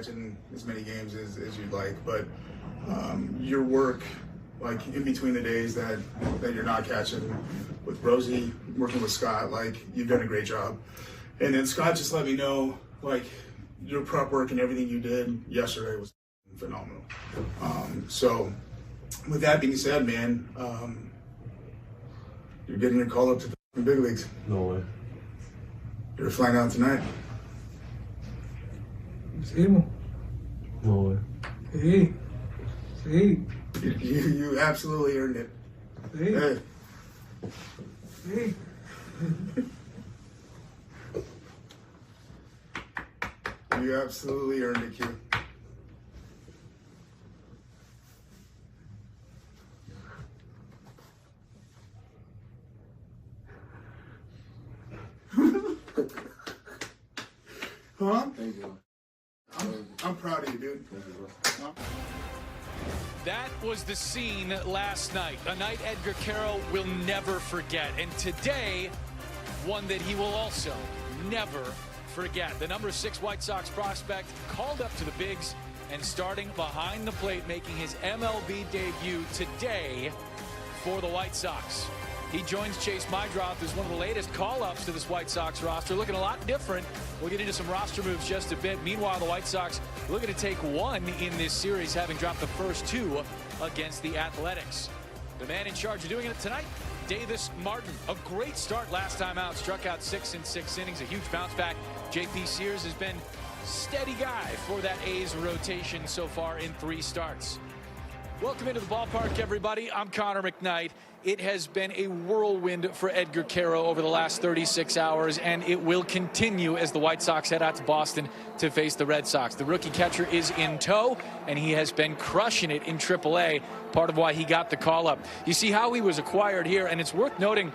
catching as many games as you'd like, but your work, like in between the days that you're not catching, with Rosie, working with Scott, like you've done a great job. And then Scott just let me know, like, your prep work and everything you did yesterday was phenomenal. So with that being said, man, you're getting your call up to the big leagues. No way. You're flying out tonight. Sí. No way. Sí. Sí. You absolutely earned it. Sí. Hey. Sí. You absolutely earned it, Q. Huh? Thank you. I'm proud of you, dude. That was the scene last night, a night Edgar Quero will never forget, and today, one that he will also never forget. The number 6 White Sox prospect called up to the bigs and starting behind the plate, making his MLB debut today for the White Sox. He joins Chase Mydroth as one of the latest call-ups to this White Sox roster, looking a lot different. We'll get into some roster moves just a bit. Meanwhile, the White Sox looking to take one in this series, having dropped the first 2 against the Athletics. The man in charge of doing it tonight, Davis Martin. A great start last time out, struck out 6 in 6 innings, a huge bounce back. JP Sears has been steady guy for that A's rotation so far in 3 starts. Welcome into the ballpark, everybody. I'm Connor McKnight. It has been a whirlwind for Edgar Quero over the last 36 hours, and it will continue as the White Sox head out to Boston to face the Red Sox. The rookie catcher is in tow, and he has been crushing it in AAA, part of why he got the call-up. You see how he was acquired here, and it's worth noting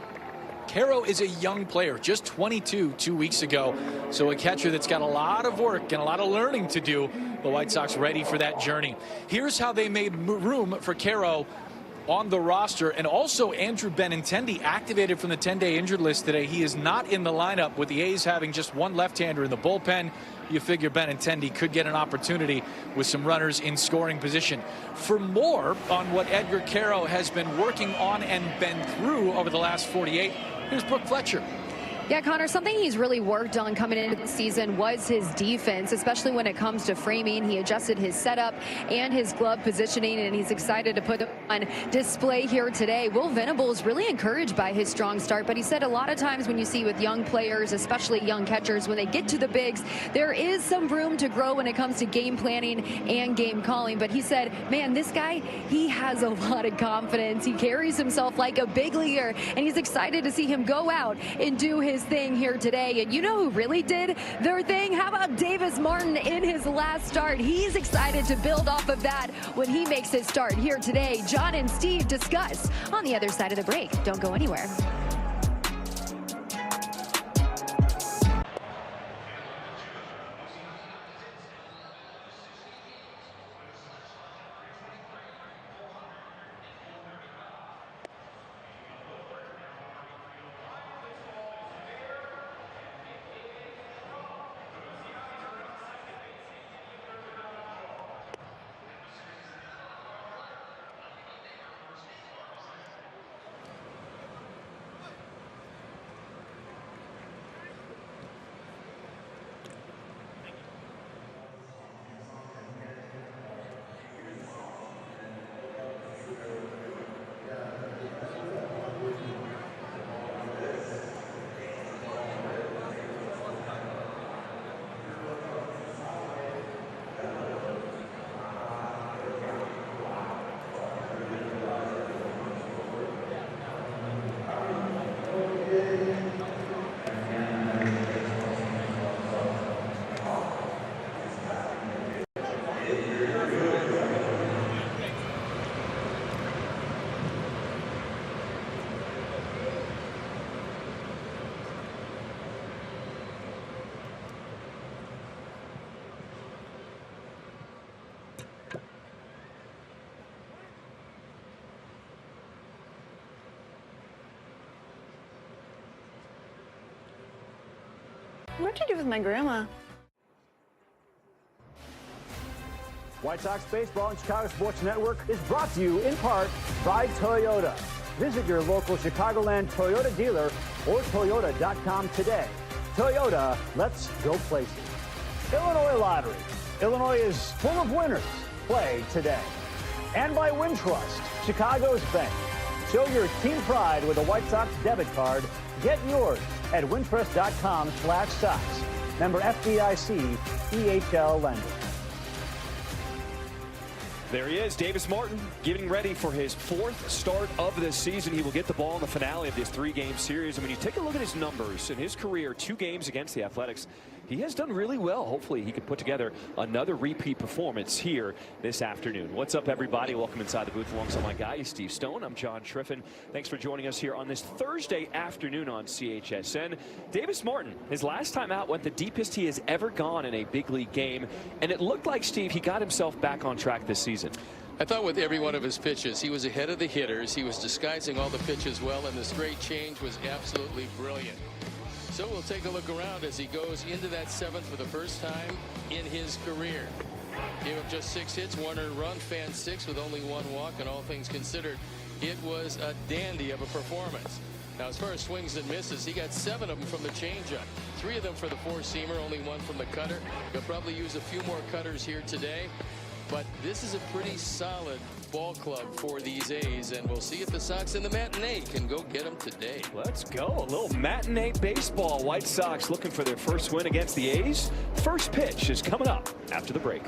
Quero is a young player, just 22 2 weeks ago, so a catcher that's got a lot of work and a lot of learning to do. The White Sox ready for that journey. Here's how they made room for Quero on the roster, and also Andrew Benintendi activated from the 10-day injured list today. He is not in the lineup, with the A's having just one left-hander in the bullpen. You figure Benintendi could get an opportunity with some runners in scoring position. For more on what Edgar Quero has been working on and been through over the last 48, here's Brooke Fletcher. Yeah, Connor, something he's really worked on coming into the season was his defense, especially when it comes to framing. He adjusted his setup and his glove positioning, and he's excited to put it on display here today. Will Venable is really encouraged by his strong start, but he said a lot of times when you see with young players, especially young catchers, when they get to the bigs, there is some room to grow when it comes to game planning and game calling. But he said, man, this guy, he has a lot of confidence. He carries himself like a big leaguer, and he's excited to see him go out and do his thing here today. And you know who really did their thing? How about Davis Martin in his last start? He's excited to build off of that when he makes his start here today. John and Steve discuss on the other side of the break. Don't go anywhere. What'd you do with my grandma? White Sox Baseball and Chicago Sports Network is brought to you in part by Toyota. Visit your local Chicagoland Toyota dealer or Toyota.com today. Toyota, let's go places. Illinois Lottery. Illinois is full of winners. Play today. And by Wintrust, Chicago's bank. Show your team pride with a White Sox debit card. Get yours at wintrust.com/Sox. Member FDIC, EHL lender. There he is, Davis Martin, getting ready for his 4th start of the season. He will get the ball in the finale of this 3-game series. And when you take a look at his numbers in his career, 2 games against the Athletics, he has done really well. Hopefully he can put together another repeat performance here this afternoon. What's up, everybody? Welcome inside the booth alongside my guy, Steve Stone. I'm John Triffin. Thanks for joining us here on this Thursday afternoon on CHSN. Davis Martin, his last time out, went the deepest he has ever gone in a big league game. And it looked like, Steve, he got himself back on track this season. I thought with every one of his pitches, he was ahead of the hitters. He was disguising all the pitches well, and the straight change was absolutely brilliant. So we'll take a look around as he goes into that 7th for the first time in his career. Gave up just 6 hits, 1 earned run, fanned 6 with only 1 walk, and all things considered, it was a dandy of a performance. Now, as far as swings and misses, he got 7 of them from the changeup, 3 of them for the 4-seamer, only 1 from the cutter. He'll probably use a few more cutters here today. But this is a pretty solid ball club for these A's, and we'll see if the Sox in the matinee can go get them today. Let's go. A little matinee baseball. White Sox looking for their first win against the A's. First pitch is coming up after the break.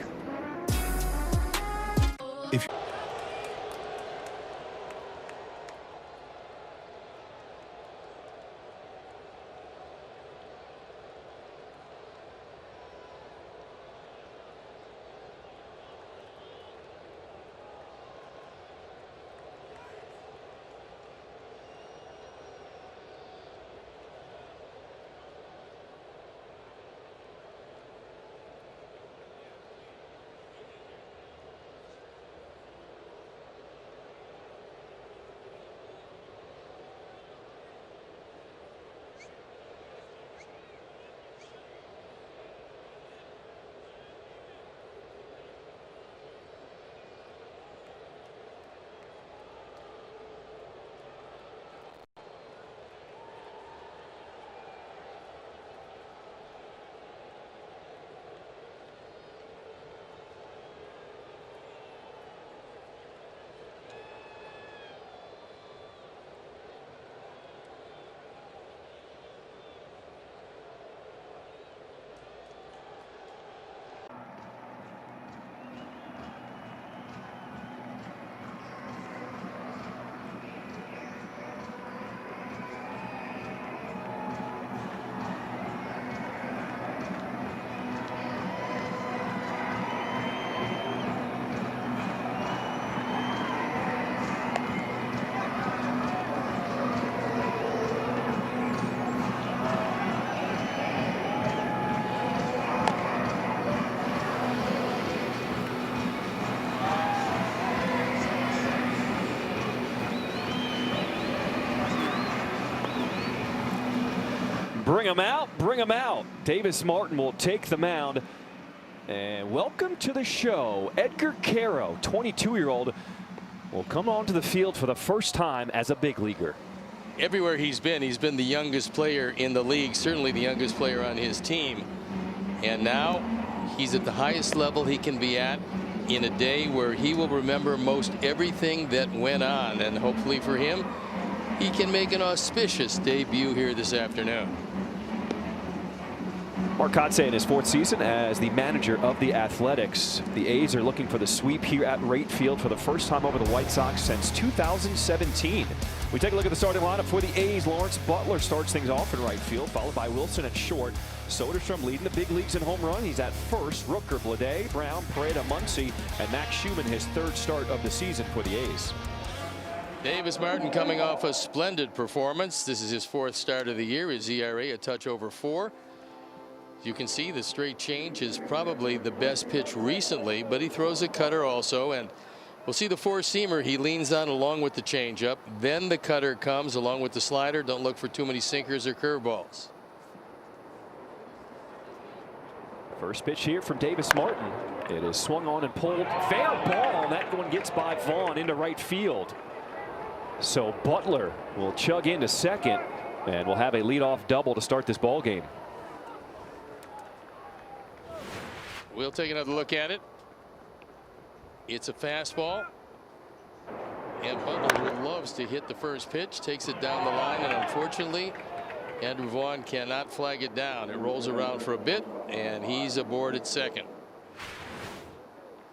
Bring him out, bring him out. Davis Martin will take the mound. And welcome to the show. Edgar Caro, 22-year-old, will come onto the field for the first time as a big leaguer. Everywhere he's been the youngest player in the league, certainly the youngest player on his team. And now he's at the highest level he can be at in a day where he will remember most everything that went on. And hopefully for him, he can make an auspicious debut here this afternoon. Mark Kotsay in his 4th season as the manager of the Athletics. The A's are looking for the sweep here at Wright Field for the first time over the White Sox since 2017. We take a look at the starting lineup for the A's. Lawrence Butler starts things off in right field, followed by Wilson at short. Soderstrom leading the big leagues in home run. He's at first. Rooker, Blade, Brown, Pareda, Muncy, and Max Schumann his 3rd start of the season for the A's. Davis Martin coming off a splendid performance. This is his 4th start of the year. His ERA a touch over 4. You can see the straight change is probably the best pitch recently, but he throws a cutter also, and we'll see the 4-seamer he leans on along with the changeup. Then the cutter comes along with the slider. Don't look for too many sinkers or curveballs. First pitch here from Davis Martin. It is swung on and pulled. Fair ball, and that one gets by Vaughn into right field. So Butler will chug into second, and we'll have a leadoff double to start this ball game. We'll take another look at it. It's a fastball. And Butler loves to hit the first pitch, takes it down the line, and unfortunately, Andrew Vaughn cannot flag it down. It rolls around for a bit, and he's aboard at second.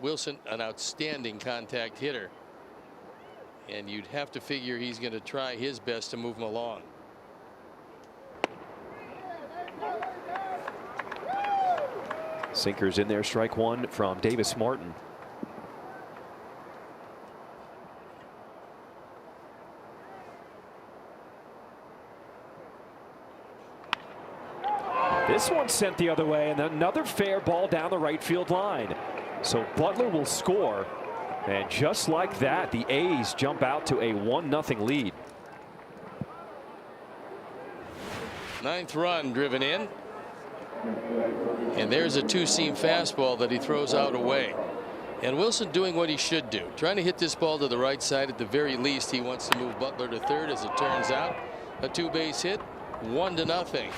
Wilson, an outstanding contact hitter, and you'd have to figure he's going to try his best to move him along. Sinkers in there, strike one from Davis Martin. This one sent the other way, and another fair ball down the right field line. So Butler will score, and just like that, the A's jump out to a 1-0 lead. Ninth run driven in, and there's a two-seam fastball that he throws out away. And Wilson doing what he should do, trying to hit this ball to the right side. At the very least, he wants to move Butler to third. As it turns out, a two-base hit, 1-0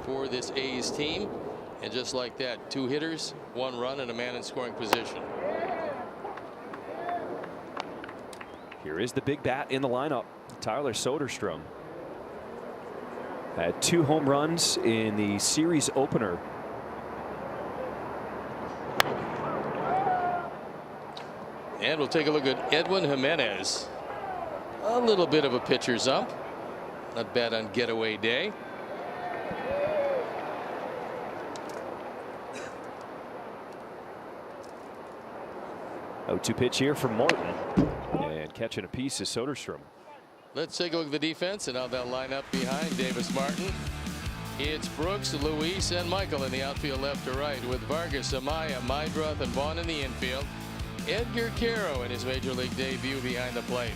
for this A's team. And just like that, two hitters, one run, and a man in scoring position. Here is the big bat in the lineup, Tyler Soderstrom. Had 2 home runs in the series opener. And we'll take a look at Edwin Jimenez. A little bit of a pitcher's ump. Not bad on getaway day. 0-2 pitch here from Martin, and catching a piece is Soderstrom. Let's take a look at the defense and how they'll line up behind Davis Martin. It's Brooks, Luis, and Michael in the outfield left to right, with Vargas, Amaya, Meidroth, and Vaughn in the infield. Edgar Caro in his major league debut behind the plate.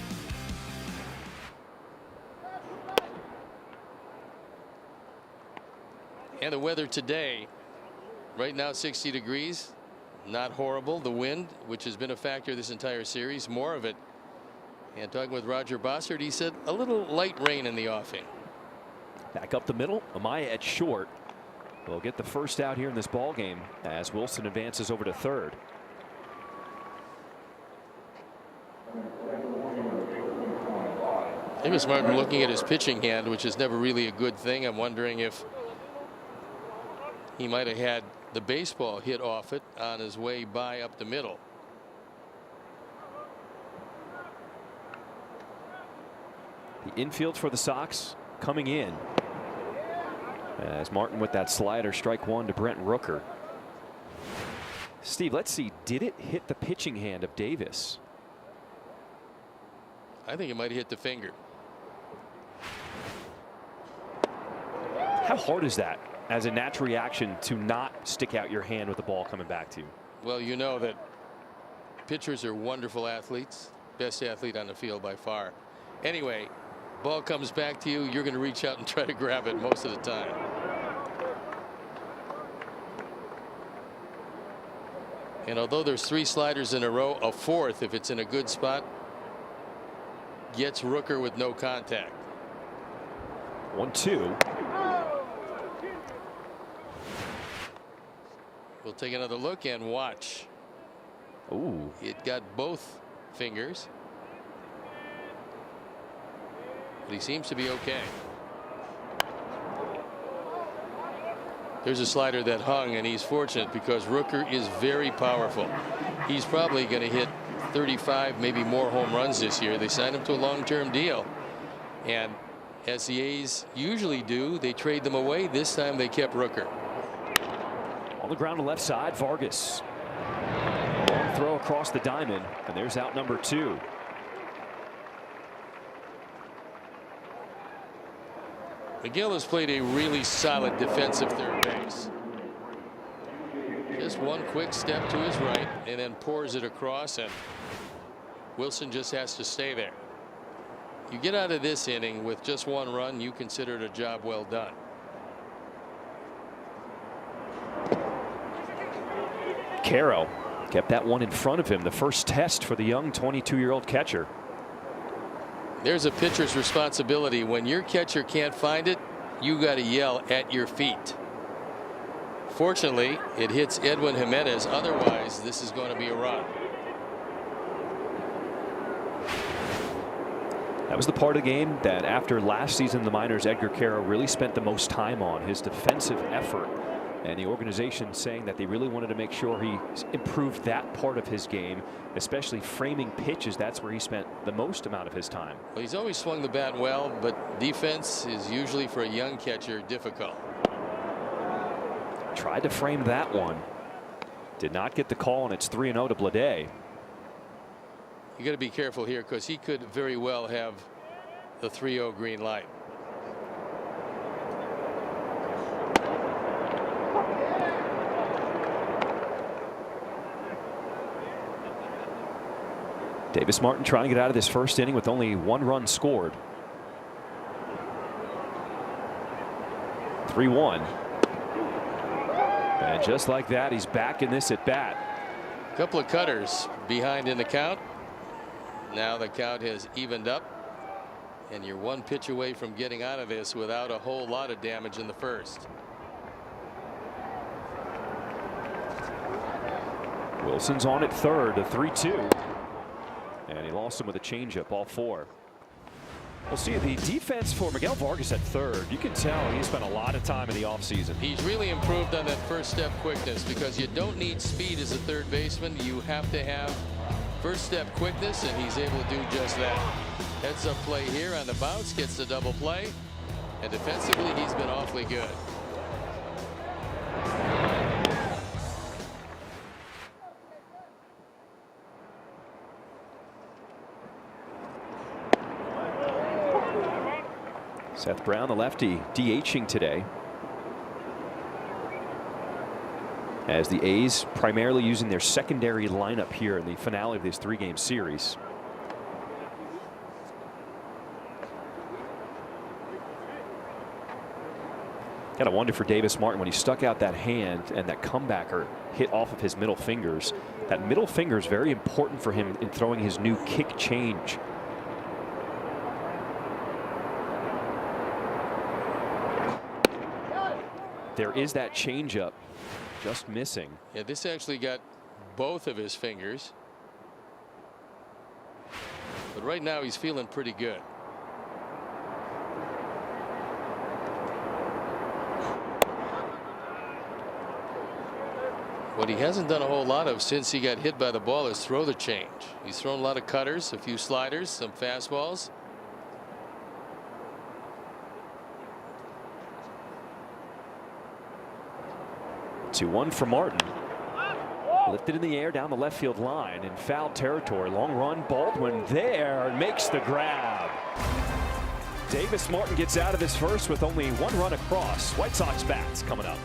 And the weather today, right now 60 degrees. Not horrible. The wind, which has been a factor this entire series, more of it. And talking with Roger Bossert, he said a little light rain in the offing. Back up the middle, Amaya at short. Will get the first out here in this ball game as Wilson advances over to third. Davis Martin looking at his pitching hand, which is never really a good thing. I'm wondering if he might have had the baseball hit off it on his way by up the middle. The infield for the Sox coming in as Martin with that slider, strike one to Brent Rooker. Steve, let's see, did it hit the pitching hand of Davis? I think it might have hit the finger. How hard is that as a natural reaction to not stick out your hand with the ball coming back to you? Well, you know that pitchers are wonderful athletes, best athlete on the field by far. Anyway, ball comes back to you, you're going to reach out and try to grab it most of the time. And although there's 3 sliders in a row, a fourth, if it's in a good spot, gets Rooker with no contact. 1-2. We'll take another look and watch. Ooh. It got both fingers, but he seems to be okay. There's a slider that hung, and he's fortunate because Rooker is very powerful. He's probably going to hit 35, maybe more home runs this year. They signed him to a long-term deal, and as the A's usually do, they trade them away. This time they kept Rooker. On the ground to left side, Vargas. Long throw across the diamond, and there's out number 2. McGill has played a really solid defensive third base. Just one quick step to his right and then pours it across, and Wilson just has to stay there. You get out of this inning with just 1 run, you consider it a job well done. Caro kept that one in front of him. The first test for the young 22-year-old catcher. There's a pitcher's responsibility. When your catcher can't find it, you got to yell at your feet. Fortunately, it hits Edwin Jimenez. Otherwise, this is going to be a run. That was the part of the game that after last season in the minors, Edgar Caro really spent the most time on, his defensive effort. And the organization saying that they really wanted to make sure he improved that part of his game, especially framing pitches. That's where he spent the most amount of his time. Well, he's always swung the bat well, but defense is usually for a young catcher difficult. Tried to frame that one. Did not get the call, and it's 3-0 to Blade. You got to be careful here because he could very well have the 3-0 green light. Davis Martin trying to get out of this first inning with only 1 run scored. 3-1. And just like that, he's back in this at bat. A couple of cutters behind in the count. Now the count has evened up, and you're 1 pitch away from getting out of this without a whole lot of damage in the first. Wilson's on at third, a 3-2. And he lost him with a changeup, all 4. We'll see the defense for Miguel Vargas at third. You can tell he spent a lot of time in the offseason. He's really improved on that first step quickness because you don't need speed as a third baseman. You have to have first step quickness, and he's able to do just that. Heads up play here on the bounce, gets the double play, and defensively he's been awfully good. Seth Brown, the lefty, DHing today, as the A's primarily using their secondary lineup here in the finale of this 3-game series. Gotta wonder for Davis Martin when he stuck out that hand and that comebacker hit off of his middle fingers. That middle finger is very important for him in throwing his new kick change. There is that changeup, just missing. Yeah, this actually got both of his fingers. But right now he's feeling pretty good. What he hasn't done a whole lot of since he got hit by the ball is throw the change. He's thrown a lot of cutters, a few sliders, some fastballs. 2-1 for Martin. Lifted in the air down the left field line in foul territory. Long run. Baldwin there makes the grab. Davis Martin gets out of this first with only 1 run across. White Sox bats coming up.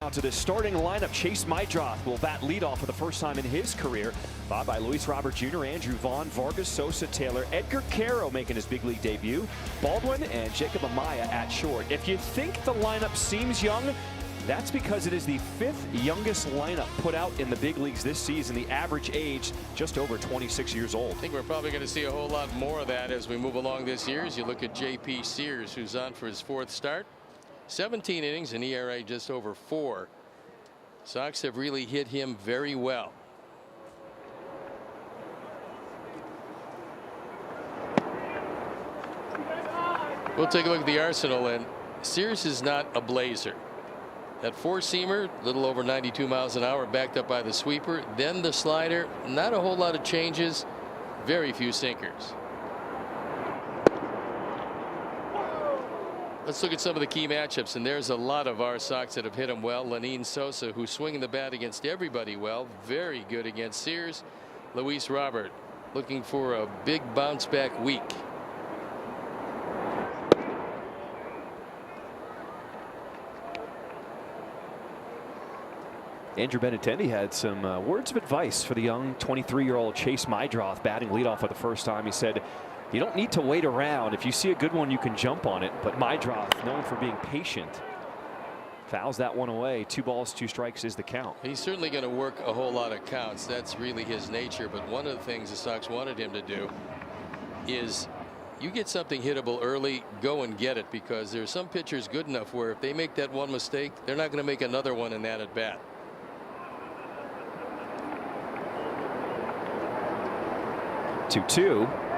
Out to the starting lineup, Chase Mydroth will bat leadoff for the first time in his career, followed by Luis Robert Jr., Andrew Vaughn, Vargas, Sosa, Taylor, Edgar Caro making his big league debut, Baldwin, and Jacob Amaya at short. If you think the lineup seems young, that's because it is the 5th youngest lineup put out in the big leagues this season. The average age just over 26 years old. I think we're probably going to see a whole lot more of that as we move along this year. As you look at J.P. Sears, who's on for his 4th start. 17 innings, an ERA just over 4. Sox have really hit him very well. We'll take a look at the arsenal, and Sears is not a blazer. That 4-seamer, a little over 92 miles an hour, backed up by the sweeper, then the slider. Not a whole lot of changes, very few sinkers. Let's look at some of the key matchups, and there's a lot of our Sox that have hit him well. Lenyn Sosa, who's swinging the bat against everybody well, very good against Sears. Luis Robert looking for a big bounce back week. Andrew Benintendi had some words of advice for the young 23-year-old Chase Mydroth batting leadoff for the first time. He said, you don't need to wait around. If you see a good one, you can jump on it. But Mydroth, known for being patient, fouls that one away. 2 balls, 2 strikes is the count. He's certainly going to work a whole lot of counts. That's really his nature. But one of the things the Sox wanted him to do is, you get something hittable early, go and get it, because there's some pitchers good enough where if they make that one mistake, they're not going to make another one in that at bat. 2-2.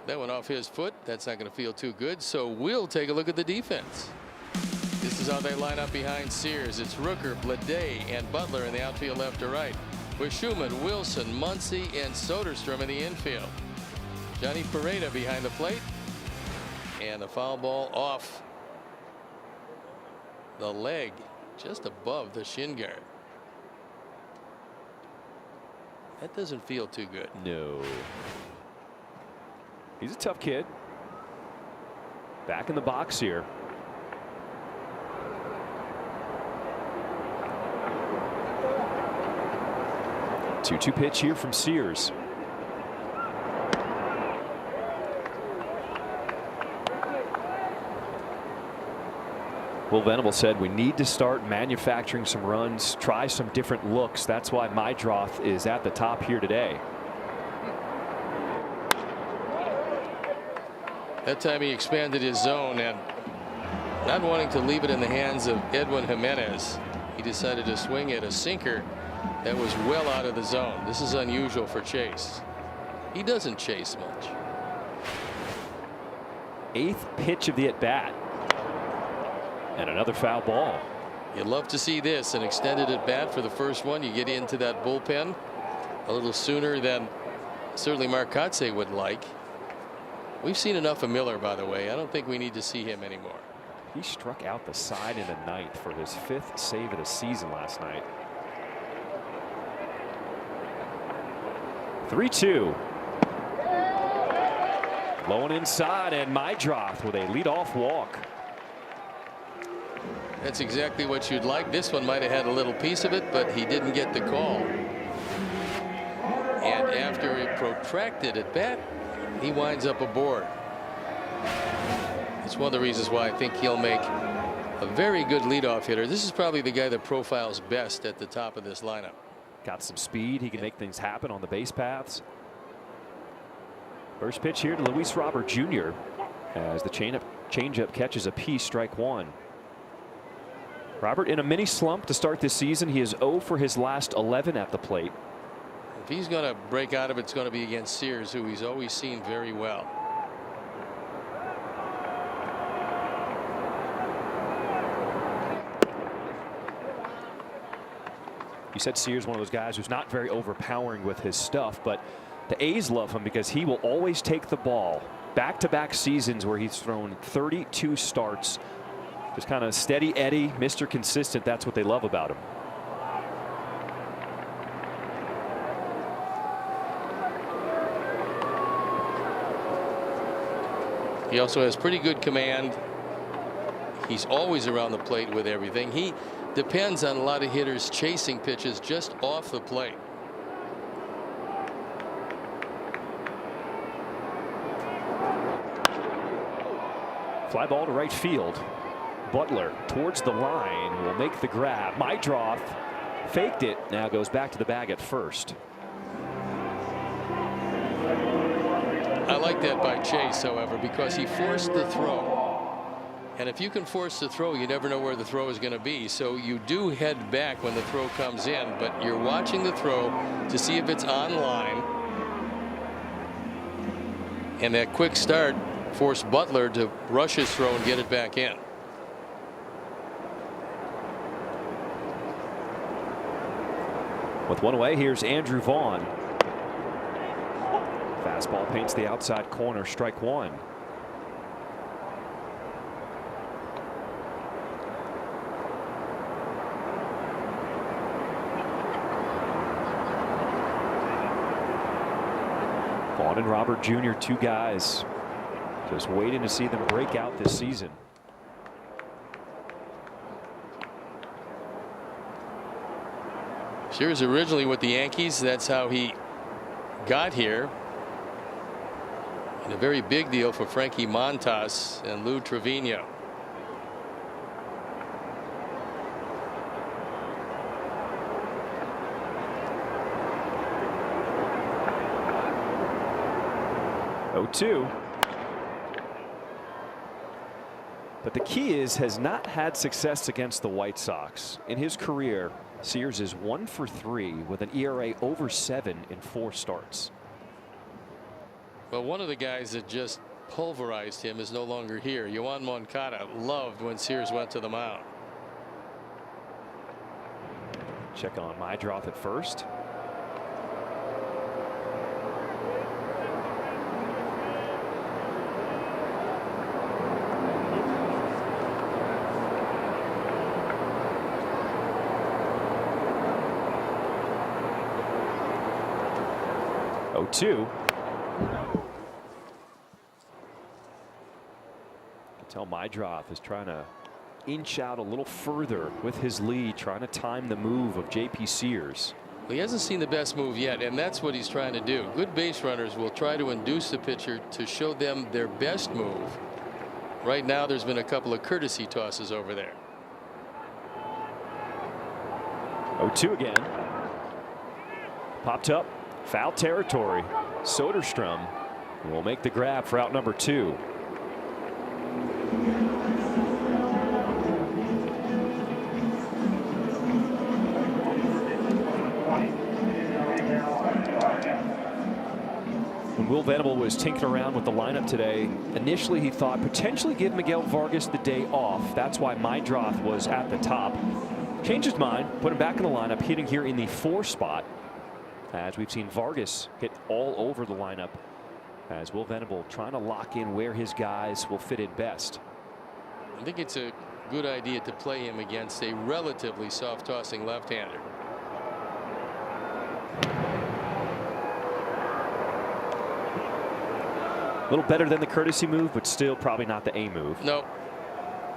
That went off his foot. That's not going to feel too good. So we'll take a look at the defense. This is how they line up behind Sears. It's Rooker, Bleday, and Butler in the outfield left to right, with Schumann, Wilson, Muncy, and Soderstrom in the infield. Johnny Pereda behind the plate, and the foul ball off the leg, just above the shin guard. That doesn't feel too good. No. He's a tough kid. Back in the box here. Two pitch here from Sears. Will Venable said we need to start manufacturing some runs, try some different looks. That's why Mydroth is at the top here today. That time he expanded his zone, and not wanting to leave it in the hands of Edwin Jimenez, he decided to swing at a sinker that was well out of the zone. This is unusual for Chase. He doesn't chase much. 8th pitch of the at bat. And another foul ball. You'd love to see this, an extended at bat for the first one. You get into that bullpen a little sooner than certainly Mark Kotsay would like. We've seen enough of Miller, by the way. I don't think we need to see him anymore. He struck out the side in the 9th for his 5th save of the season last night. 3-2. Low and inside, and Mydroth with a leadoff walk. That's exactly what you'd like. This one might have had a little piece of it, but he didn't get the call. And after a protracted at bat, he winds up aboard. It's one of the reasons why I think he'll make a very good leadoff hitter. This is probably the guy that profiles best at the top of this lineup. Got some speed. He can make things happen on the base paths. First pitch here to Luis Robert Jr. as the changeup catches a piece, strike 1. Robert in a mini slump to start this season. He is 0 for his last 11 at the plate. If he's going to break out of it, it's going to be against Sears, who he's always seen very well. You said Sears, one of those guys who's not very overpowering with his stuff, but the A's love him because he will always take the ball. Back-to-back seasons where he's thrown 32 starts. Just kind of steady Eddie, Mr. Consistent. That's what they love about him. He also has pretty good command. He's always around the plate with everything. He depends on a lot of hitters chasing pitches just off the plate. Fly ball to right field. Butler towards the line will make the grab. Mydroth faked it. Now goes back to the bag at first. I like that by Chase, however, because he forced the throw. And if you can force the throw, you never know where the throw is going to be. So you do head back when the throw comes in, but you're watching the throw to see if it's on line. And that quick start forced Butler to rush his throw and get it back in. With one away, here's Andrew Vaughn. Fastball paints the outside corner, strike one. Vaughn and Robert Jr., two guys just waiting to see them break out this season. Shears originally with the Yankees. That's how he got here. And a very big deal for Frankie Montas and Lou Trevino. Oh, 2. But the key is has not had success against the White Sox. In his career, Sears is 1 for 3 with an ERA over 7 in 4 starts. Well, one of the guys that just pulverized him is no longer here. Yoan Moncada loved when Sears went to the mound. Check on Mydroth at first. Oh, 2. Tell Mydroth is trying to inch out a little further with his lead, trying to time the move of J.P. Sears. He hasn't seen the best move yet, and that's what he's trying to do. Good base runners will try to induce the pitcher to show them their best move. Right now, there's been a couple of courtesy tosses over there. 0-2 again. Popped up, foul territory. Soderstrom will make the grab for out number 2. When Will Venable was tinkering around with the lineup today, initially he thought potentially give Miguel Vargas the day off. That's why Mydroth was at the top. Changed his mind, put him back in the lineup, hitting here in the 4 spot. As we've seen Vargas hit all over the lineup, as Will Venable trying to lock in where his guys will fit in best. I think it's a good idea to play him against a relatively soft tossing left-hander. A little better than the courtesy move, but still probably not the A move. No,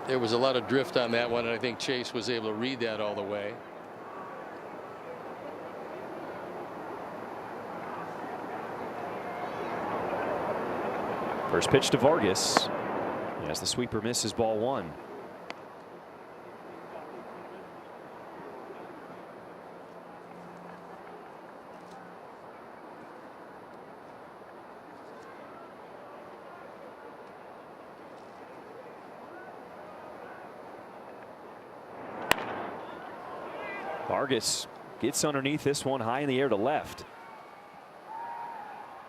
there was a lot of drift on that one, and I think Chase was able to read that all the way. First pitch to Vargas. As the sweeper misses, ball 1. Vargas gets underneath this one, high in the air to left.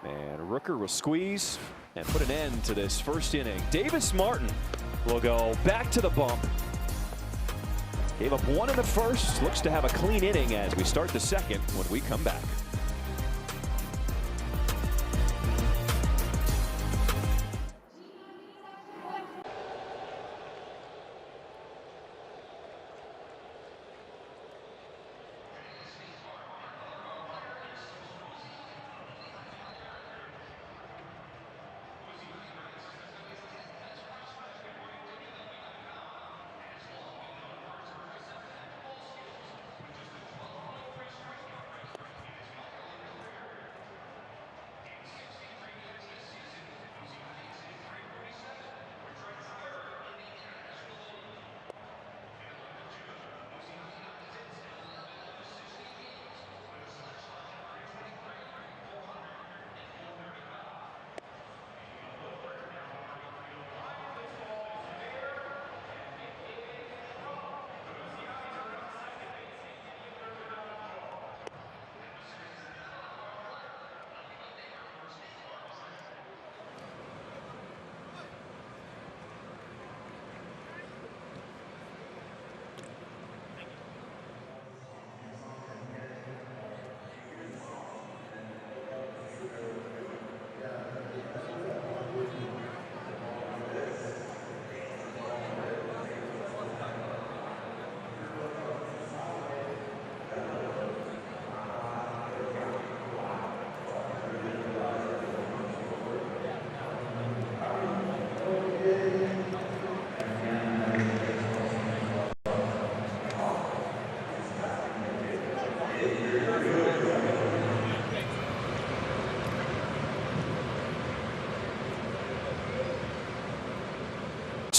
And Rooker will squeeze and put an end to this first inning. Davis Martin will go back to the bump. Gave up 1 in the first. Looks to have a clean inning as we start the second when we come back.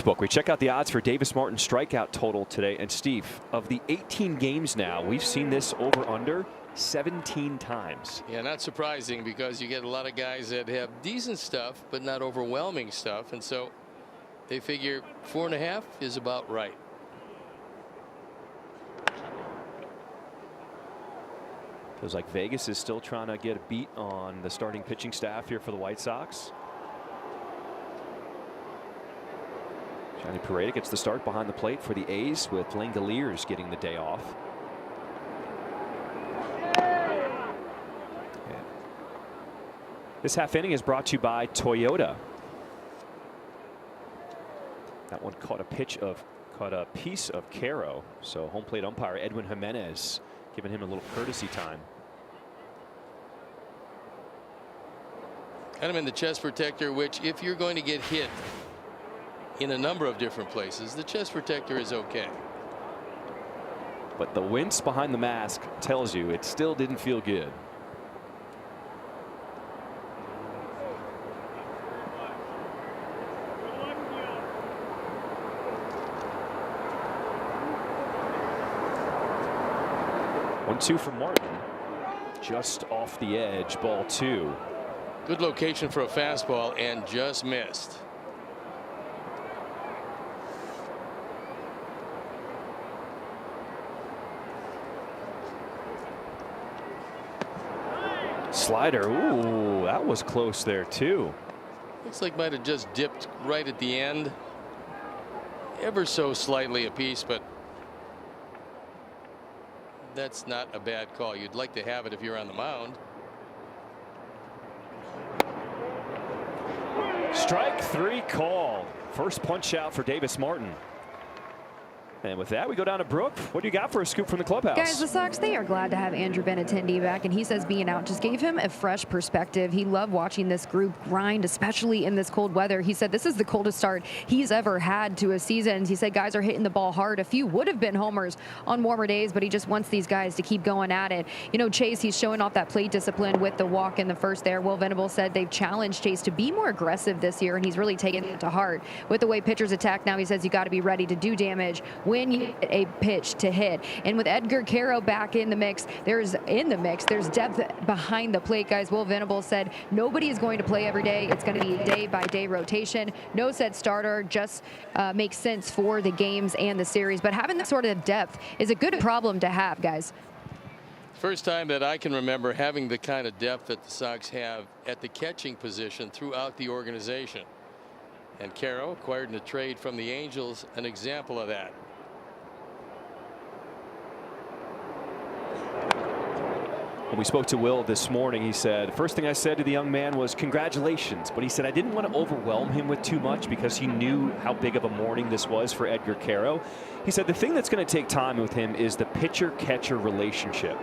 Sportsbook. We check out the odds for Davis Martin's strikeout total today. And Steve, of the 18 games now, we've seen this over-under 17 times. Yeah, not surprising, because you get a lot of guys that have decent stuff but not overwhelming stuff, and so they figure 4.5 is about right. Feels like Vegas is still trying to get a beat on the starting pitching staff here for the White Sox. Johnny Pareda gets the start behind the plate for the A's, with Langoliers getting the day off. This half inning is brought to you by Toyota. That one caught a piece of Caro. So home plate umpire Edwin Jimenez giving him a little courtesy time. Kind of in the chest protector, which if you're going to get hit in a number of different places, the chest protector is okay. But the wince behind the mask tells you it still didn't feel good. One-two from Martin, just off the edge, ball 2. Good location for a fastball and just missed. Slider, ooh, that was close there too. Looks like might have just dipped right at the end, ever so slightly a piece, but that's not a bad call. You'd like to have it if you're on the mound. Strike 3 call. First punch out for Davis Martin. And with that, we go down to Brooke. What do you got for a scoop from the clubhouse? Guys, the Sox, they are glad to have Andrew Benintendi back, and he says being out just gave him a fresh perspective. He loved watching this group grind, especially in this cold weather. He said this is the coldest start he's ever had to a season. He said guys are hitting the ball hard. A few would have been homers on warmer days, but he just wants these guys to keep going at it. You know, Chase, he's showing off that plate discipline with the walk in the first there. Will Venable said they've challenged Chase to be more aggressive this year, and he's really taken it to heart. With the way pitchers attack now, he says you got to be ready to do damage when you get a pitch to hit. And with Edgar Caro back in the mix, there's depth behind the plate, guys. Will Venable said nobody is going to play every day. It's going to be a day-by-day rotation. No set starter just makes sense for the games and the series. But having that sort of depth is a good problem to have, guys. First time that I can remember having the kind of depth that the Sox have at the catching position throughout the organization. And Caro, acquired in a trade from the Angels, an example of that. When we spoke to Will this morning, he said, first thing I said to the young man was congratulations. But he said I didn't want to overwhelm him with too much because he knew how big of a morning this was for Edgar Caro. He said the thing that's going to take time with him is the pitcher-catcher relationship.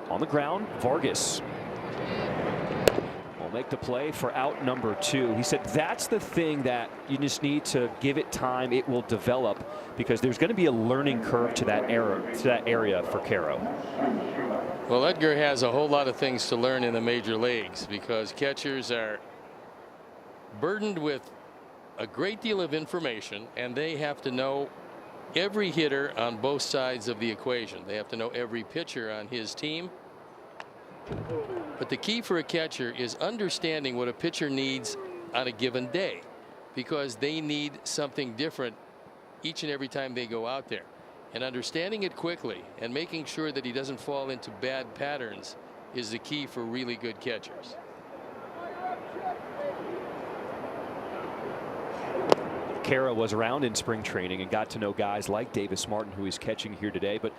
On the ground, Vargas will make the play for out number 2. He said that's the thing that you just need to give it time. It will develop because there's going to be a learning curve to that area for Caro. Well, Edgar has a whole lot of things to learn in the major leagues because catchers are burdened with a great deal of information, and they have to know every hitter on both sides of the equation. They have to know every pitcher on his team. But the key for a catcher is understanding what a pitcher needs on a given day, because they need something different each and every time they go out there. And understanding it quickly and making sure that he doesn't fall into bad patterns is the key for really good catchers. Caro was around in spring training and got to know guys like Davis Martin, who is catching here today. But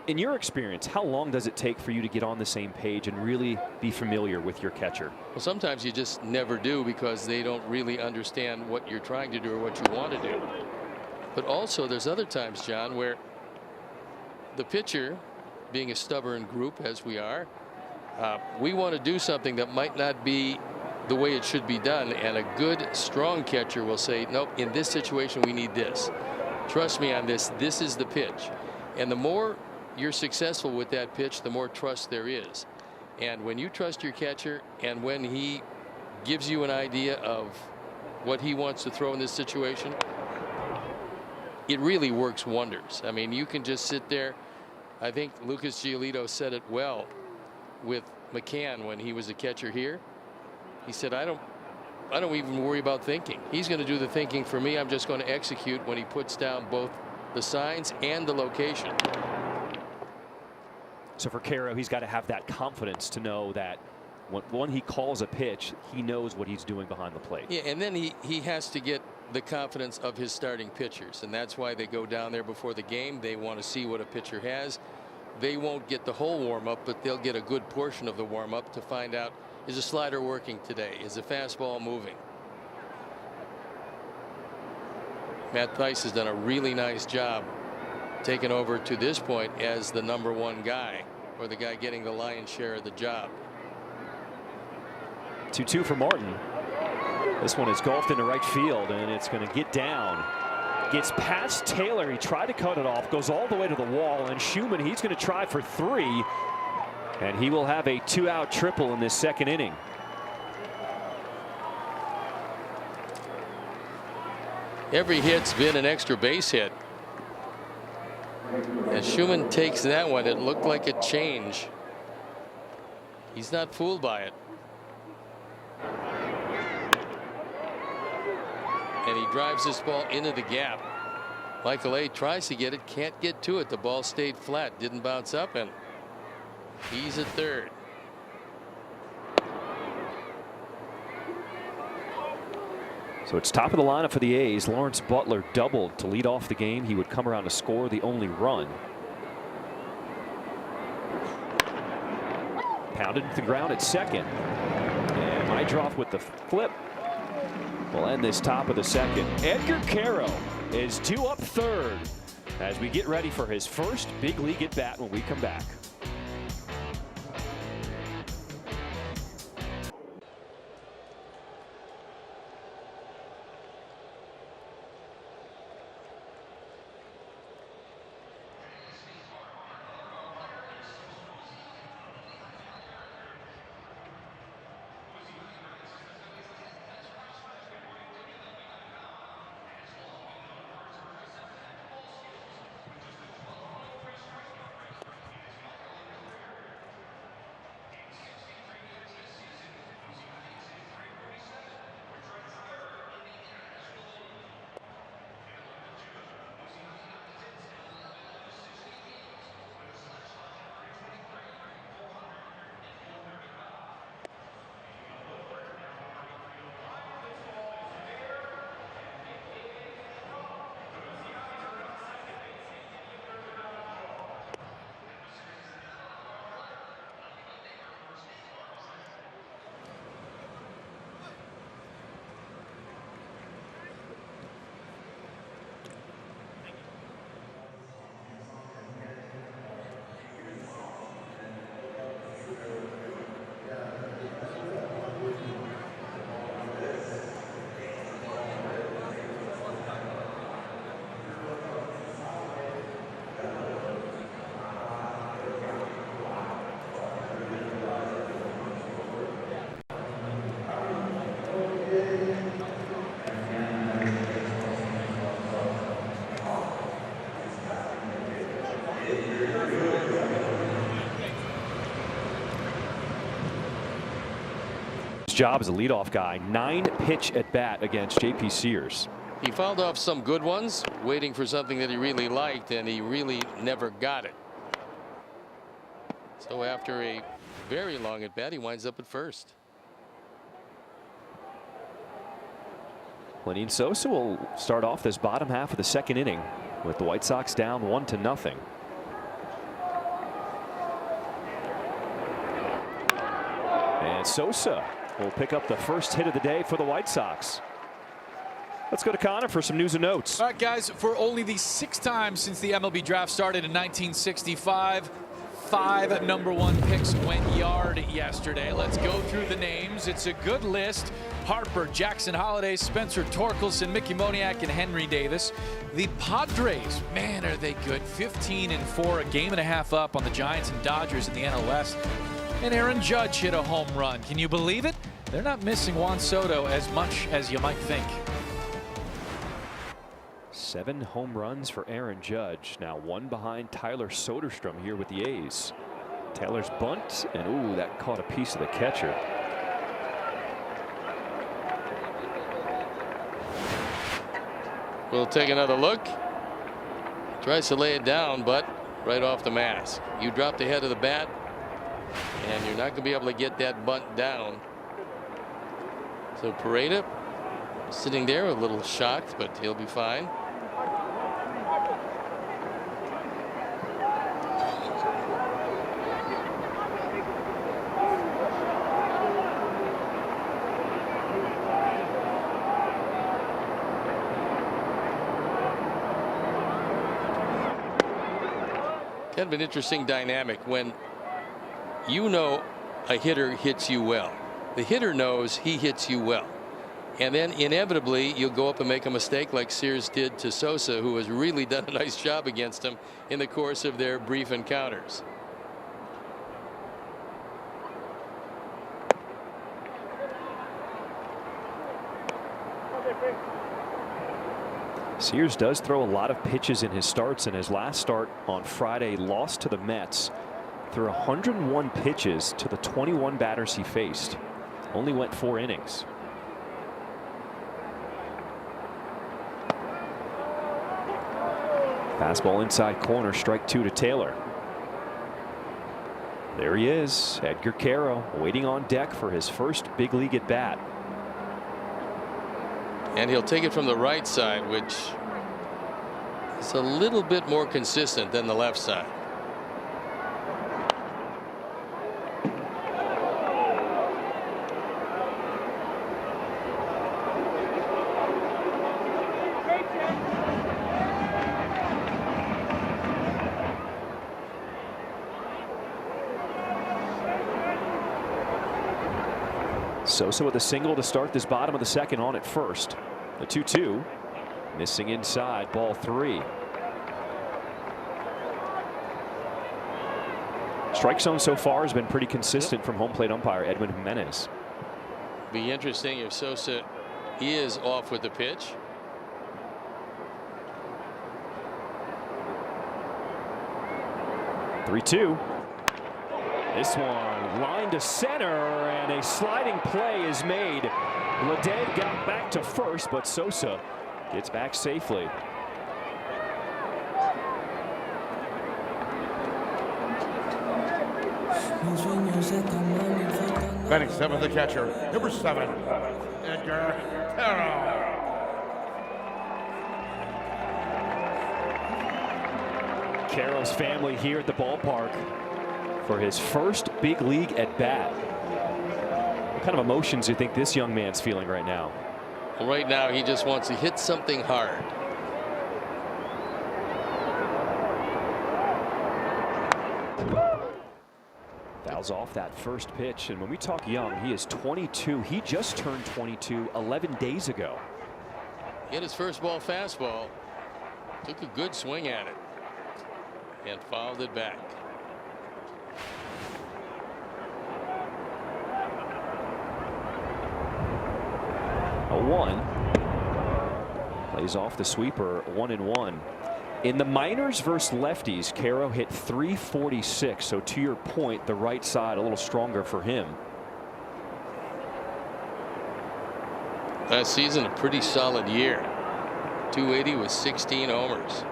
in your experience, how long does it take for you to get on the same page and really be familiar with your catcher? Well, sometimes you just never do because they don't really understand what you're trying to do or what you want to do. But also there's other times, John, where the pitcher, being a stubborn group as we are, we want to do something that might not be the way it should be done, and a good strong catcher will say, nope, in this situation we need this. Trust me on this. This is the pitch. And the more you're successful with that pitch, the more trust there is. And when you trust your catcher, and when he gives you an idea of what he wants to throw in this situation, it really works wonders. I mean, you can just sit there. I think Lucas Giolito said it well with McCann when he was a catcher here. He said, I don't even worry about thinking. He's going to do the thinking for me. I'm just going to execute when he puts down both the signs and the location. So for Caro, he's got to have that confidence to know that when he calls a pitch, he knows what he's doing behind the plate. Yeah, and then he has to get the confidence of his starting pitchers, and that's why they go down there before the game. They want to see what a pitcher has. They won't get the whole warm-up, but they'll get a good portion of the warm-up to find out, is a slider working today? Is a fastball moving? Matt Thaiss has done a really nice job taking over to this point as the #1 guy, or the guy getting the lion's share of the job. 2-2 for Martin. This one is golfed into right field, and it's going to get down. Gets past Taylor. He tried to cut it off. Goes all the way to the wall. And Schumann, he's going to try for 3. And he will have a 2-out triple in this second inning. Every hit's been an extra base hit. As Schumann takes that one, it looked like a change. He's not fooled by it. And he drives this ball into the gap. Michael A tries to get it, can't get to it. The ball stayed flat, didn't bounce up, and he's at third. So it's top of the lineup for the A's. Lawrence Butler doubled to lead off the game. He would come around to score the only run. Pounded to the ground at second. And Mydroth with the flip will end this top of the second. Edgar Caro is due up third as we get ready for his first big league at bat when we come back. Job as a leadoff guy. 9-pitch at bat against J.P. Sears. He fouled off some good ones, waiting for something that he really liked, and he really never got it. So after a very long at bat, he winds up at first. Lenyn Sosa will start off this bottom half of the second inning with the White Sox down 1-0. And Sosa will pick up the first hit of the day for the White Sox. Let's go to Connor for some news and notes. All right, guys, for only the 6th time since the MLB draft started in 1965, 5 #1 picks went yard yesterday. Let's go through the names. It's a good list. Harper, Jackson Holliday, Spencer Torkelson, Mickey Moniak, and Henry Davis. The Padres, man, are they good. 15-4, a game and a half up on the Giants and Dodgers in the NL West. And Aaron Judge hit a home run. Can you believe it? They're not missing Juan Soto as much as you might think. 7 home runs for Aaron Judge. Now 1 behind Tyler Soderstrom here with the A's. Taylor's bunt, and ooh, that caught a piece of the catcher. We'll take another look. Tries to lay it down, but right off the mask. You drop the head of the bat, and you're not going to be able to get that bunt down. So Pareda sitting there a little shocked, but he'll be fine. Kind of an interesting dynamic when you know a hitter hits you well. The hitter knows he hits you well. And then inevitably you'll go up and make a mistake like Sears did to Sosa, who has really done a nice job against him in the course of their brief encounters. Sears does throw a lot of pitches in his starts, and his last start on Friday lost to the Mets. Threw 101 pitches to the 21 batters he faced. Only went 4 innings. Fastball inside corner, strike 2 to Taylor. There he is, Edgar Caro, waiting on deck for his first big league at bat. And he'll take it from the right side, which is a little bit more consistent than the left side. Sosa with a single to start this bottom of the second on at first. The 2-2. Missing inside, ball 3. Strike zone so far has been pretty consistent from home plate umpire Edwin Jimenez. Be interesting if Sosa is off with the pitch. (3-2). This one line to center, and a sliding play is made. Ledet got back to first, but Sosa gets back safely. Batting 7th, the catcher, number 7, Edgar Caro. Caro's family here at the ballpark for his first big league at bat. What kind of emotions do you think this young man's feeling right now? Well, right now he just wants to hit something hard. Fouls off that first pitch, and when we talk young, he is 22. He just turned 22 11 days ago. Hit his first ball fastball, took a good swing at it, and fouled it back. A 1. Plays off the sweeper, 1-1. In the minors versus lefties, Caro hit .346. So to your point, the right side a little stronger for him. Last season, a pretty solid year. 280 with 16 homers.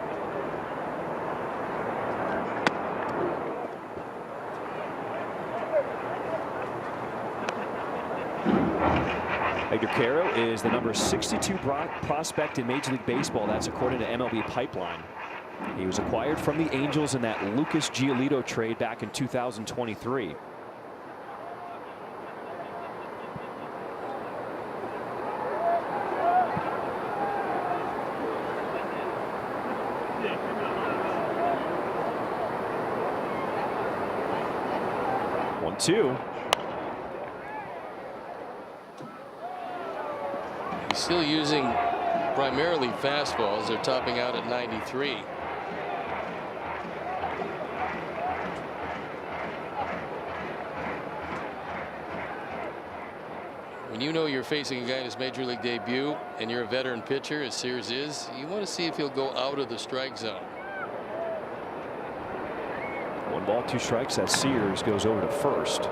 Edgar Caro is the number 62 prospect in Major League Baseball. That's according to MLB Pipeline. He was acquired from the Angels in that Lucas Giolito trade back in 2023. One-two. Still using primarily fastballs. They're topping out at 93. When you know you're facing a guy in his major league debut and you're a veteran pitcher, as Sears is, you want to see if he'll go out of the strike zone. 1 ball, 2 strikes as Sears goes over to first.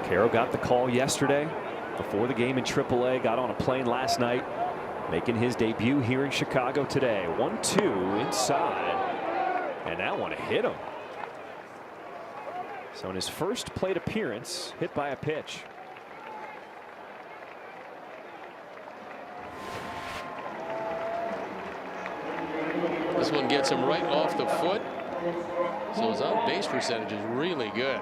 Carroll got the call yesterday before the game in AAA, got on a plane last night, making his debut here in Chicago today. 1-2 inside, and that one hit him. So in his first plate appearance, hit by a pitch. This one gets him right off the foot, so his on base percentage is really good.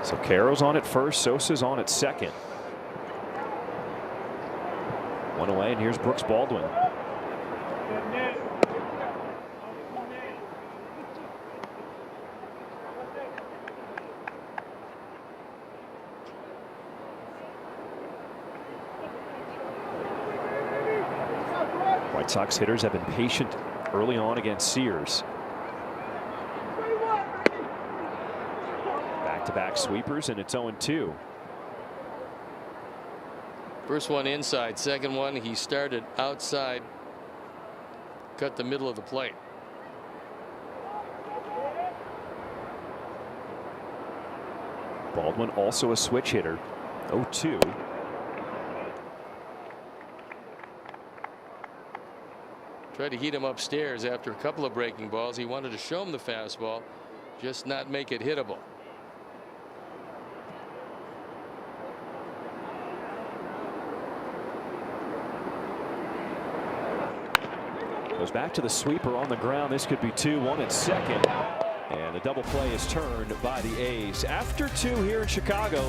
So Carroll's on at first, Sosa's on at second. 1 away, and here's Brooks Baldwin. White Sox hitters have been patient early on against Sears. Back-to-back sweepers, and it's 0-2. First one inside, second one he started outside, cut the middle of the plate. Baldwin also a switch hitter. 0-2. Tried to heat him upstairs after a couple of breaking balls. He wanted to show him the fastball, just not make it hittable. Goes back to the sweeper on the ground. This could be 2-1 at second. And the double play is turned by the A's. After 2 here in Chicago,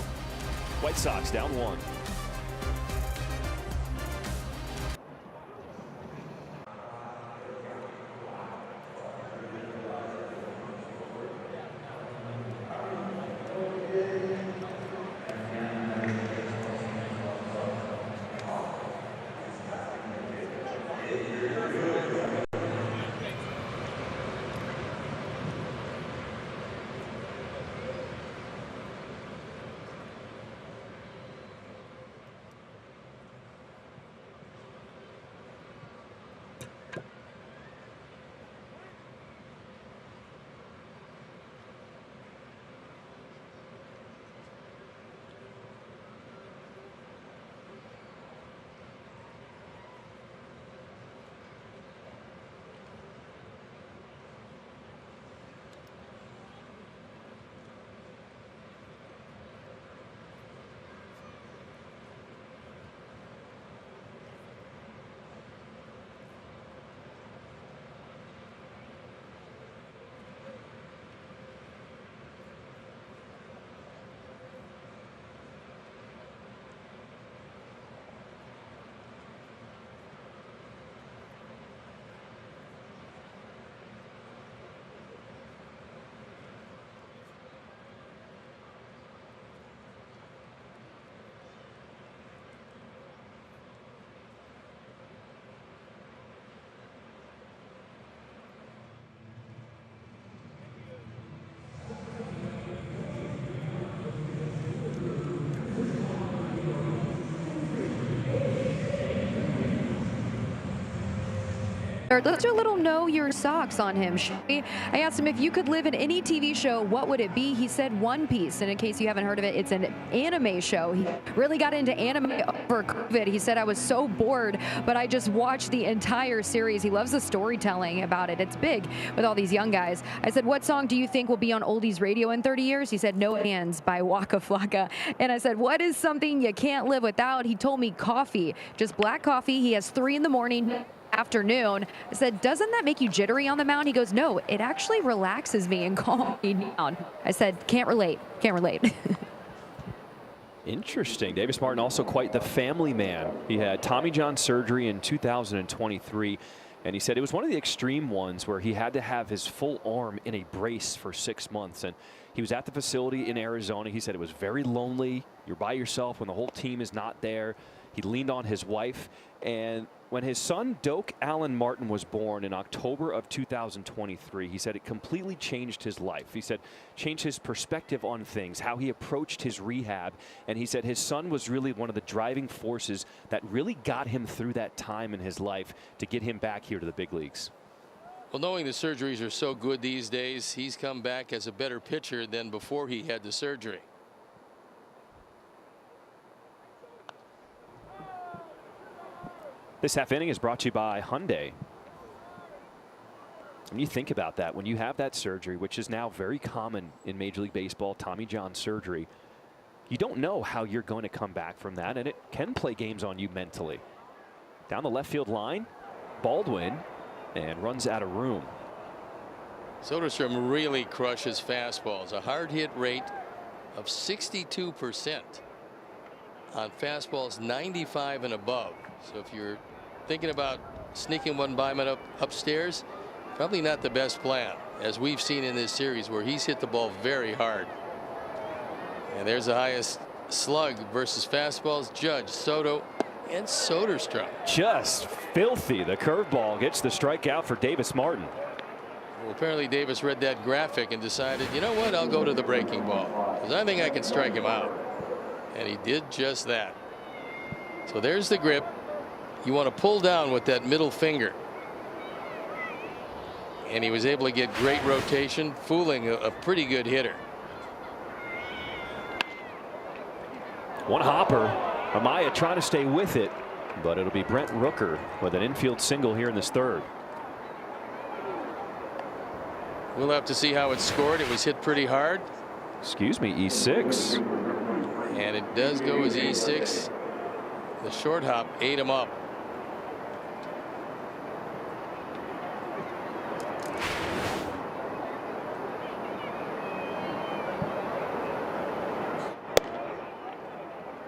White Sox down 1. Let's do a little Know Your Sox on him, shall we? I asked him if you could live in any TV show, what would it be? He said One Piece, and in case you haven't heard of it, it's an anime show. He really got into anime over COVID. He said, I was so bored, but I just watched the entire series. He loves the storytelling about it. It's big with all these young guys. I said, what song do you think will be on Oldies Radio in 30 years? He said, No Hands by Waka Flocka. And I said, what is something you can't live without? He told me coffee, just black coffee. He has 3 in the morning. Afternoon. I said, doesn't that make you jittery on the mound? He goes, no, it actually relaxes me and calms me down. I said, can't relate. Interesting. Davis Martin also quite the family man. He had Tommy John surgery in 2023, and he said it was one of the extreme ones where he had to have his full arm in a brace for 6 months. And he was at the facility in Arizona. He said it was very lonely. You're by yourself when the whole team is not there. He leaned on his wife. And when his son, Doak Allen Martin, was born in October of 2023, he said it completely changed his life. He said changed his perspective on things, how he approached his rehab. And he said his son was really one of the driving forces that really got him through that time in his life to get him back here to the big leagues. Well, knowing the surgeries are so good these days, he's come back as a better pitcher than before he had the surgery. This half inning is brought to you by Hyundai. When you think about that, when you have that surgery, which is now very common in Major League Baseball, Tommy John surgery, you don't know how you're going to come back from that, and it can play games on you mentally. Down the left field line, Baldwin, and runs out of room. Soderstrom really crushes fastballs. A hard hit rate of 62% on fastballs 95 and above. So if you're thinking about sneaking one by him upstairs, probably not the best plan, as we've seen in this series where he's hit the ball very hard. And there's the highest slug versus fastballs. Judge, Soto, and Soderstrom. Just filthy. The curveball gets the strikeout for Davis Martin. Well, apparently Davis read that graphic and decided, you know what, I'll go to the breaking ball because I think I can strike him out. And he did just that. So there's the grip. You want to pull down with that middle finger. And he was able to get great rotation, fooling a pretty good hitter. One hopper. Amaya trying to stay with it, but it'll be Brent Rooker with an infield single here in this third. We'll have to see how it's scored. It was hit pretty hard. Excuse me, E6. And it does go as E6. The short hop ate him up.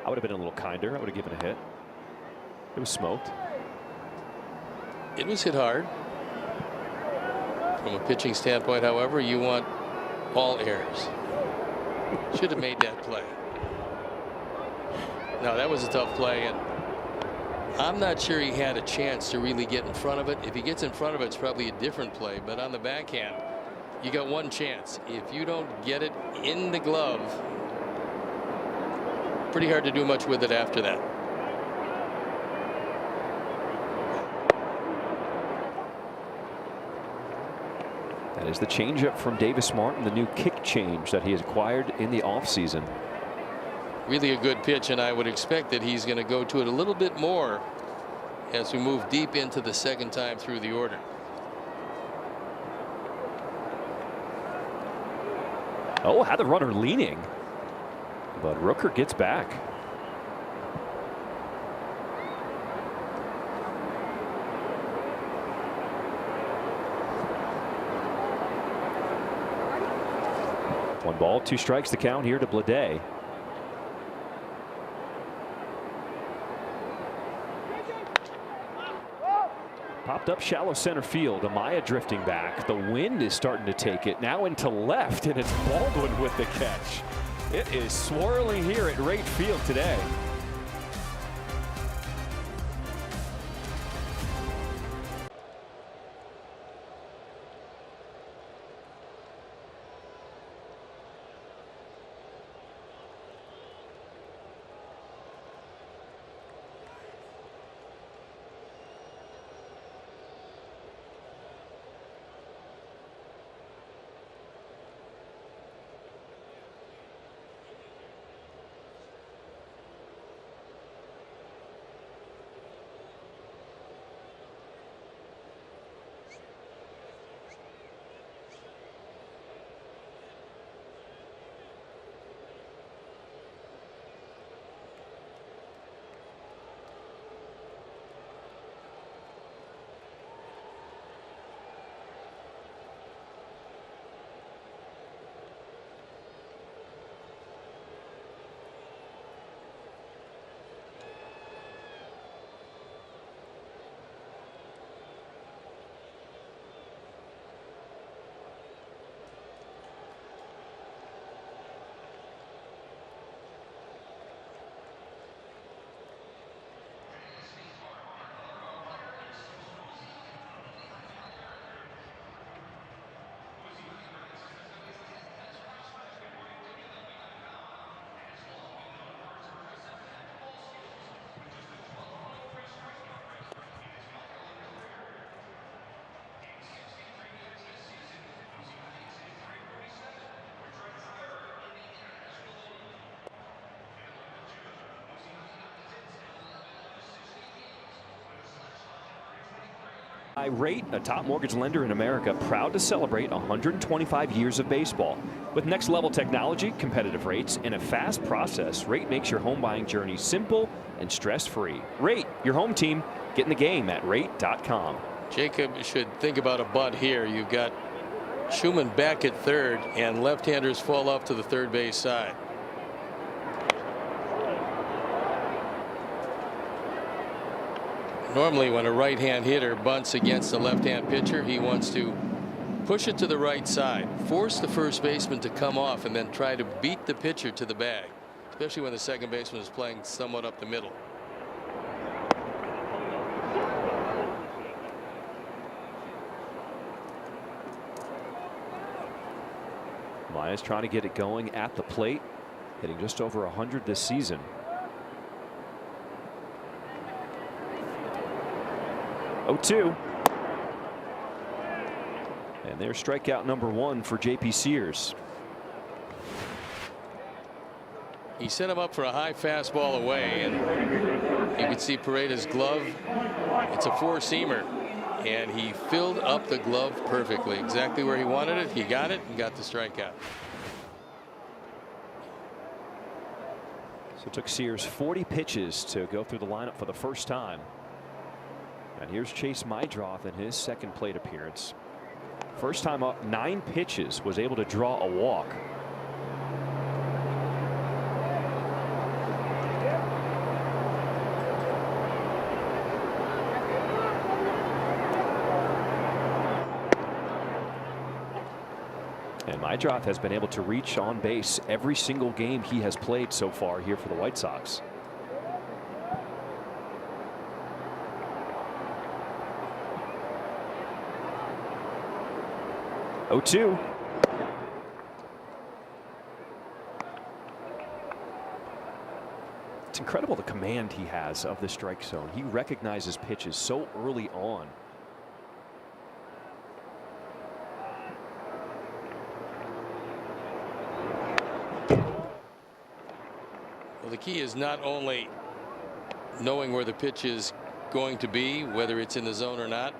I would have been a little kinder. I would have given a hit. It was smoked. It was hit hard. From a pitching standpoint, however, you want all errors. Should have made that play. No, that was a tough play, and I'm not sure he had a chance to really get in front of it. If he gets in front of it, it's probably a different play. But on the backhand, you got one chance. If you don't get it in the glove, pretty hard to do much with it after that. That is the changeup from Davis Martin, the new kick change that he has acquired in the offseason. Really a good pitch, and I would expect that he's going to go to it a little bit more as we move deep into the second time through the order. Oh, had the runner leaning, but Rooker gets back. One ball, two strikes to count here to Blade. Popped up shallow center field. Amaya drifting back. The wind is starting to take it now into left, and it's Baldwin with the catch. It is swirling here at right field today. Rate, a top mortgage lender in America, proud to celebrate 125 years of baseball. With next-level technology, competitive rates, and a fast process, Rate makes your home buying journey simple and stress-free. Rate, your home team. Get in the game at rate.com. Jacob should think about a bunt here. You've got Schumann back at third, and left-handers fall off to the third base side. Normally, when a right-hand hitter bunts against a left-hand pitcher, he wants to push it to the right side, force the first baseman to come off, and then try to beat the pitcher to the bag, especially when the second baseman is playing somewhat up the middle. Maya's trying to get it going at the plate, hitting just over 100 this season. 0-2. And there's strikeout number 1 for J.P. Sears. He set him up for a high fastball away, and you can see Paredes' glove. It's a four-seamer, and he filled up the glove perfectly, exactly where he wanted it. He got it and got the strikeout. So it took Sears 40 pitches to go through the lineup for the first time. And here's Chase Mydroth in his second plate appearance. First time up, 9 pitches, was able to draw a walk. And Mydroth has been able to reach on base every single game he has played so far here for the White Sox. Oh, 2. It's incredible the command he has of the strike zone. He recognizes pitches so early on. Well, the key is not only knowing where the pitch is going to be, whether it's in the zone or not,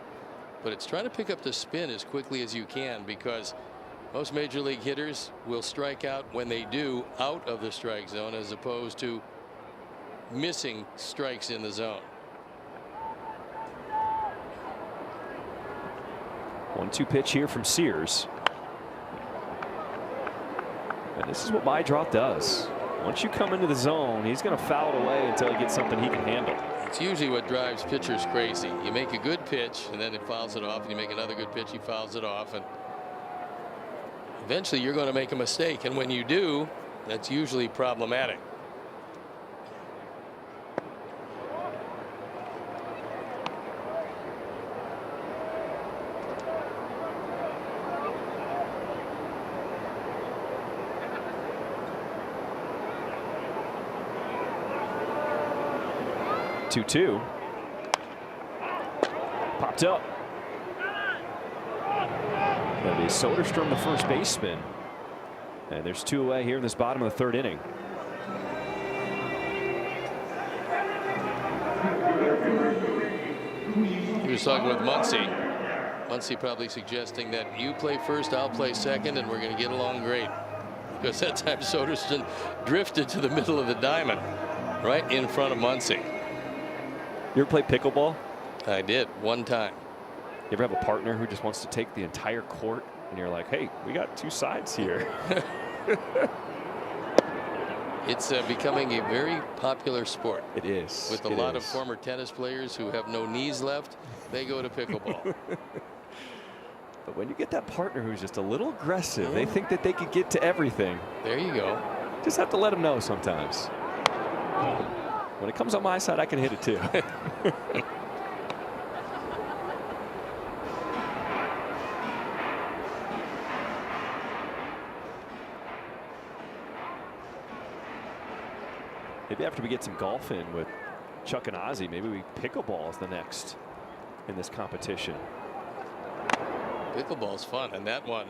but it's trying to pick up the spin as quickly as you can, because most major league hitters will strike out when they do out of the strike zone, as opposed to missing strikes in the zone. 1-2 pitch here from Sears. And this is what Mydroth does. Once you come into the zone, he's going to foul it away until he gets something he can handle. It's usually what drives pitchers crazy. You make a good pitch and then it fouls it off, and you make another good pitch, he fouls it off, and eventually you're going to make a mistake, and when you do, that's usually problematic. Two. Popped up. That'll be Soderstrom, the first baseman. And there's 2 away here in this bottom of the 3rd inning. He was talking with Muncy. Muncy probably suggesting that you play first, I'll play second, and we're going to get along great. Because that time Soderstrom drifted to the middle of the diamond, right in front of Muncy. You ever play pickleball? I did, one time. You ever have a partner who just wants to take the entire court, and you're like, hey, we got 2 sides here? It's becoming a very popular sport. It is. With a lot of former tennis players who have no knees left, they go to pickleball. But when you get that partner who's just a little aggressive, they think that they could get to everything. There you go. Just have to let them know sometimes. When it comes on my side, I can hit it too. Maybe after we get some golf in with Chuck and Ozzy, maybe we pickleball is the next in this competition. Pickleball's fun, and that one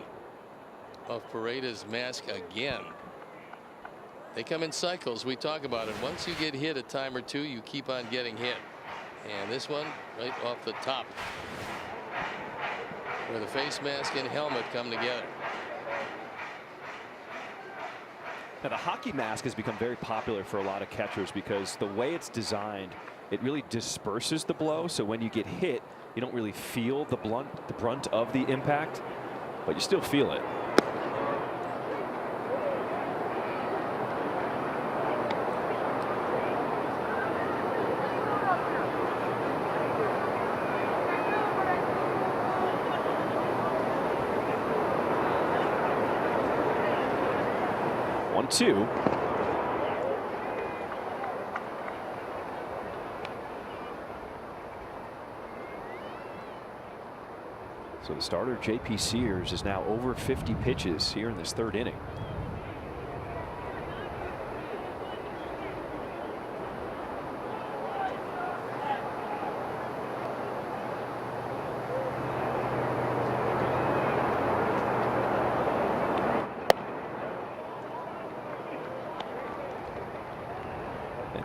of Paredes' mask again. They come in cycles. We talk about it. Once you get hit a time or two, you keep on getting hit. And this one right off the top. where the face mask and helmet come together. Now, the hockey mask has become very popular for a lot of catchers because the way it's designed, it really disperses the blow. So when you get hit, you don't really feel the brunt of the impact, but you still feel it. Two. So the starter, J.P. Sears, is now over 50 pitches here in this third inning.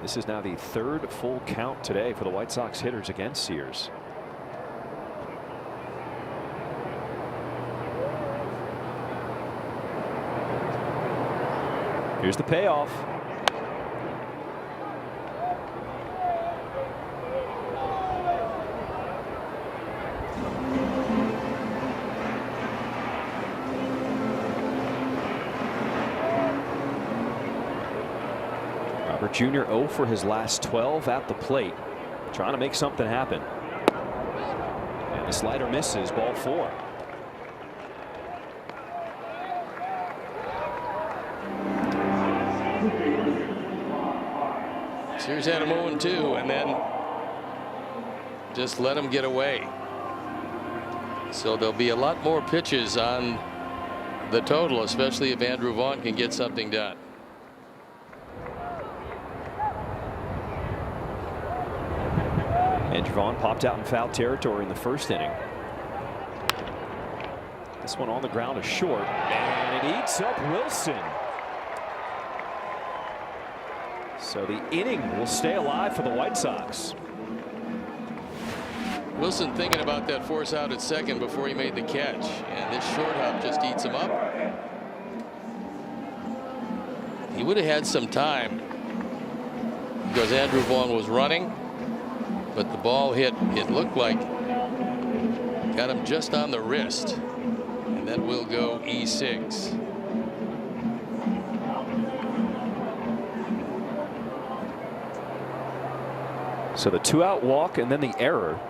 This is now the third full count today for the White Sox hitters against Sears. Here's the payoff. Jr. 0 for his last 12 at the plate, trying to make something happen. And the slider misses, ball 4. Sears had him 0-2 and then just let him get away. So there'll be a lot more pitches on the total, especially if Andrew Vaughn can get something done. Andrew Vaughn popped out in foul territory in the first inning. This one on the ground is short, and it eats up Wilson. So the inning will stay alive for the White Sox. Wilson thinking about that force out at second before he made the catch, and this short hop just eats him up. He would have had some time because Andrew Vaughn was running, but the ball hit, it looked like, got him just on the wrist, and that will go E6. So the 2-out walk and then the error,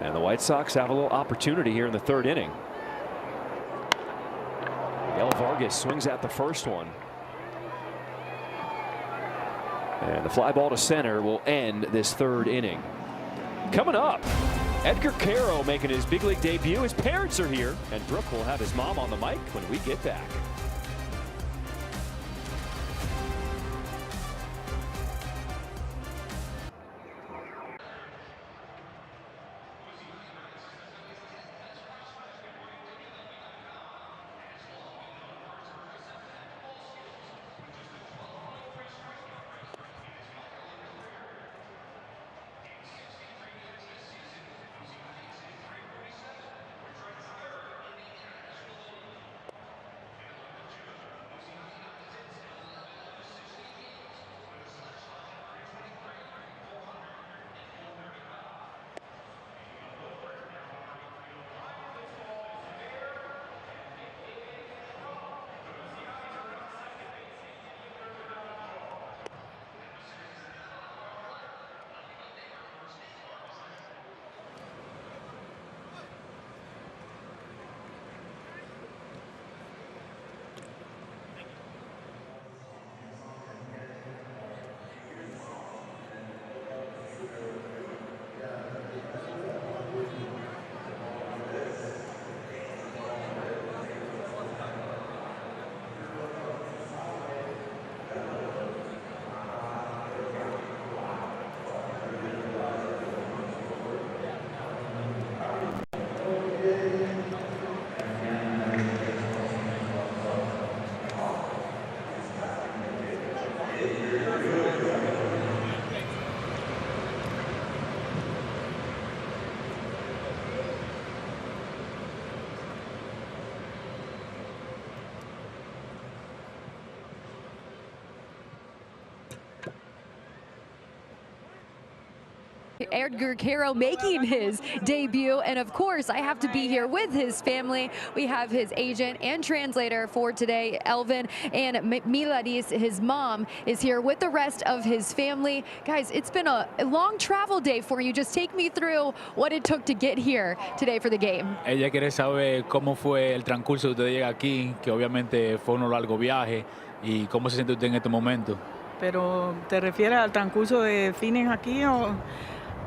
and the White Sox have a little opportunity here in the third inning. Miguel Vargas swings at the first one, and the fly ball to center will end this third inning. Coming up, Edgar Caro making his big league debut. His parents are here, and Brooke will have his mom on the mic when we get back. Edgar Caro making his debut. And of course, I have to be here with his family. We have his agent and translator for today, Elvin, and Miladis, his mom, is here with the rest of his family. Guys, it's been a long travel day for you. Just take me through what it took to get here today for the game. Ella quiere saber cómo fue el transcurso de usted llegar aquí, que obviamente fue un largo viaje, y cómo se siente usted en este momento. Pero ¿te refieres al transcurso de fines aquí o...?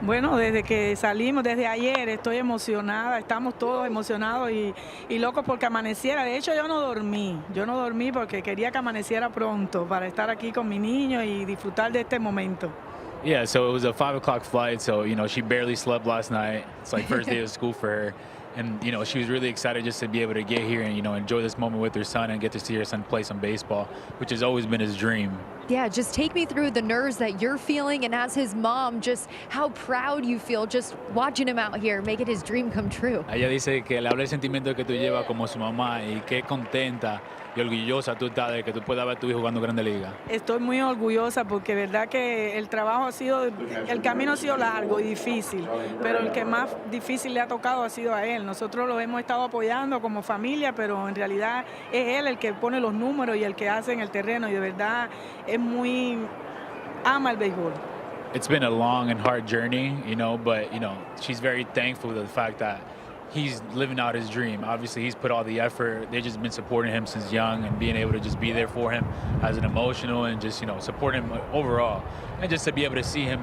Bueno, desde que salimos, desde ayer, estoy emocionada, estamos todos emocionados y locos porque amaneciera. De hecho, yo no dormí porque quería que amaneciera pronto para estar aquí con mi niño y disfrutar de este momento. Yeah, so it was a 5 o'clock flight, so, she barely slept last night. It's like first day of school for her. And, she was really excited just to be able to get here and, enjoy this moment with her son and get to see her son play some baseball, which has always been his dream. Yeah, just take me through the nerves that you're feeling, and as his mom, just how proud you feel just watching him out here, making his dream come true. Ella dice que le habla el sentimiento que tú llevas como su mamá y qué contenta y orgullosa tú estás de que tú puedas ver a tu hijo jugando Grande Liga. Estoy muy orgullosa porque verdad que el camino ha sido largo y difícil, pero el que más difícil le ha tocado ha sido a él. Nosotros lo hemos estado apoyando como familia, pero en realidad es él el que pone los números y el que hace en el terreno, y de verdad ama el béisbol. It's been a long and hard journey, but she's very thankful to the fact that he's living out his dream. Obviously, he's put all the effort. They've just been supporting him since young and being able to just be there for him as an emotional and just, support him overall. And just to be able to see him,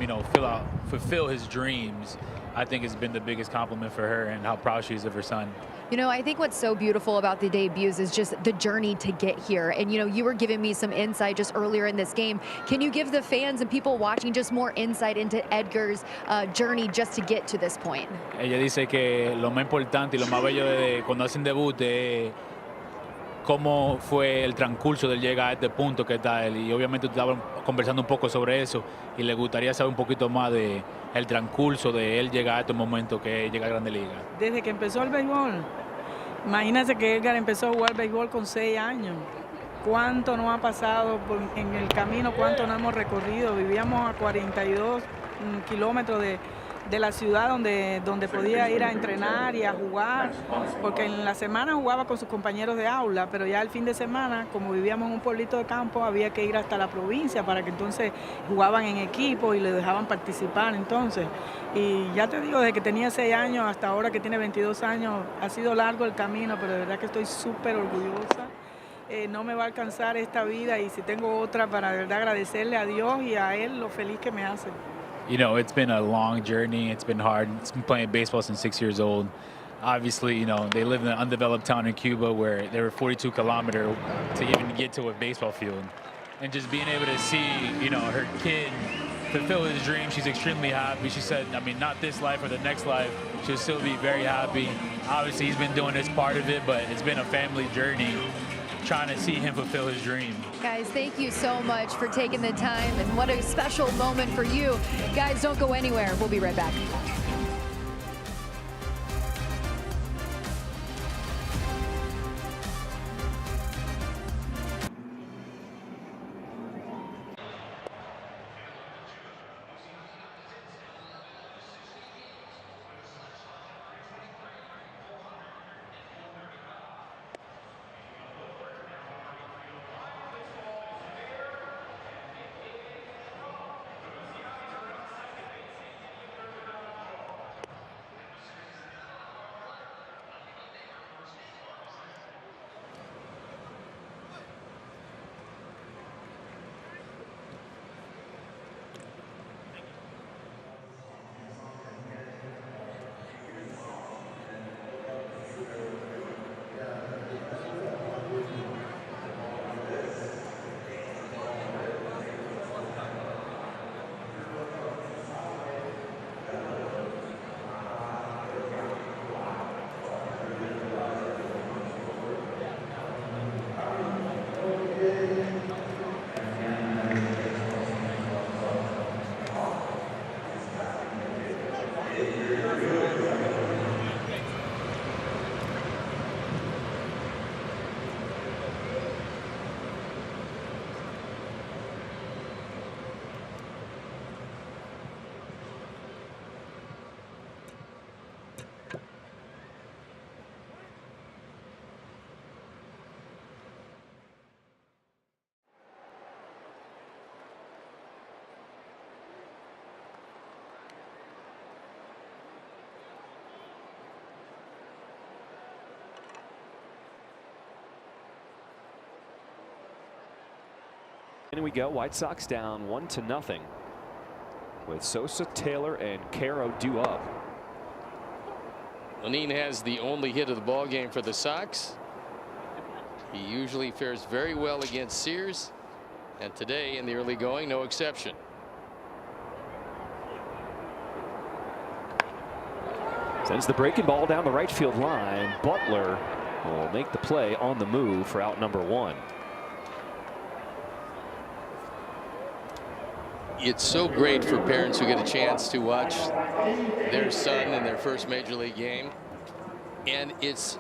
fulfill his dreams, I think has been the biggest compliment for her and how proud she is of her son. I think what's so beautiful about the debuts is just the journey to get here. And, you were giving me some insight just earlier in this game. Can you give the fans and people watching just more insight into Edgar's journey just to get to this point? Ella dice que lo más importante y lo más bello de cuando hacen debut es cómo fue el transcurso de llegar a este punto que está él. Y obviamente estaban conversando un poco sobre eso y le gustaría saber un poquito más de el transcurso de él llegar a este momento que llega a Grande Liga. Desde que empezó el béisbol, imagínate que Edgar empezó a jugar béisbol con 6 años. ¿Cuánto nos ha pasado en el camino? ¿Cuánto nos hemos recorrido? Vivíamos a 42 kilómetros de la ciudad donde podía ir a entrenar y a jugar, porque en la semana jugaba con sus compañeros de aula, pero ya el fin de semana, como vivíamos en un pueblito de campo, había que ir hasta la provincia para que entonces jugaban en equipo y le dejaban participar entonces. Y ya te digo, desde que tenía 6 años hasta ahora que tiene 22 años, ha sido largo el camino, pero de verdad que estoy súper orgullosa. No me va a alcanzar esta vida y si tengo otra para de verdad agradecerle a Dios y a Él lo feliz que me hace. It's been a long journey. It's been hard. It's been playing baseball since 6 years old. Obviously, they live in an undeveloped town in Cuba where they were 42 kilometers to even get to a baseball field. And just being able to see, her kid fulfill his dream, she's extremely happy. She said, not this life or the next life, she'll still be very happy. Obviously, he's been doing his part of it, but it's been a family journey trying to see him fulfill his dream. Guys, thank you so much for taking the time, and what a special moment for you. Guys, don't go anywhere. We'll be right back. In we go. White Sox down 1-0 with Sosa, Taylor, and Caro due up. Lenine has the only hit of the ball game for the Sox. He usually fares very well against Sears, and today in the early going, no exception. Sends the breaking ball down the right field line. Butler will make the play on the move for out number 1. It's so great for parents who get a chance to watch their son in their first major league game, and it's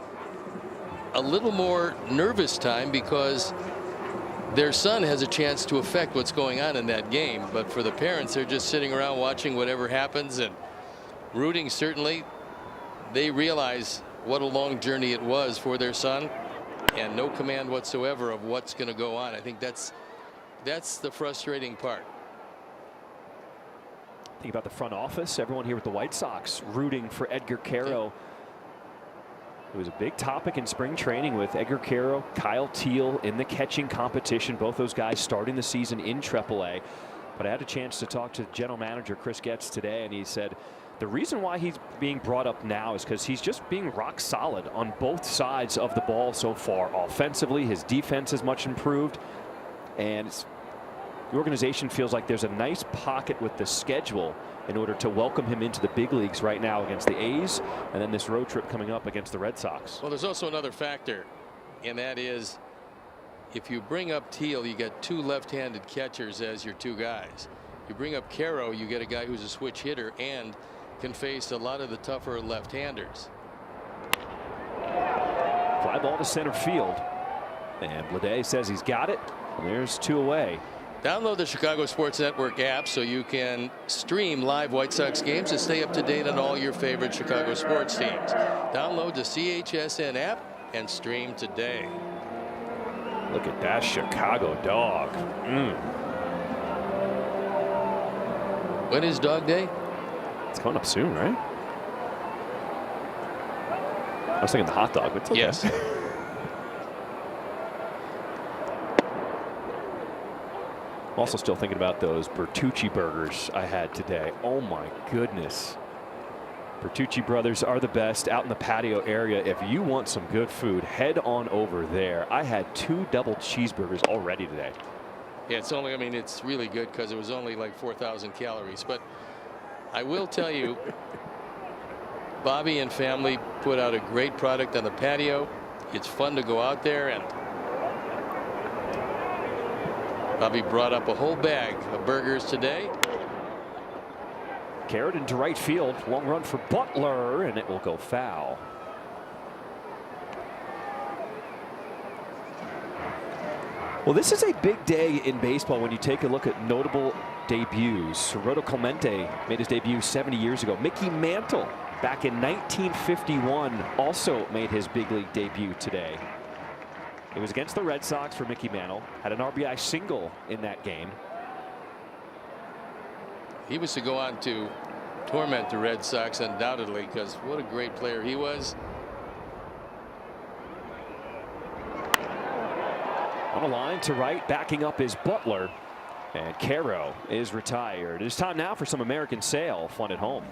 a little more nervous time because their son has a chance to affect what's going on in that game. But for the parents, they're just sitting around watching whatever happens and rooting. Certainly they realize what a long journey it was for their son, and no command whatsoever of what's going to go on. I think that's the frustrating part. Think about the front office. Everyone here with the White Sox rooting for Edgar Caro. It was a big topic in spring training with Edgar Caro, Kyle Teal in the catching competition. Both those guys starting the season in AAA. But I had a chance to talk to general manager Chris Getz today, and he said the reason why he's being brought up now is because he's just being rock solid on both sides of the ball so far. Offensively, his defense is much improved, and the organization feels like there's a nice pocket with the schedule in order to welcome him into the big leagues right now against the A's, and then this road trip coming up against the Red Sox. Well, there's also another factor, and that is if you bring up Teal, you get 2 left-handed catchers as your 2 guys. You bring up Caro, you get a guy who's a switch hitter and can face a lot of the tougher left-handers. Fly ball to center field, and Blade says he's got it. And there's 2 away. Download the Chicago Sports Network app so you can stream live White Sox games and stay up to date on all your favorite Chicago sports teams. Download the CHSN app and stream today. Look at that Chicago dog. When is Dog Day? It's coming up soon, right? I was thinking the hot dog, but it's okay. Yes. I'm also still thinking about those Bertucci burgers I had today. Oh my goodness. Bertucci brothers are the best out in the patio area. If you want some good food, head on over there. I had 2 double cheeseburgers already today. Yeah, it's only, I mean, it's really good because it was only like 4,000 calories. But I will tell you, Bobby and family put out a great product on the patio. It's fun to go out there, and Bobby brought up a whole bag of burgers today. Carried into right field. Long run for Butler, and it will go foul. Well, this is a big day in baseball when you take a look at notable debuts. Roberto Clemente made his debut 70 years ago. Mickey Mantle back in 1951 also made his big league debut today. It was against the Red Sox for Mickey Mantle. Had an RBI single in that game. He was to go on to torment the Red Sox undoubtedly, because what a great player he was. On a line to right, backing up is Butler. And Caro is retired. It's time now for some American Sale fun at home.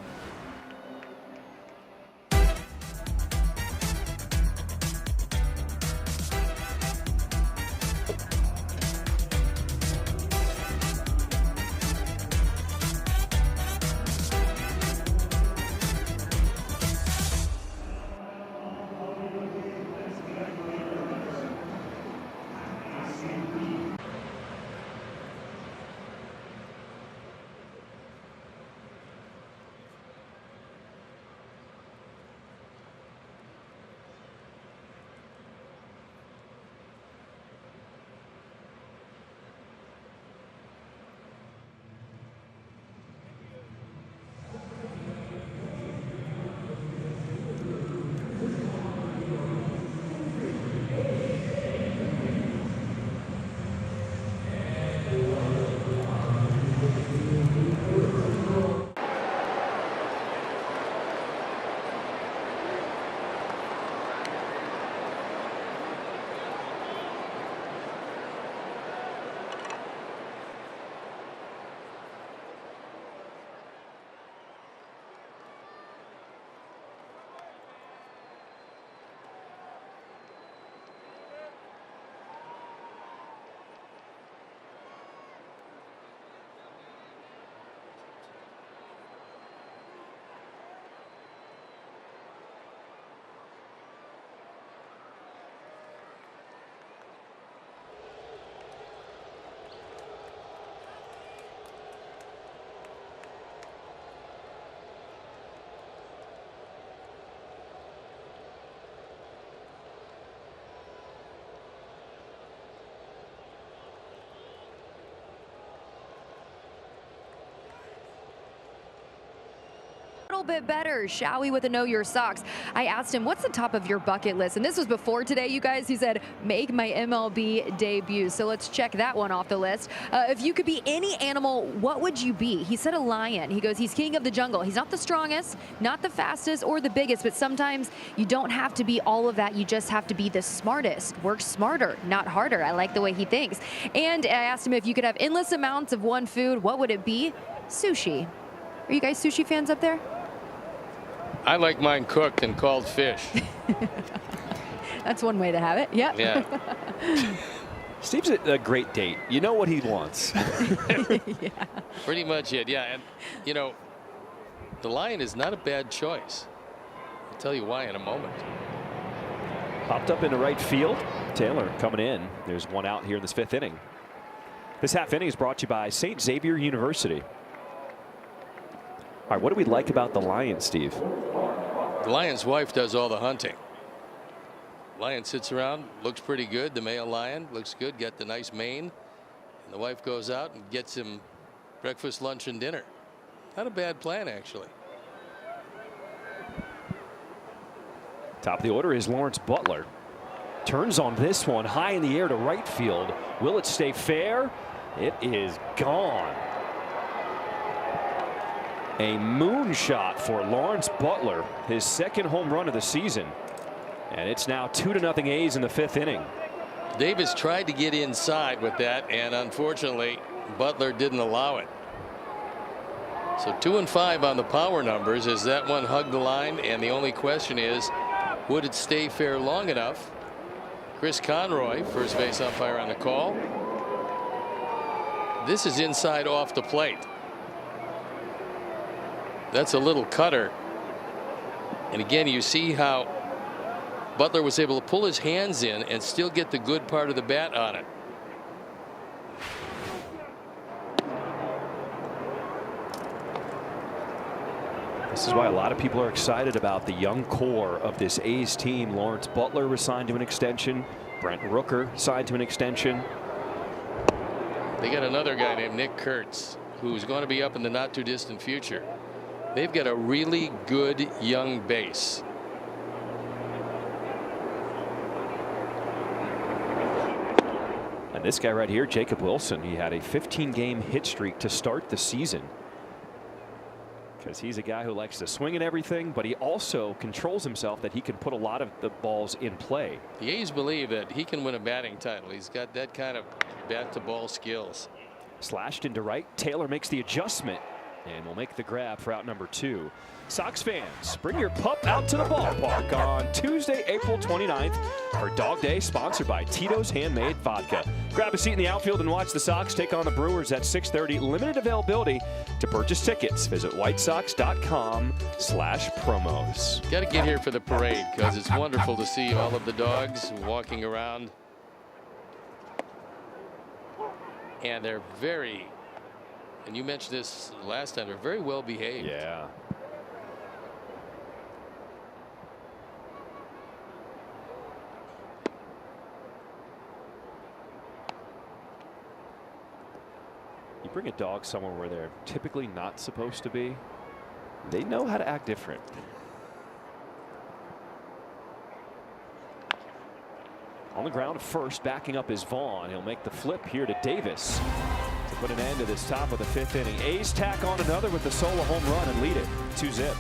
little bit better, shall we, with a Know Your Sox. I asked him, what's the top of your bucket list? And this was before today, you guys. He said, make my MLB debut. So let's check that one off the list. If you could be any animal, what would you be? He said a lion. He goes, he's king of the jungle. He's not the strongest, not the fastest or the biggest, but sometimes you don't have to be all of that. You just have to be the smartest. Work smarter, not harder. I like the way he thinks. And I asked him, if you could have endless amounts of one food, what would it be? Sushi. Are you guys sushi fans up there? I like mine cooked and called fish. That's one way to have it. Yep. Yeah. Steve's a great date. You know what he wants. Yeah. Pretty much it. Yeah. And, you know, the lion is not a bad choice. I'll tell you why in a moment. Popped up into right field. Taylor coming in. There's one out here in this 5th inning. This half inning is brought to you by St. Xavier University. All right, what do we like about the lion, Steve? The lion's wife does all the hunting. Lion sits around, looks pretty good. The male lion looks good, got the nice mane. And the wife goes out and gets him breakfast, lunch, and dinner. Not a bad plan, actually. Top of the order is Lawrence Butler. Turns on this one high in the air to right field. Will it stay fair? It is gone. A moonshot for Lawrence Butler, his 2nd home run of the season. And it's now 2-0 A's in the 5th inning. Davis tried to get inside with that, and unfortunately, Butler didn't allow it. So 2 and 5 on the power numbers as that one hugged the line, and the only question is, would it stay fair long enough? Chris Conroy, first base umpire on the call. This is inside off the plate. That's a little cutter. And again, you see how Butler was able to pull his hands in and still get the good part of the bat on it. This is why a lot of people are excited about the young core of this A's team. Lawrence Butler was signed to an extension. Brent Rooker signed to an extension. They got another guy named Nick Kurtz, who's going to be up in the not too distant future. They've got a really good young base. And this guy right here, Jacob Wilson, he had a 15-game hit streak to start the season. Because he's a guy who likes to swing and everything, but he also controls himself that he can put a lot of the balls in play. The A's believe that he can win a batting title. He's got that kind of bat to ball skills. Slashed into right. Taylor makes the adjustment and will make the grab for out number 2. Sox fans, bring your pup out to the ballpark on Tuesday, April 29th for Dog Day, sponsored by Tito's Handmade Vodka. Grab a seat in the outfield and watch the Sox take on the Brewers at 6:30. Limited availability. To purchase tickets, visit whitesox.com/promos. Got to get here for the parade because it's wonderful to see all of the dogs walking around. And they're very, and you mentioned this last time, they're very well behaved. Yeah. You bring a dog somewhere where they're typically not supposed to be, they know how to act different. On the ground first, backing up is Vaughn. He'll make the flip here to Davis to put an end to this top of the 5th inning. A's tack on another with the solo home run and lead it 2-0.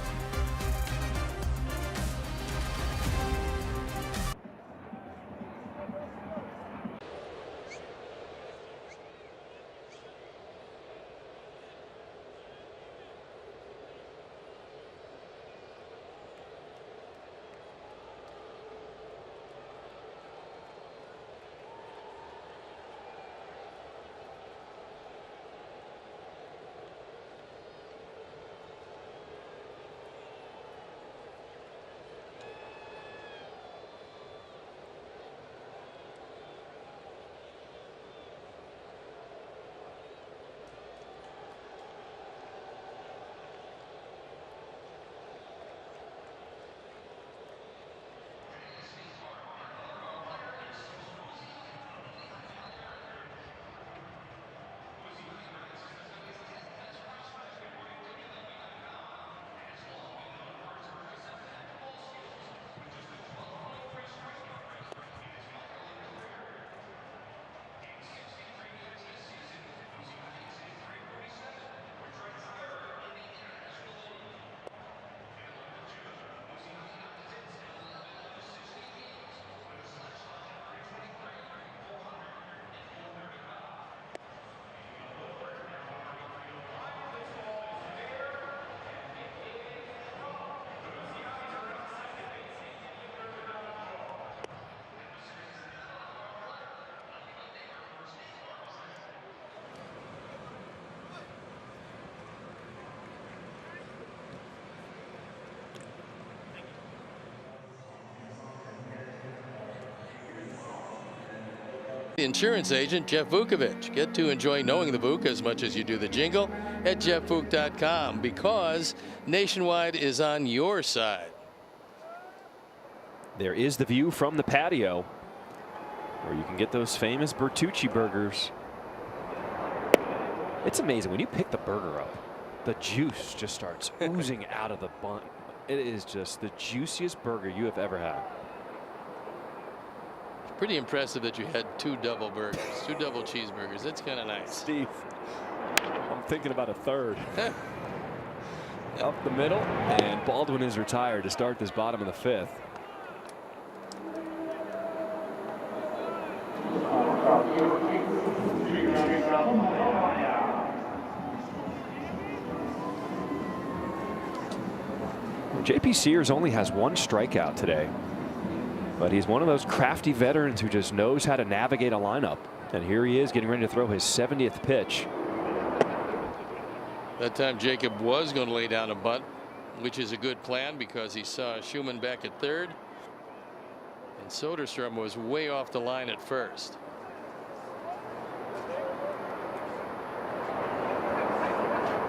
Insurance agent Jeff Vukovich. Get to enjoy knowing the Vuk as much as you do the jingle at jeffvuk.com, because Nationwide is on your side. There is the view from the patio where you can get those famous Bertucci burgers. It's amazing when you pick the burger up, the juice just starts oozing out of the bun. It is just the juiciest burger you have ever had. Pretty impressive that you had 2 double burgers, 2 double cheeseburgers. That's kind of nice. Steve, I'm thinking about a third. Up the middle, and Baldwin is retired to start this bottom of the 5th. JP Sears only has 1 strikeout today, but he's one of those crafty veterans who just knows how to navigate a lineup. And here he is getting ready to throw his 70th pitch. That time Jacob was going to lay down a bunt, which is a good plan because he saw Schumann back at third, and Soderstrom was way off the line at first.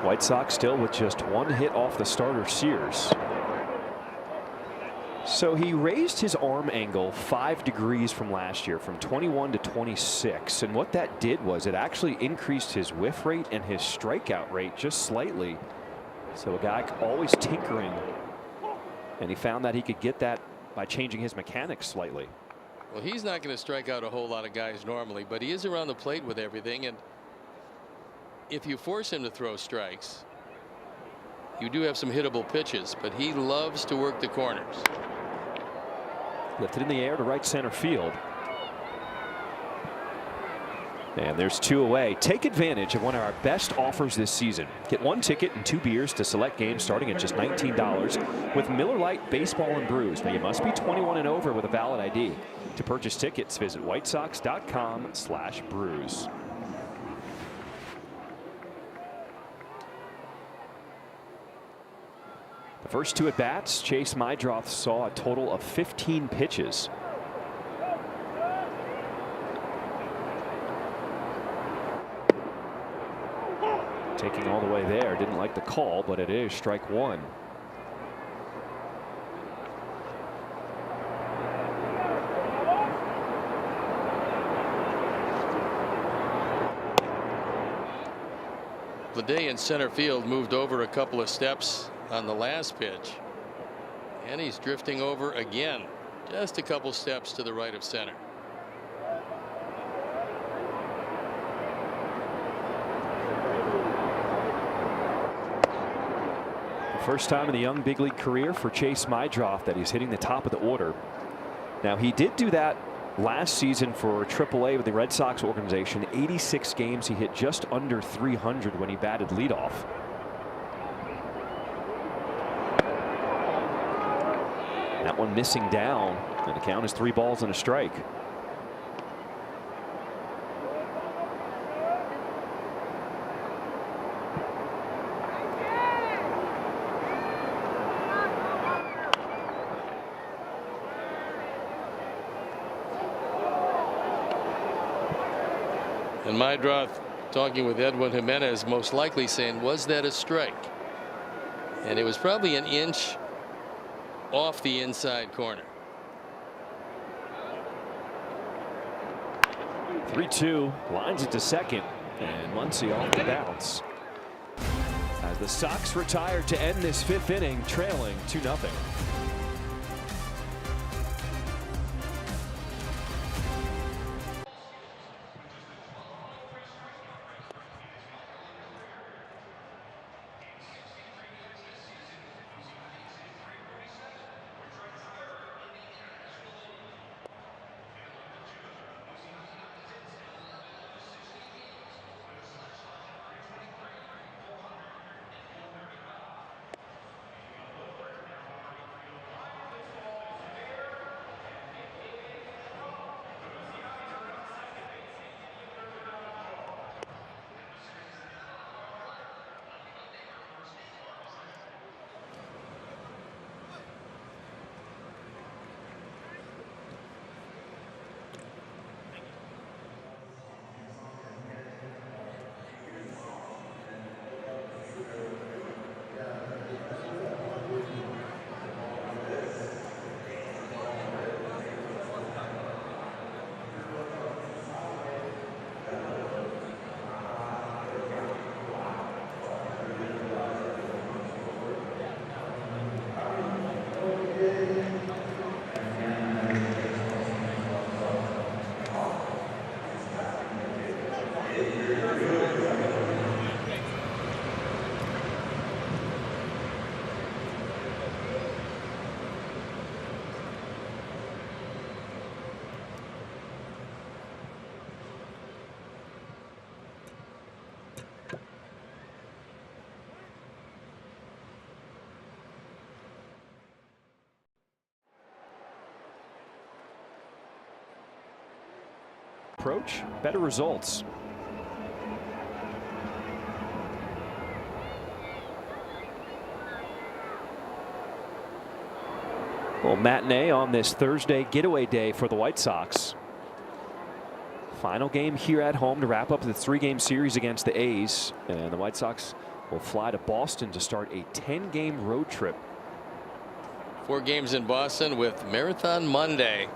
White Sox still with just 1 hit off the starter Sears. So he raised his arm angle 5 degrees from last year, from 21 to 26. And what that did was it actually increased his whiff rate and his strikeout rate just slightly. So a guy always tinkering. And he found that he could get that by changing his mechanics slightly. Well, he's not going to strike out a whole lot of guys normally, but he is around the plate with everything. And if you force him to throw strikes, you do have some hittable pitches, but he loves to work the corners. Lifted in the air to right center field. And there's 2 away. Take advantage of one of our best offers this season. Get 1 ticket and 2 beers to select games starting at just $19 with Miller Lite Baseball and Brews. Now you must be 21 and over with a valid ID. To purchase tickets, visit whitesox.com/brews. The first 2 at bats, Chase Mydroth saw a total of 15 pitches. Taking all the way there, didn't like the call, but it is strike 1. Leday in center field moved over a couple of steps on the last pitch, and he's drifting over again, just a couple steps to the right of center. The first time in the young big league career for Chase Mydroth that he's hitting the top of the order. Now he did do that last season for AAA with the Red Sox organization. 86 games, he hit just under 300 when he batted leadoff. That one missing down, and the count is 3 balls and a strike. And Mydroth talking with Edwin Jimenez, most likely saying, was that a strike? And it was probably an inch off the inside corner. 3-2, lines it to second, and Muncy off the bounce. As the Sox retire to end this 5th inning, trailing 2-0. approach, better results. Well, matinee on this Thursday getaway day for the White Sox. Final game here at home to wrap up the 3-game series against the A's. And the White Sox will fly to Boston to start a 10-game road trip. 4 games in Boston with Marathon Monday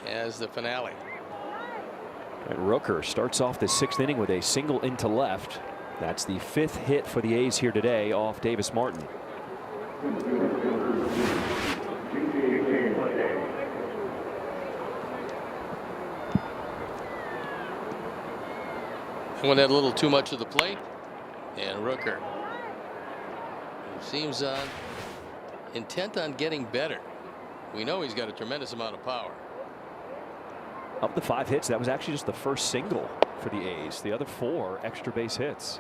as the finale. And Rooker starts off the 6th inning with a single into left. That's the 5th hit for the A's here today off Davis Martin. Went a little too much of the plate, and Rooker seems intent on getting better. We know he's got a tremendous amount of power. Of the 5 hits, that was actually just the first single for the A's. The other 4 extra base hits.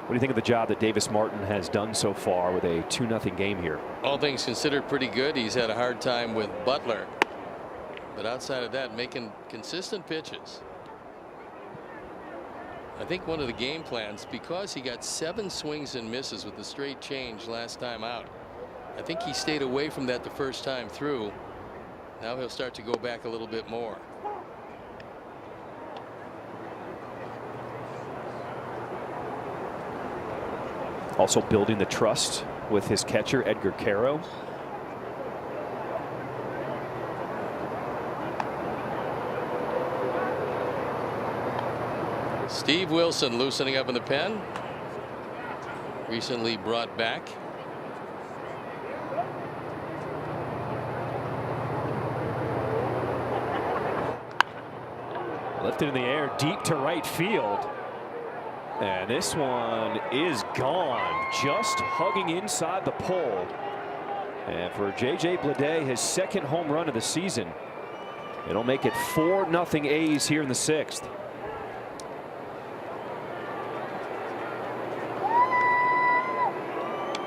What do you think of the job that Davis Martin has done so far with a 2-0 game here? All things considered, pretty good. He's had a hard time with Butler, but outside of that, making consistent pitches. I think one of the game plans, because he got 7 swings and misses with the straight change last time out, I think he stayed away from that the first time through. Now he'll start to go back a little bit more. Also building the trust with his catcher, Edgar Caro. Steve Wilson loosening up in the pen. Recently brought back. Lifted in the air deep to right field. And this one is gone, just hugging inside the pole. And for J.J. Bleday, his 2nd home run of the season. It'll make it 4-0 A's here in the 6th.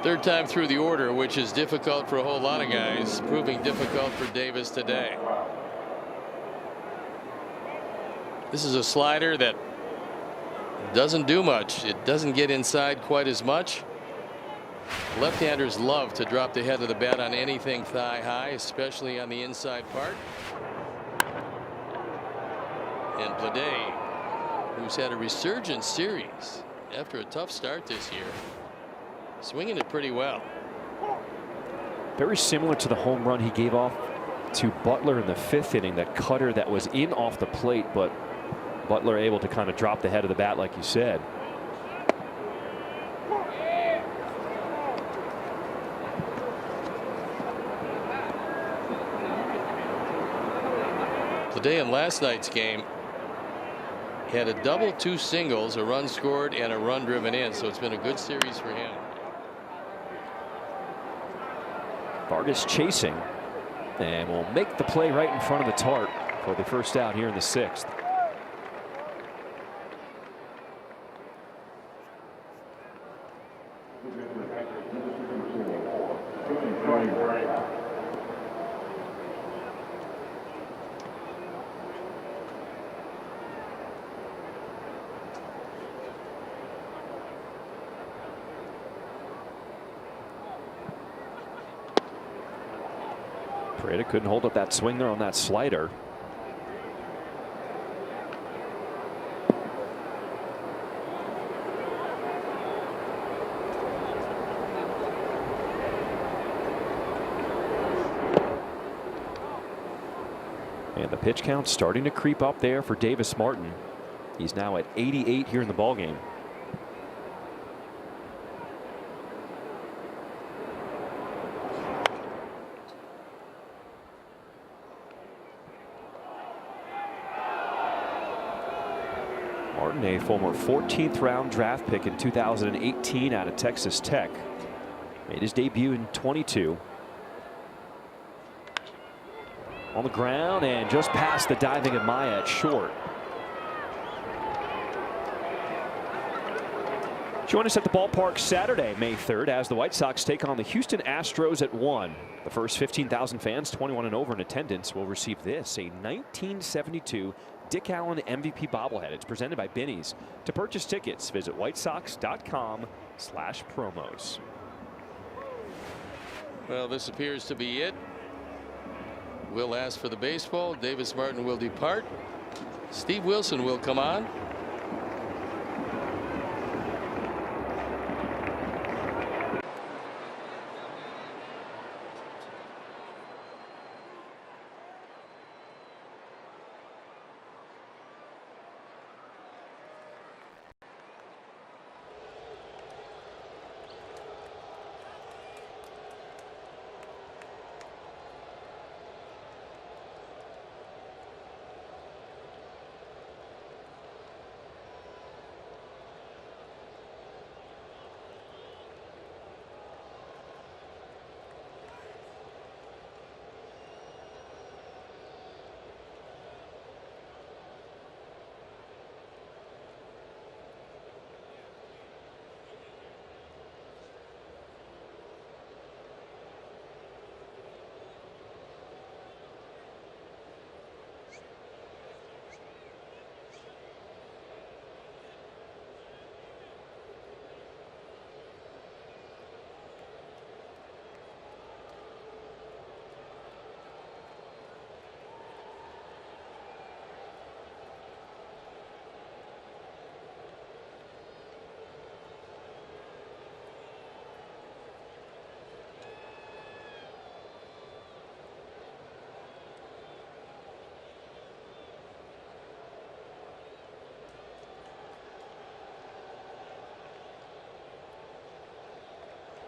Third time through the order, which is difficult for a whole lot of guys, proving difficult for Davis today. This is a slider that doesn't do much. It doesn't get inside quite as much. Left-handers love to drop the head of the bat on anything thigh high, especially on the inside part. And Bleday, who's had a resurgent series after a tough start this year, swinging it pretty well. Very similar to the home run he gave off to Butler in the 5th inning, that cutter that was in off the plate, but Butler able to kind of drop the head of the bat like you said. Today in last night's game, he had a double, 2 singles, a run scored, and a run driven in, so it's been a good series for him. Vargas chasing and will make the play right in front of the tarp for the first out here in the 6th. Prada couldn't hold up that swing there on that slider. And the pitch count starting to creep up there for Davis Martin. He's now at 88 here in the ballgame. Martin, a former 14th round draft pick in 2018 out of Texas Tech, made his debut in 22. On the ground and just past the diving Amaya at short. Join us at the ballpark Saturday, May 3rd, as the White Sox take on the Houston Astros at 1. The first 15,000 fans, 21 and over in attendance, will receive this, a 1972 Dick Allen MVP bobblehead. It's presented by Binny's. To purchase tickets, visit whitesox.com/promos. Well, this appears to be it. We'll ask for the baseball. Davis Martin will depart. Steve Wilson will come on.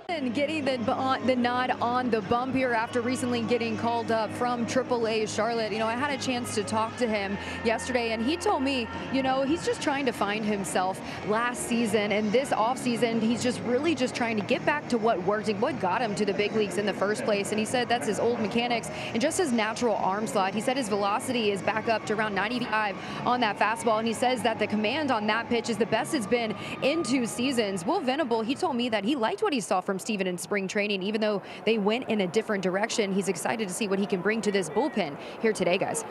And getting the nod on the bump here after recently getting called up from AAA Charlotte. You know, I had a chance to talk to him yesterday, and he told me, you know, he's just trying to find himself last season, and this offseason, he's just really just trying to get back to what worked and what got him to the big leagues in the first place. And he said that's his old mechanics and just his natural arm slot. He said his velocity is back up to around 95 on that fastball, and he says that the command on that pitch is the best it's been in 2 seasons. Will Venable, he told me that he liked what he saw from Steven in spring training, even though they went in a different direction. He's excited to see what he can bring to this bullpen here today, guys.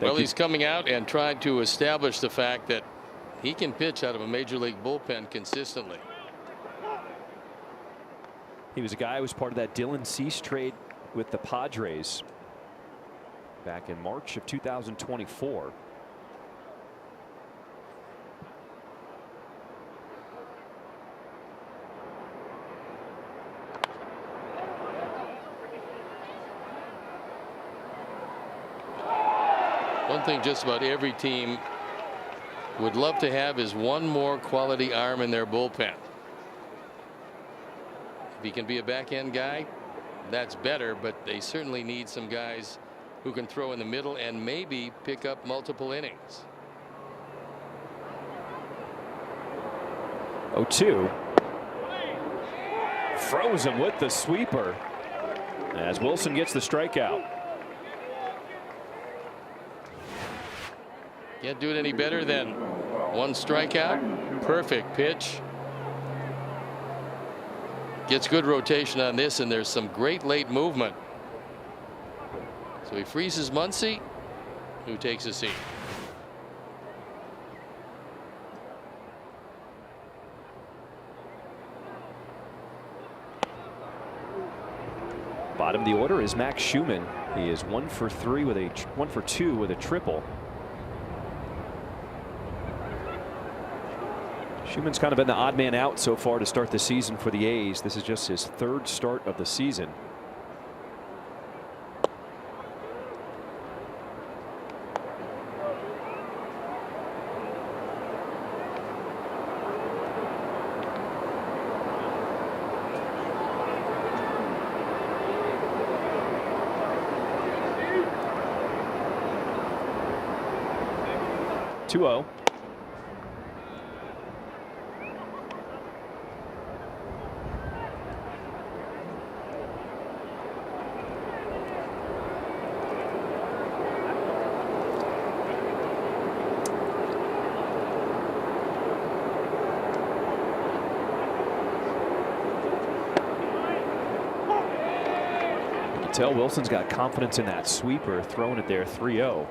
Well, he's coming out and tried to establish the fact that he can pitch out of a major league bullpen consistently. He was a guy who was part of that Dylan Cease trade with the Padres back in March of 2024. One thing just about every team would love to have is one more quality arm in their bullpen. If he can be a back end guy, that's better, but they certainly need some guys who can throw in the middle and maybe pick up multiple innings. 0-2. Froze him with the sweeper as Wilson gets the strikeout. Can't do it any better than one strikeout. Perfect pitch. Gets good rotation on this, and there's some great late movement. So he freezes Muncy, who takes a seat. Bottom of the order is Max Schumann. He is 1 for 2 with a triple. Schumann's kind of been the odd man out so far to start the season for the A's. This is just his 3rd start of the season. Two-0. tell Wilson's got confidence in that sweeper, throwing it there 3-0.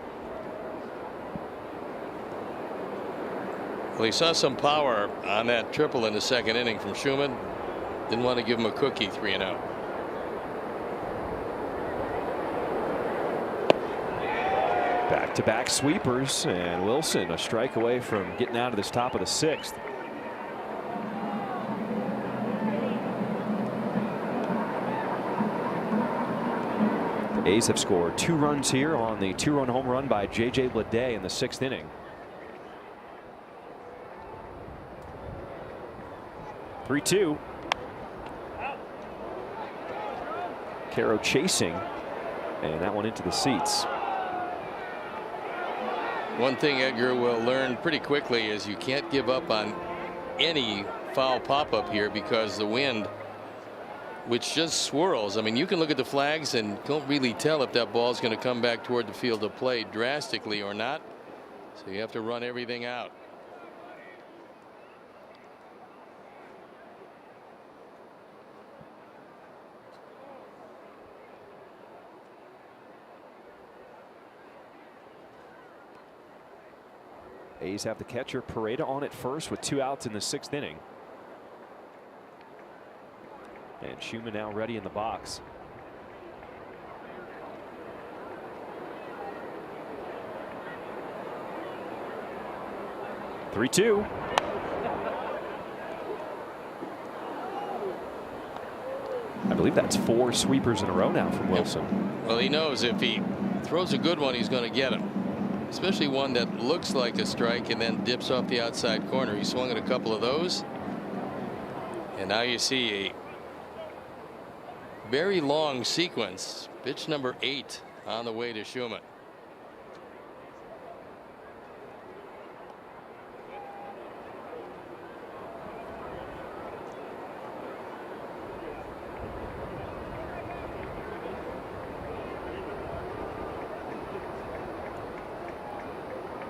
Well, he saw some power on that triple in the second inning from Schumann. Didn't want to give him a cookie, 3-0. Back-to-back sweepers, and Wilson a strike away from getting out of this top of the 6th. The A's have scored 2 runs here on the 2-run home run by J.J. Bleday in the 6th inning. 3-2. Caro chasing, and that one into the seats. One thing Edgar will learn pretty quickly is you can't give up on any foul pop-up here, because the wind, which just swirls. I mean, you can look at the flags and don't really tell if that ball is going to come back toward the field of play drastically or not. So you have to run everything out. A's have the catcher Pareda on at first with 2 outs in the 6th inning. And Schumann now ready in the box. "3-2. I believe that's 4 sweepers in a row now from Wilson. Well, he knows if he throws a good one, he's going to get him. Especially one that looks like a strike and then dips off the outside corner. He swung at a couple of those. And now you see a very long sequence. Pitch number 8 on the way to Schumann.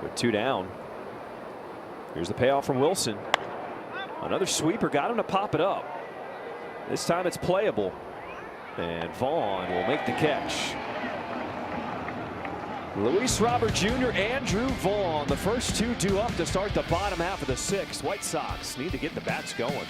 With 2 down. Here's the payoff from Wilson. Another sweeper, got him to pop it up. This time it's playable. And Vaughn will make the catch. Luis Robert Jr., Andrew Vaughn, the first 2 due up to start the bottom half of the 6th. White Sox need to get the bats going.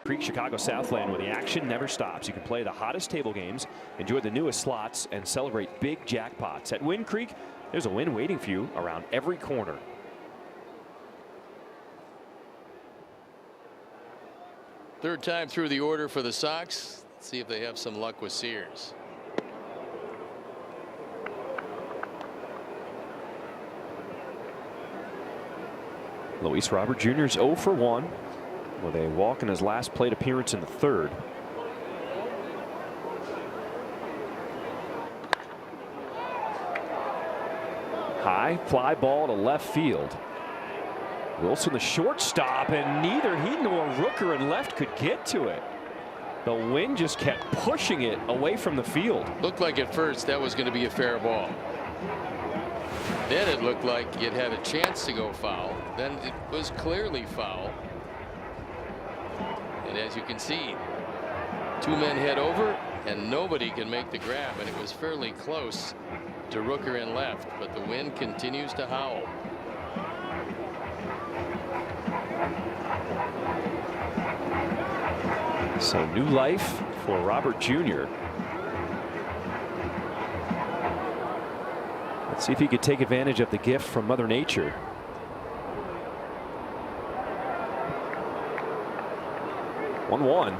Creek Chicago Southland, where the action never stops. You can play the hottest table games, enjoy the newest slots, and celebrate big jackpots. At Wind Creek, there's a win waiting for you around every corner. Third time through the order for the Sox. Let's see if they have some luck with Sears. Luis Robert Jr. is 0 for 1. with a walk in his last plate appearance in the 3rd. High fly ball to left field. Wilson the shortstop, and neither he nor Rooker in left could get to it. The wind just kept pushing it away from the field. Looked like at first that was going to be a fair ball. Then it looked like it had a chance to go foul. Then it was clearly foul. And as you can see, 2 men head over and nobody can make the grab, and it was fairly close to Rooker in left, but the wind continues to howl. So new life for Robert Jr. Let's see if he could take advantage of the gift from Mother Nature. One.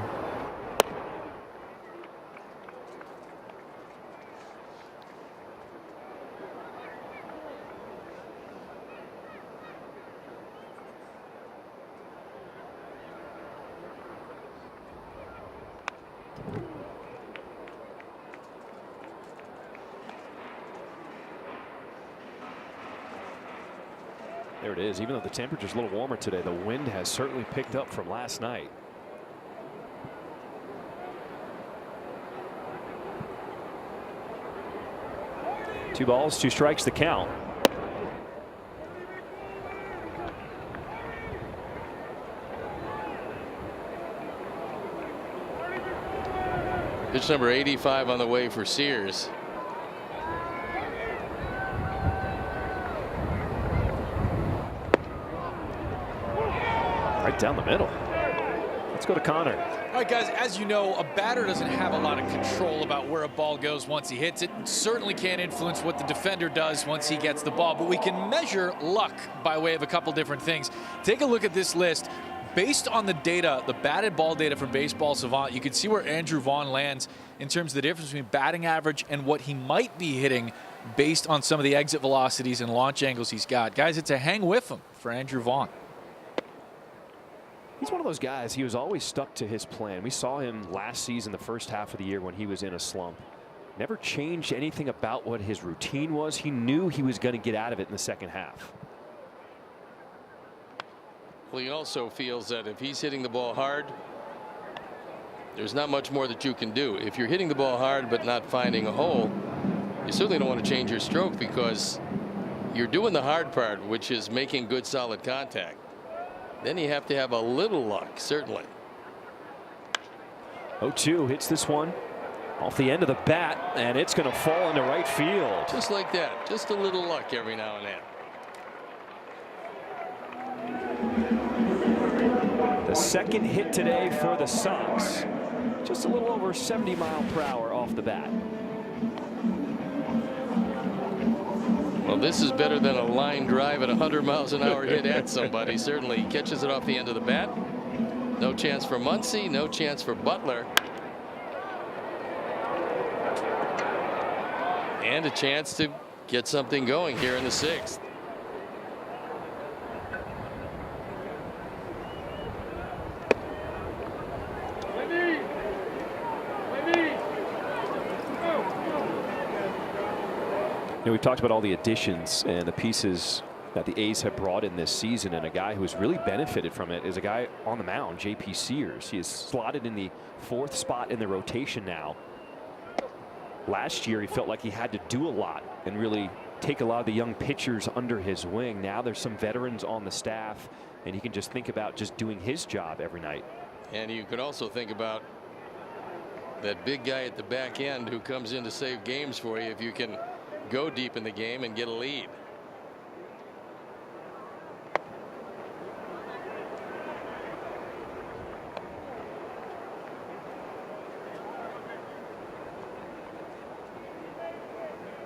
There it is. Even though the temperature's a little warmer today, the wind has certainly picked up from last night. Two balls, 2 strikes, the count. Pitch number 85 on the way for Sears. Right down the middle. Let's go to Connor. All right, guys, as you know, a batter doesn't have a lot of control about where a ball goes once he hits it. Certainly can't influence what the defender does once he gets the ball, but we can measure luck by way of a couple different things. Take a look at this list. Based on the data, the batted ball data from Baseball Savant, you can see where Andrew Vaughn lands in terms of the difference between batting average and what he might be hitting based on some of the exit velocities and launch angles he's got. Guys, it's a hang with him for Andrew Vaughn. He's one of those guys, he was always stuck to his plan. We saw him last season, the first half of the year, when he was in a slump. Never changed anything about what his routine was. He knew he was going to get out of it in the second half. Well, he also feels that if he's hitting the ball hard, there's not much more that you can do. If you're hitting the ball hard but not finding a hole, you certainly don't want to change your stroke, because you're doing the hard part, which is making good solid contact. Then you have to have a little luck, certainly. 0-2 hits this one off the end of the bat, and it's going to fall into right field. Just like that. Just a little luck every now and then. The second hit today for the Sox. Just a little over 70 mph off the bat. Well, this is better than a line drive at 100 miles an hour hit at somebody. Certainly he catches it off the end of the bat. No chance for Muncy, no chance for Butler. And a chance to get something going here in the 6th. You know, we've talked about all the additions and the pieces that the A's have brought in this season, and a guy who's really benefited from it is a guy on the mound, J.P. Sears. He is slotted in the 4th spot in the rotation now. Last year, he felt like he had to do a lot and really take a lot of the young pitchers under his wing. Now there's some veterans on the staff, and he can just think about just doing his job every night. And you can also think about that big guy at the back end who comes in to save games for you if you can go deep in the game and get a lead.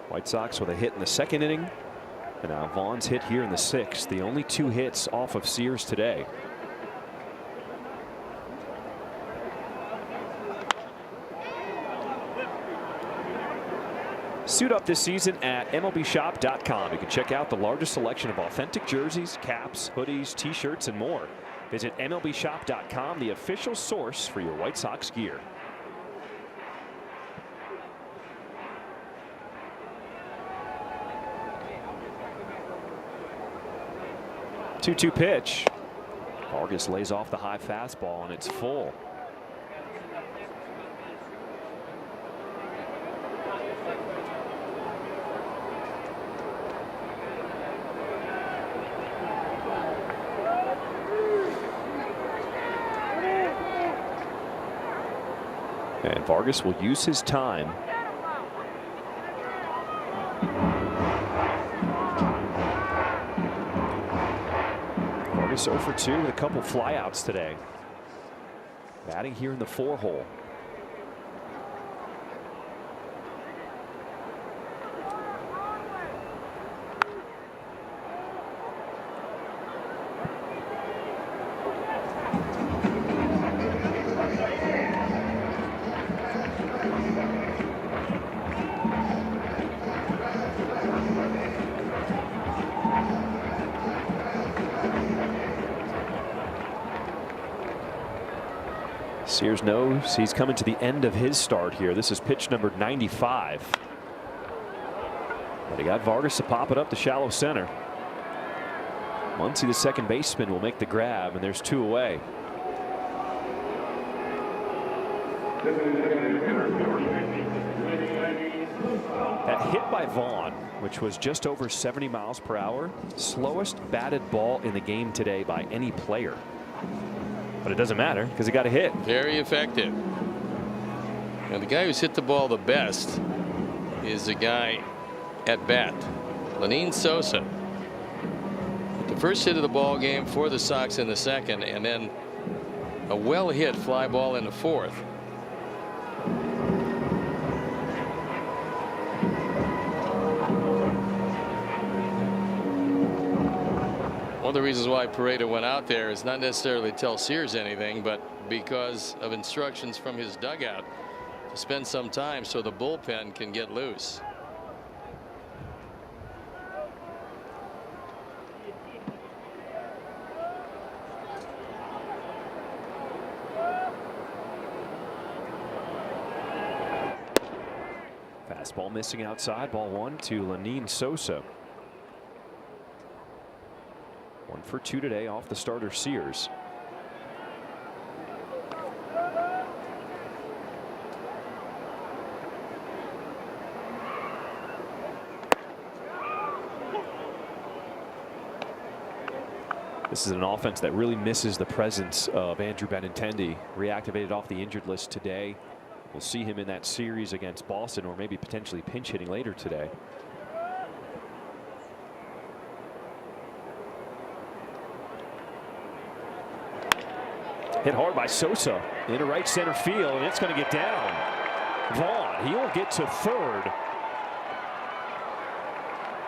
White Sox with a hit in the 2nd inning, and now Vaughn's hit here in the 6th. The only 2 hits off of Sears today. Suit up this season at MLBshop.com. You can check out the largest selection of authentic jerseys, caps, hoodies, t-shirts, and more. Visit MLBshop.com, the official source for your White Sox gear. 2-2 pitch. Vargas lays off the high fastball, and it's full. And Vargas will use his time. Vargas 0 for 2 with a couple flyouts today. Batting here in the 4-hole. Sears knows he's coming to the end of his start here. This is pitch number 95. But he got Vargas to pop it up to shallow center. Muncy, the second baseman, will make the grab, and there's 2 away. That hit by Vaughn, which was just over 70 miles per hour, slowest batted ball in the game today by any player. But it doesn't matter because he got a hit. Very effective. And the guy who's hit the ball the best is the guy at bat, Lenyn Sosa. The first hit of the ball game for the Sox in the second, and then a well hit fly ball in the fourth. One of the reasons why Pareda went out there is not necessarily to tell Sears anything, but because of instructions from his dugout to spend some time so the bullpen can get loose. Fastball missing outside. Ball 1 to Lenyn Sosa. 1 for 2 today off the starter Sears. This is an offense that really misses the presence of Andrew Benintendi, reactivated off the injured list today. We'll see him in that series against Boston, or maybe potentially pinch hitting later today. Hit hard by Sosa into right center field, and it's going to get down. Vaughn, he will get to third.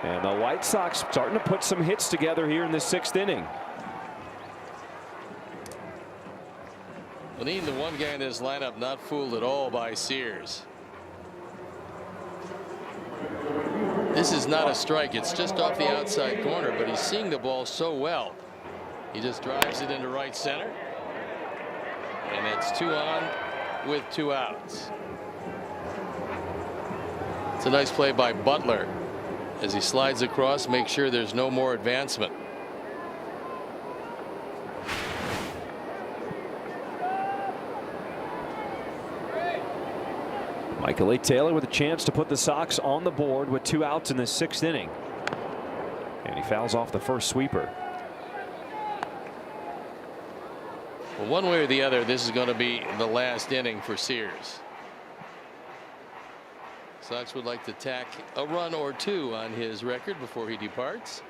And the White Sox starting to put some hits together here in the 6th inning. Lenyn, the one guy in this lineup not fooled at all by Sears. This is not a strike. It's just off the outside corner, but he's seeing the ball so well. He just drives it into right center. And it's 2 on with 2 outs. It's a nice play by Butler as he slides across, make sure there's no more advancement. Michael A. Taylor with a chance to put the Sox on the board with 2 outs in the 6th inning. And he fouls off the first sweeper. Well, one way or the other, this is going to be the last inning for Sears. Sox would like to tack a run or 2 on his record before he departs.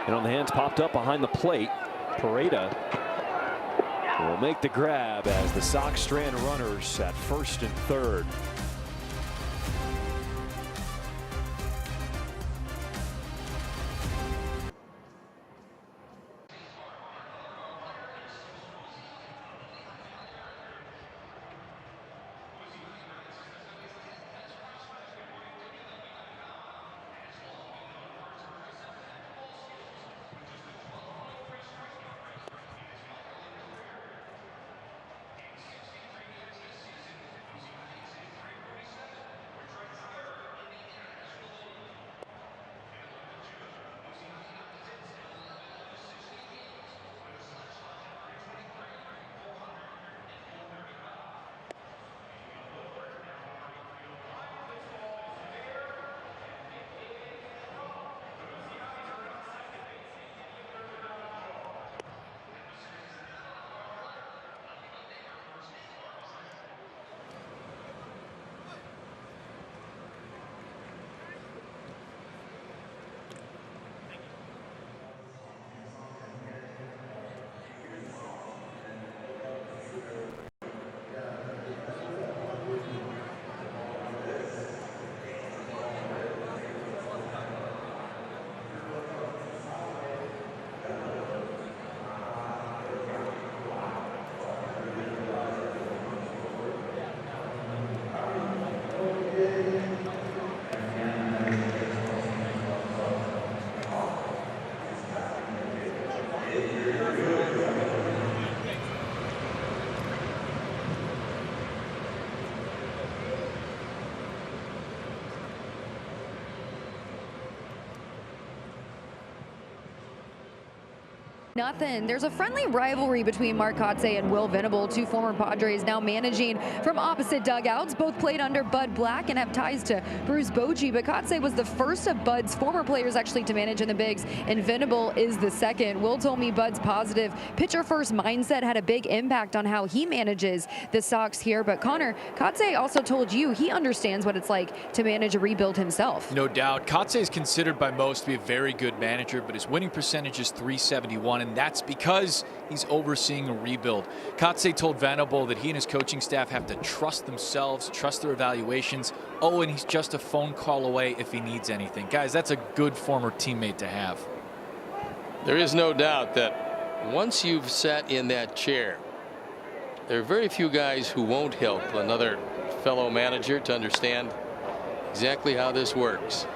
And on the hands popped up behind the plate. Pareda will make the grab as the Sox strand runners at first and third. Nothing. There's a friendly rivalry between Mark Kotsay and Will Venable, two former Padres now managing from opposite dugouts. Both played under Bud Black and have ties to Bruce Bochy, but Kotsay was the first of Bud's former players actually to manage in the bigs, and Venable is the second. Will told me Bud's positive pitcher-first mindset had a big impact on how he manages the Sox here, but Connor, Kotsay also told you he understands what it's like to manage a rebuild himself. No doubt. Kotsay is considered by most to be a very good manager, but his winning percentage is .371, and that's because he's overseeing a rebuild. Kotsay told Venable that he and his coaching staff have to trust themselves, trust their evaluations. Oh, and he's just a phone call away if he needs anything. Guys, that's a good former teammate to have. There is no doubt that once you've sat in that chair, there are very few guys who won't help another fellow manager to understand exactly how this works.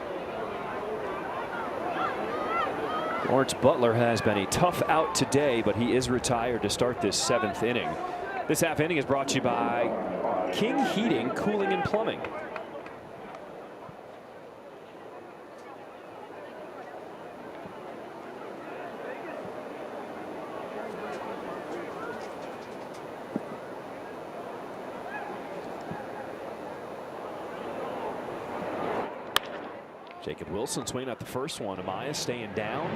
Lawrence Butler has been a tough out today, but he is retired to start this 7th inning. This half inning is brought to you by King Heating, Cooling and Plumbing. Jacob Wilson swinging at the first one. Amaya staying down.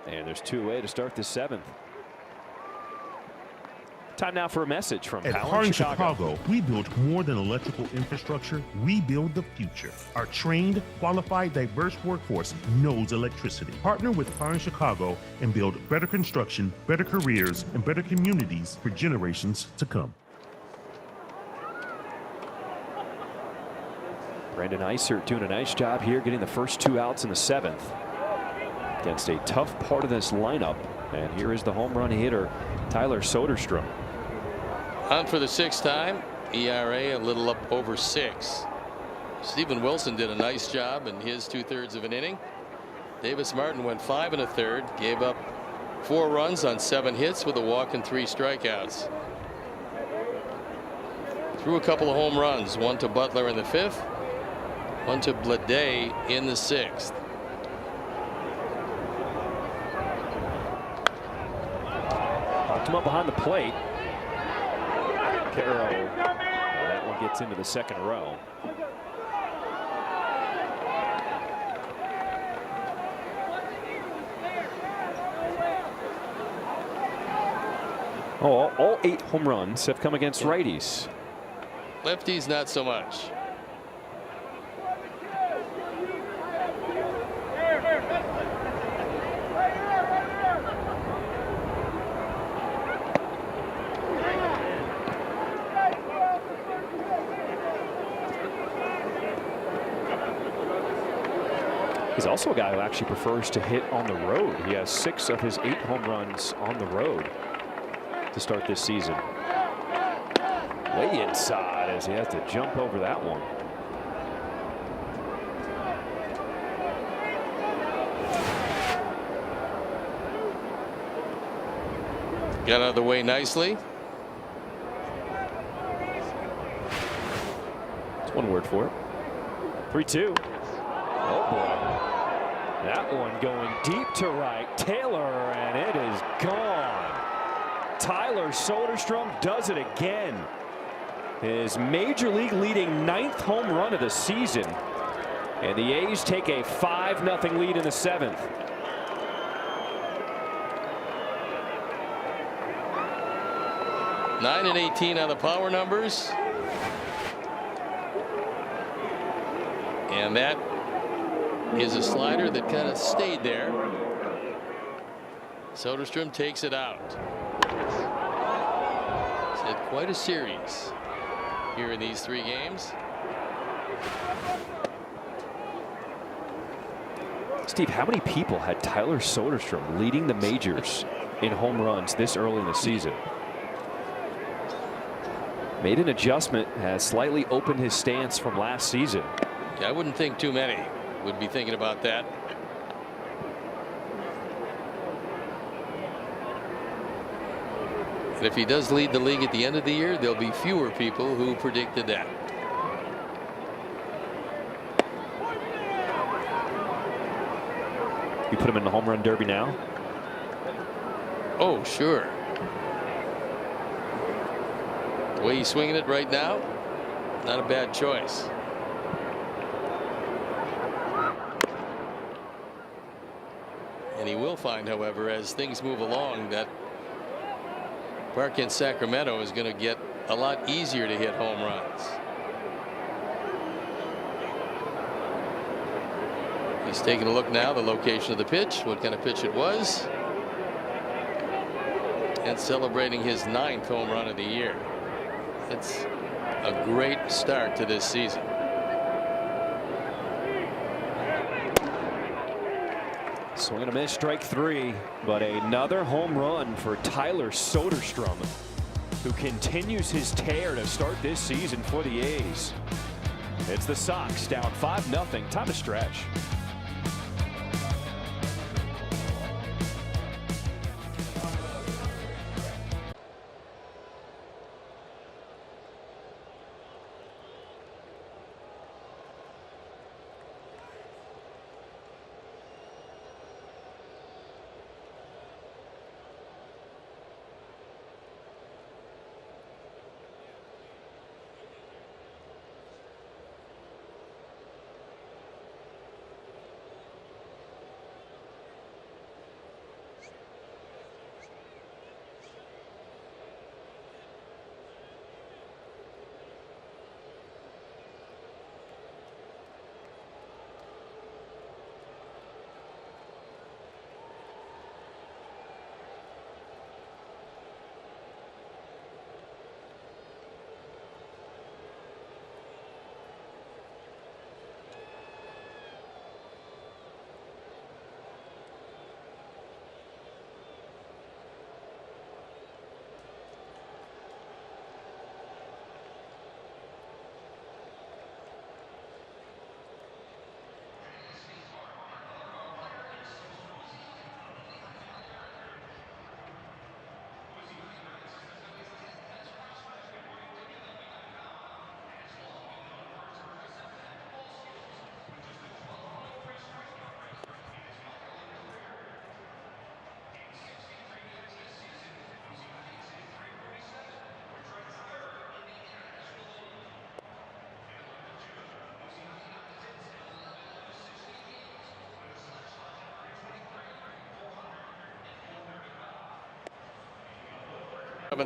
And there's 2 away to start the 7th. Time now for a message from Power in Chicago. We build more than electrical infrastructure. We build the future. Our trained, qualified, diverse workforce knows electricity. Partner with Power in Chicago and build better construction, better careers, and better communities for generations to come. Brandon Isert doing a nice job here, getting the first 2 outs in the 7th against a tough part of this lineup. And here is the home run hitter, Tyler Soderstrom. On for the 6th time. ERA a little up over 6. Steven Wilson did a nice job in his 2/3 of an inning. Davis Martin went 5 1/3, gave up 4 runs on 7 hits with a walk and 3 strikeouts. Threw a couple of home runs, one to Butler in the 5th, one to Blade in the 6th. Popped him up behind the plate. Caro, that one gets into the 2nd row. Oh, all 8 home runs have come against righties. Lefties not so much. He's also a guy who actually prefers to hit on the road. He has 6 of his 8 home runs on the road to start this season. Way inside as he has to jump over that one. Got out of the way nicely. That's one word for it. 3-2. Oh boy. That one going deep to right. Taylor, and it is gone. Tyler Soderstrom does it again. His major league leading 9th home run of the season. And the A's take a 5-0 lead in the 7th. Nine and 18 on the power numbers. And that is a slider that kind of stayed there. Soderstrom takes it out. He's had quite a series here in these 3 games. Steve, how many people had Tyler Soderstrom leading the majors in home runs this early in the season? Made an adjustment, has slightly opened his stance from last season. I wouldn't think too many would be thinking about that. And if he does lead the league at the end of the year, there'll be fewer people who predicted that. You put him in the home run derby now? Oh, sure. The way he's swinging it right now, not a bad choice. And he will find, however, as things move along, that park in Sacramento is going to get a lot easier to hit home runs. He's taking a look now, the location of the pitch, what kind of pitch it was, and celebrating his 9th home run of the year. It's a great start to this season. Swing and a miss, strike 3, but another home run for Tyler Soderstrom, who continues his tear to start this season for the A's. It's the Sox down 5-0. Time to stretch.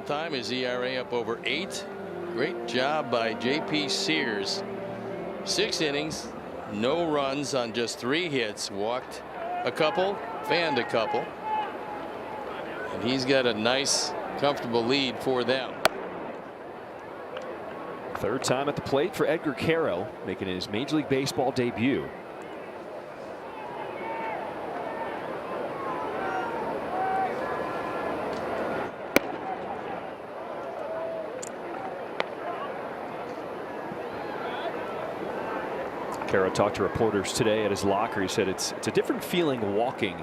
Time, his ERA up over 8. Great job by J.P. Sears. 6 innings, no runs on just 3 hits. Walked a couple, fanned a couple, and he's got a nice, comfortable lead for them. 3rd time at the plate for Edgar Caro, making his Major League Baseball debut. Caro talked to reporters today at his locker. He said it's a different feeling walking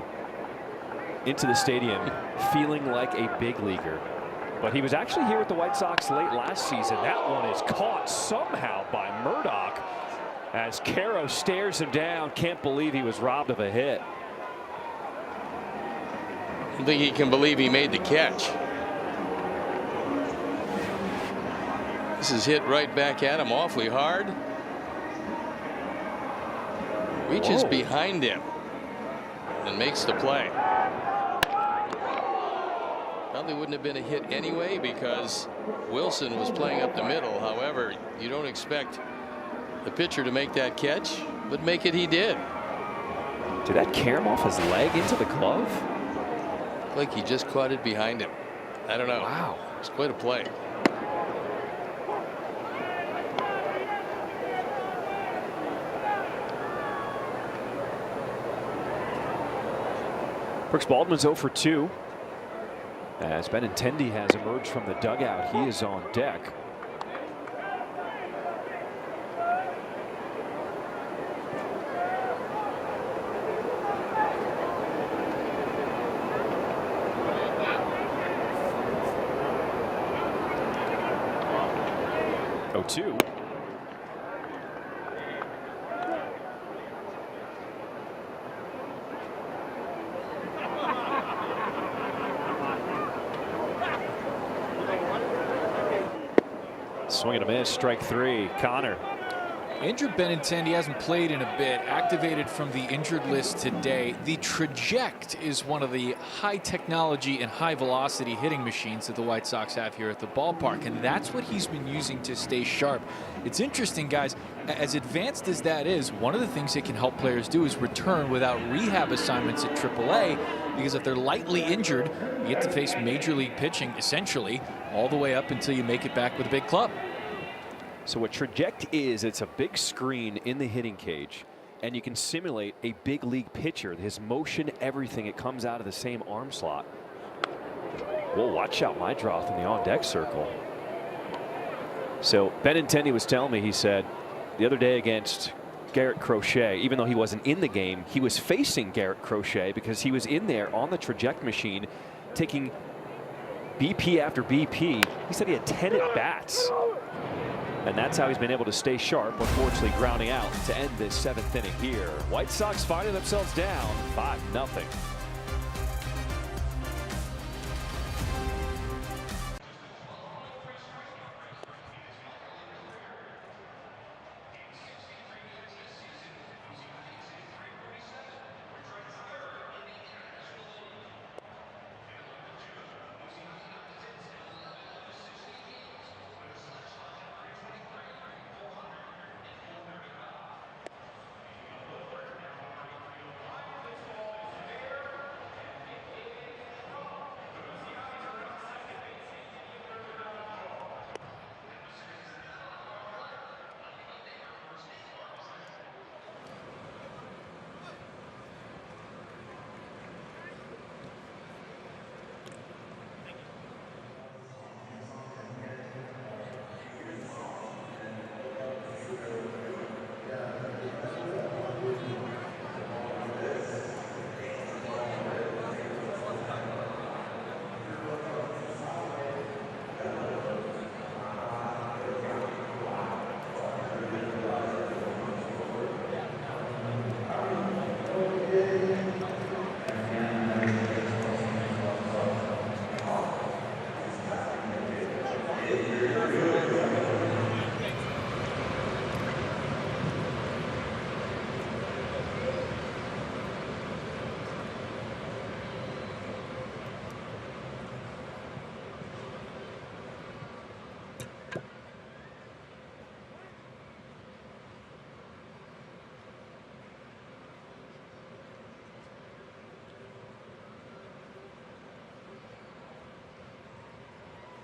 into the stadium feeling like a big leaguer. But he was actually here with the White Sox late last season. That one is caught somehow by Murdoch as Caro stares him down. Can't believe he was robbed of a hit. I think he can believe he made the catch. This is hit right back at him awfully hard. Reaches behind him and makes the play. Probably wouldn't have been a hit anyway because Wilson was playing up the middle. However, you don't expect the pitcher to make that catch, but make it he did. Did that carry him off his leg into the glove? Like he just caught it behind him. I don't know. Wow. It's quite a play. Brooks Baldwin's 0 for 2. As Benintendi has emerged from the dugout, he is on deck. Oh, 2. Swing and a miss, strike 3. Connor. Andrew Benintendi hasn't played in a bit, activated from the injured list today. The Traject is one of the high technology and high velocity hitting machines that the White Sox have here at the ballpark, and that's what he's been using to stay sharp. It's interesting, guys, as advanced as that is, one of the things it can help players do is return without rehab assignments at AAA, because if they're lightly injured, you get to face major league pitching essentially all the way up until you make it back with a big club. So what Traject is, it's a big screen in the hitting cage, and you can simulate a big league pitcher. His motion, everything, it comes out of the same arm slot. Whoa, watch out, Mydroth in the on-deck circle. So Benintendi was telling me, he said, the other day against Garrett Crochet, even though he wasn't in the game, he was facing Garrett Crochet because he was in there on the Traject machine taking BP after BP. He said he had 10 at-bats. And that's how he's been able to stay sharp, unfortunately grounding out to end this 7th inning here. White Sox finding themselves down 5-0.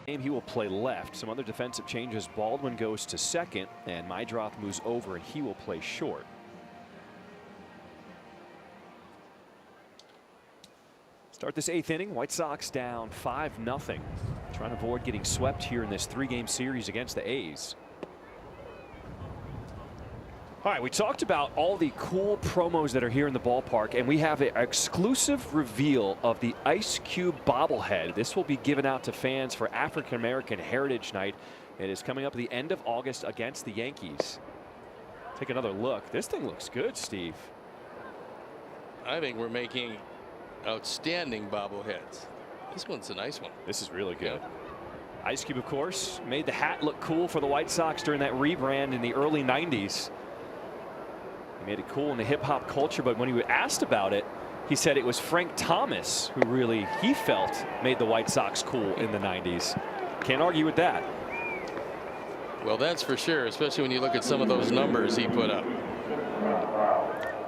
He will play left. Some other defensive changes. Baldwin goes to second, and Mydroth moves over, and he will play short. Start this 8th inning. White Sox down 5-0. Trying to avoid getting swept here in this 3-game series against the A's. All right, we talked about all the cool promos that are here in the ballpark, and we have an exclusive reveal of the Ice Cube bobblehead. This will be given out to fans for African American Heritage Night. It is coming up at the end of August against the Yankees. Take another look. This thing looks good, Steve. I think we're making outstanding bobbleheads. This one's a nice one. This is really good. Ice Cube, of course, made the hat look cool for the White Sox during that rebrand in the early 90s. He made it cool in the hip-hop culture, but when he was asked about it, he said it was Frank Thomas who really, he felt, made the White Sox cool in the 90s. Can't argue with that. Well, that's for sure, especially when you look at some of those numbers he put up.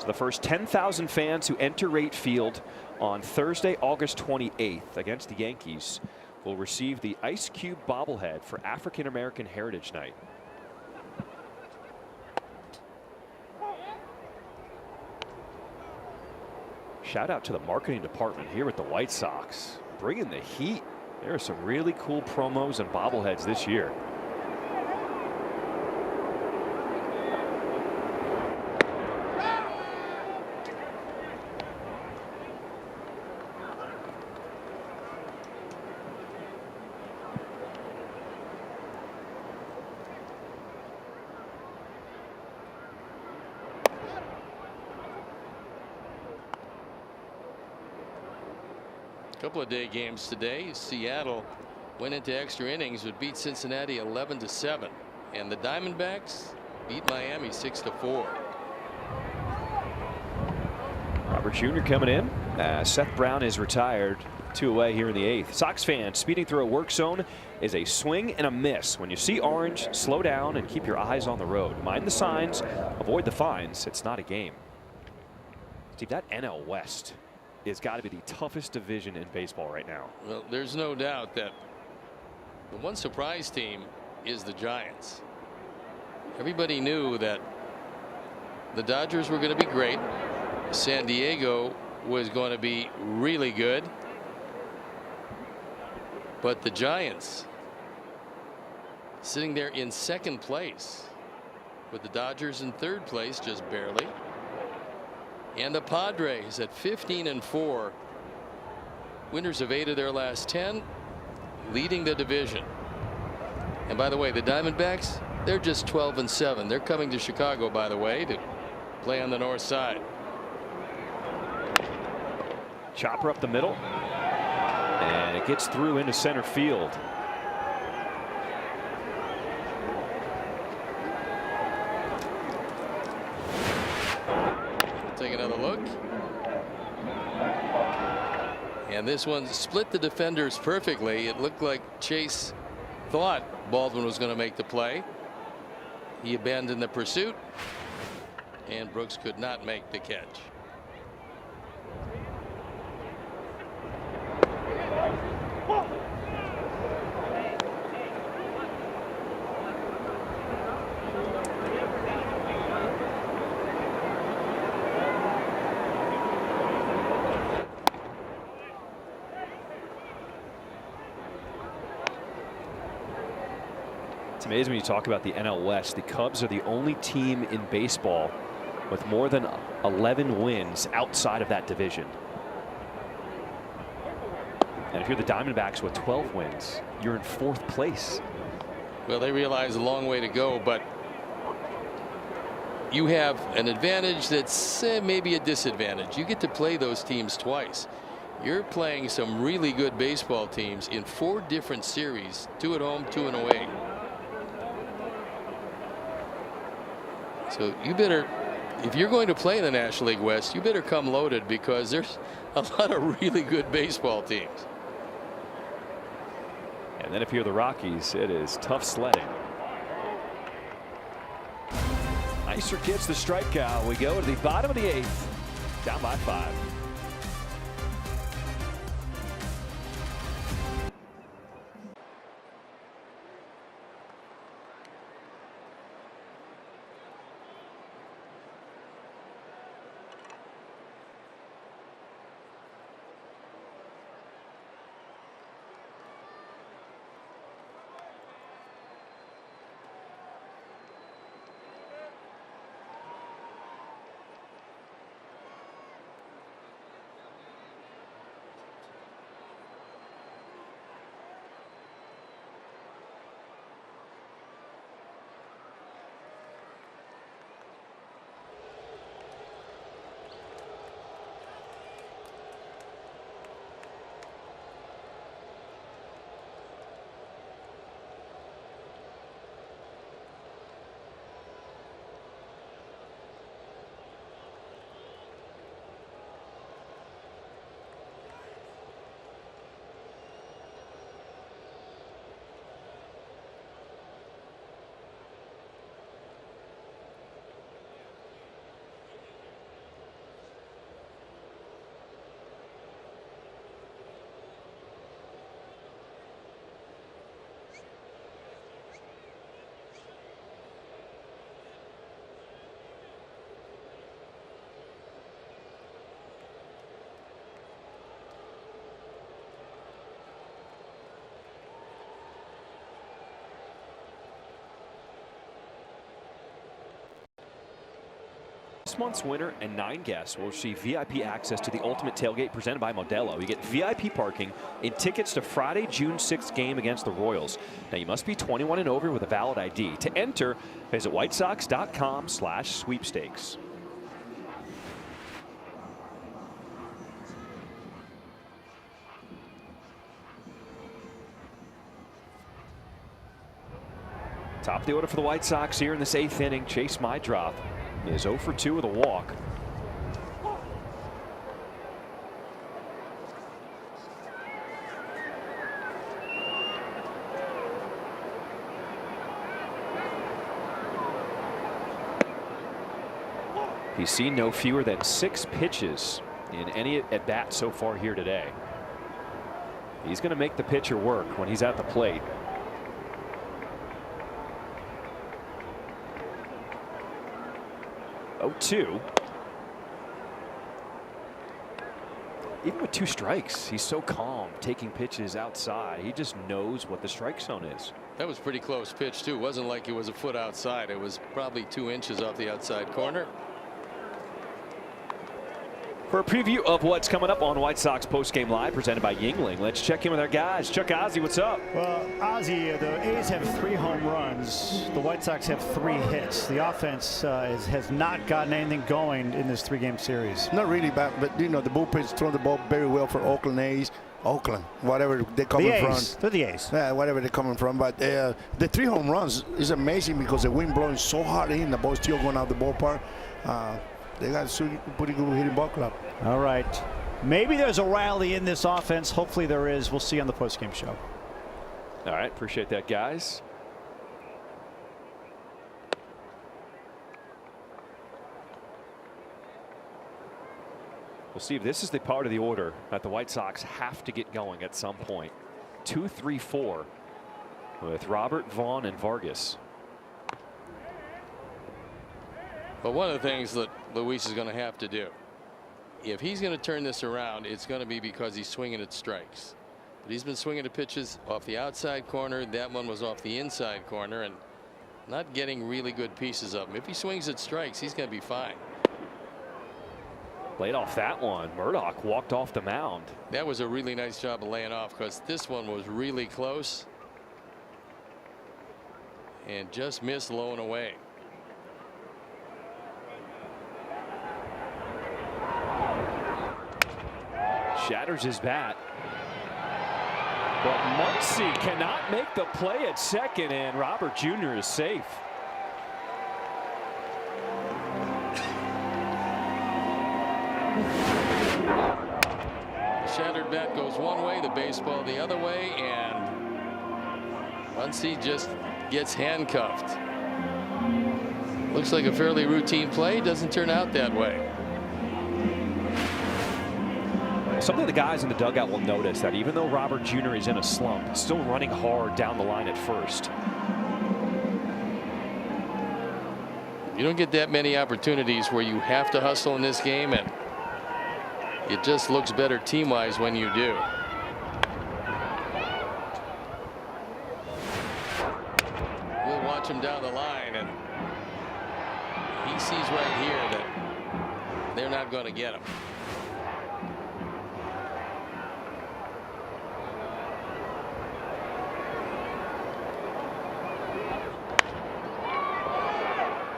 So the first 10,000 fans who enter Rate Field on Thursday, August 28th against the Yankees will receive the Ice Cube bobblehead for African American Heritage Night. Shout out to the marketing department here at the White Sox, bringing the heat. There are some really cool promos and bobbleheads this year. Couple of day games today. Seattle went into extra innings, would beat Cincinnati 11-7, and the Diamondbacks beat Miami 6-4. Robert Jr. coming in. Seth Brown is retired. 2 away here in the 8th. Sox fans, speeding through a work zone is a swing and a miss. When you see orange, slow down and keep your eyes on the road. Mind the signs, avoid the fines. It's not a game. Steve, that NL West has got to be the toughest division in baseball right now. Well, there's no doubt that the one surprise team is the Giants. Everybody knew that the Dodgers were going to be great. San Diego was going to be really good. But the Giants sitting there in 2nd place with the Dodgers in 3rd place, just barely. And the Padres at 15-4, winners of 8 of their last 10, leading the division. And by the way, the Diamondbacks, they're just 12-7. They're coming to Chicago, by the way, to play on the north side. Chopper up the middle, and it gets through into center field. Take another look. And this one split the defenders perfectly. It looked like Chase thought Baldwin was going to make the play. He abandoned the pursuit, and Brooks could not make the catch. It's amazing when you talk about the NL West. The Cubs are the only team in baseball with more than 11 wins outside of that division. And if you're the Diamondbacks with 12 wins, you're in 4th place. Well, they realize a long way to go, but you have an advantage that's maybe a disadvantage. You get to play those teams twice. You're playing some really good baseball teams in 4 different series, 2 at home, 2 away. So you better, if you're going to play in the National League West, you better come loaded, because there's a lot of really good baseball teams. And then if you're the Rockies, it is tough sledding. Iser gets the strikeout. We go to the bottom of the 8th, down by 5. This month's winner and 9 guests will receive VIP access to the Ultimate Tailgate presented by Modelo. You get VIP parking and tickets to Friday, June 6th game against the Royals. Now, you must be 21 and over with a valid ID. To enter, visit whitesox.com/sweepstakes. Top of the order for the White Sox here in this 8th inning. Chase Mydrop is 0 for 2 with a walk. He's seen no fewer than 6 pitches in any at bat so far here today. He's going to make the pitcher work when he's at the plate. Oh, 2. Even with 2 strikes, he's so calm taking pitches outside. He just knows what the strike zone is. That was pretty close pitch too. It wasn't like it was a foot outside. It was probably 2 inches off the outside corner. For a preview of what's coming up on White Sox Postgame Live presented by Yingling, let's check in with our guys. Chuck Ozzie, what's up? Well, Ozzie, the A's have 3 home runs. The White Sox have 3 hits. The offense has not gotten anything going in this 3-game series. Not really bad, but you know the bullpen's throwing the ball very well for Oakland A's. Oakland, whatever they're coming from. They're the A's. Yeah, whatever they're coming from. But the 3 home runs is amazing because the wind blowing so hard in, the ball still going out the ballpark. They got a pretty good hitting ball club. All right. Maybe there's a rally in this offense. Hopefully there is. We'll see on the postgame show. All right. Appreciate that, guys. Well, Steve, this is the part of the order that the White Sox have to get going at some point. 2, 3, 4 with Robert, Vaughn, and Vargas. But one of the things that Luis is going to have to do, if he's going to turn this around, it's going to be because he's swinging at strikes. But he's been swinging at pitches off the outside corner. That one was off the inside corner and not getting really good pieces of them. If he swings at strikes, he's going to be fine. Laid off that one. Murdoch walked off the mound. That was a really nice job of laying off because this one was really close and just missed low and away. Shatters his bat. But Muncy cannot make the play at second, and Robert Jr. is safe. The shattered bat goes one way, the baseball the other way, and Muncy just gets handcuffed. Looks like a fairly routine play. Doesn't turn out that way. Something the guys in the dugout will notice that even though Robert Jr. is in a slump, still running hard down the line at first. You don't get that many opportunities where you have to hustle in this game, and it just looks better team-wise when you do. We'll watch him down the line, and he sees right here that they're not going to get him.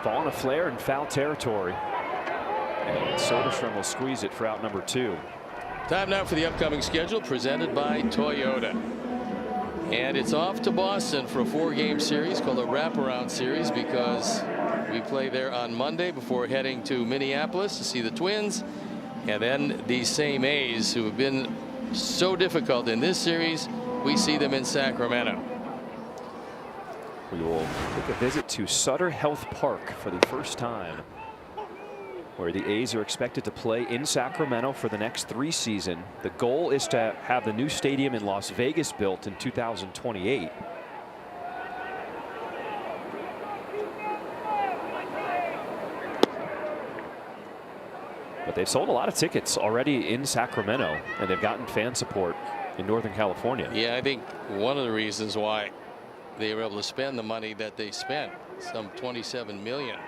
Ball on a flare in foul territory. And Soderstrom will squeeze it for out number 2. Time now for the upcoming schedule presented by Toyota. And it's off to Boston for a 4-game series called a wraparound series because we play there on Monday before heading to Minneapolis to see the Twins. And then these same A's who have been so difficult in this series, we see them in Sacramento. We will take a visit to Sutter Health Park for the first time, where the A's are expected to play in Sacramento for the next 3 seasons. The goal is to have the new stadium in Las Vegas built in 2028. But they've sold a lot of tickets already in Sacramento, and they've gotten fan support in Northern California. Yeah, I think one of the reasons why they were able to spend the money that they spent, some $27 million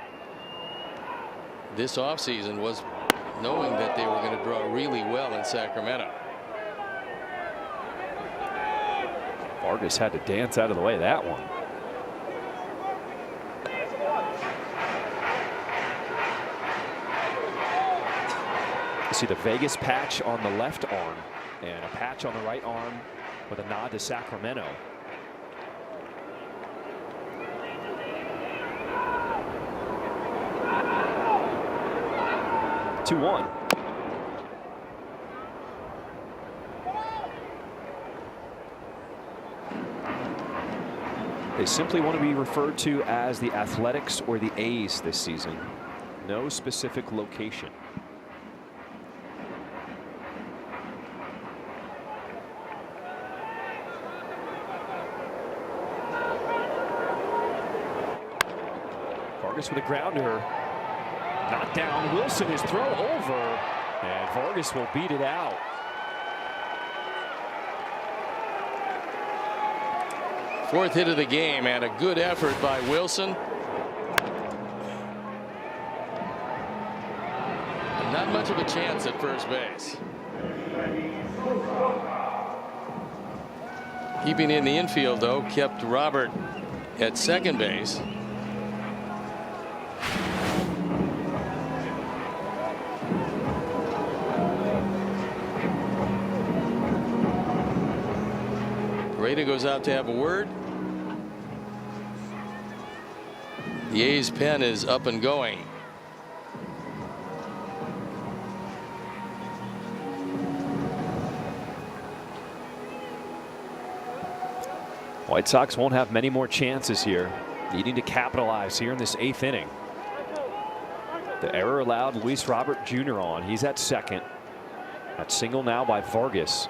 this offseason, was knowing that they were going to draw really well in Sacramento. Vargas had to dance out of the way of that one. You see the Vegas patch on the left arm and a patch on the right arm with a nod to Sacramento. 2-1. They simply want to be referred to as the Athletics or the A's this season. No specific location. Vargas with a grounder. Knocked down. Wilson, his throw over. And Vargas will beat it out. Fourth hit of the game and a good effort by Wilson. And not much of a chance at first base. Keeping in the infield, though, kept Robert at second base. Pareda goes out to have a word. The A's pen is up and going. White Sox won't have many more chances here, needing to capitalize here in this 8th inning. The error allowed Luis Robert Jr. on. He's at second. That single now by Vargas.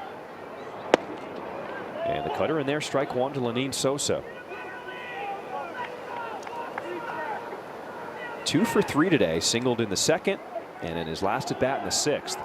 And the cutter in there, strike one to Lenyn Sosa. 2 for 3 today, singled in the second and in his last at bat in the 6th.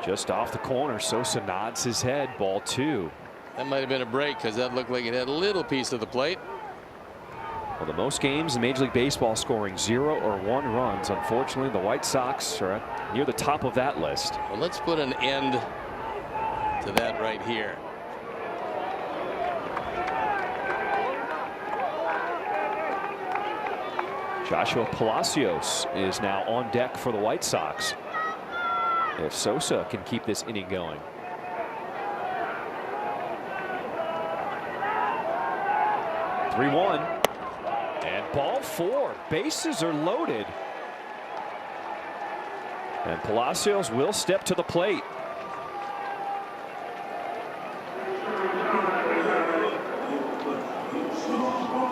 Just off the corner, Sosa nods his head, ball 2. That might have been a break because that looked like it had a little piece of the plate. Well, the most games in Major League Baseball scoring 0 or 1 runs. Unfortunately, the White Sox are near the top of that list. Well, let's put an end to that right here. Joshua Palacios is now on deck for the White Sox. If Sosa can keep this inning going. (3-1) and ball 4. Bases are loaded. And Palacios will step to the plate.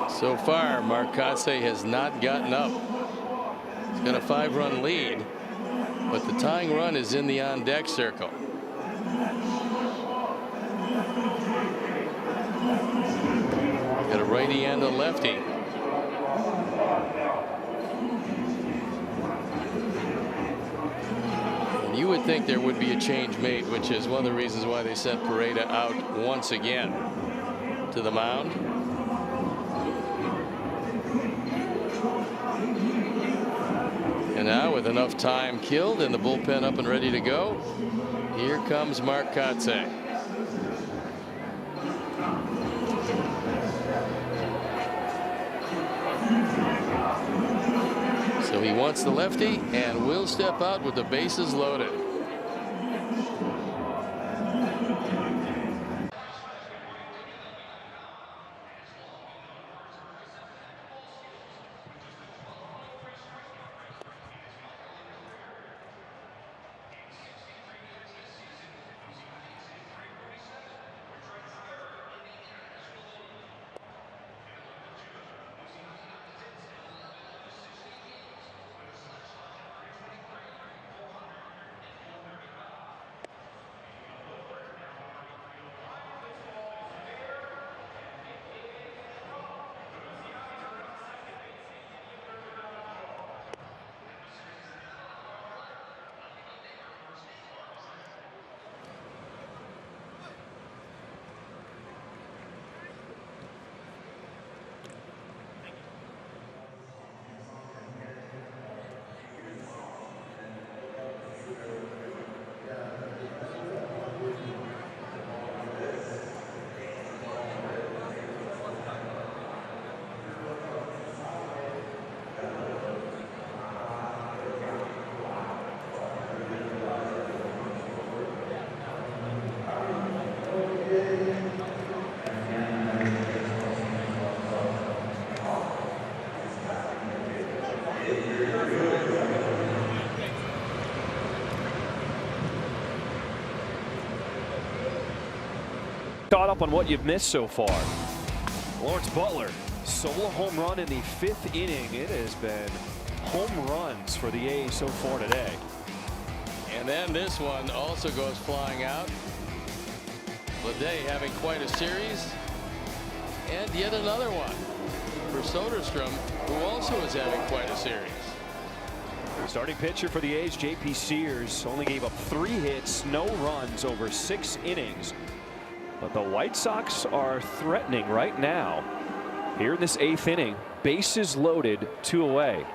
So far, Marcotte has not gotten up. He's got a 5-run lead, but the tying run is in the on-deck circle. Got a righty and a lefty. And you would think there would be a change made, which is one of the reasons why they sent Pareda out once again to the mound. And now, with enough time killed and the bullpen up and ready to go, here comes Marcotte. So he wants the lefty and will step out with the bases loaded. up on what you've missed so far. Lawrence Butler, solo home run in the 5th inning. It has been home runs for the A's so far today. And then this one also goes flying out. Leday having quite a series. And yet another one for Soderstrom, who also is having quite a series. Starting pitcher for the A's, J.P. Sears, only gave up 3 hits, no runs over 6 innings. But the White Sox are threatening right now. Here in this 8th inning, bases loaded, 2 away.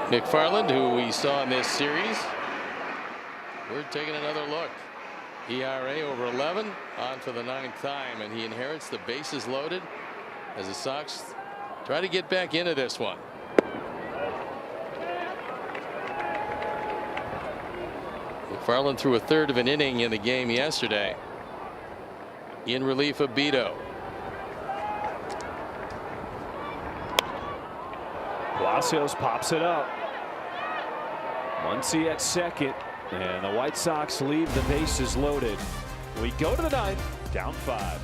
McFarland, who we saw in this series, we're taking another look. ERA over 11, on for the 9th time, and he inherits the bases loaded as the Sox try to get back into this one. McFarland threw a 1/3 of an inning in the game yesterday in relief of Beto. Palacios pops it up. Muncy at second, and the White Sox leave the bases loaded. We go to the 9th, down 5.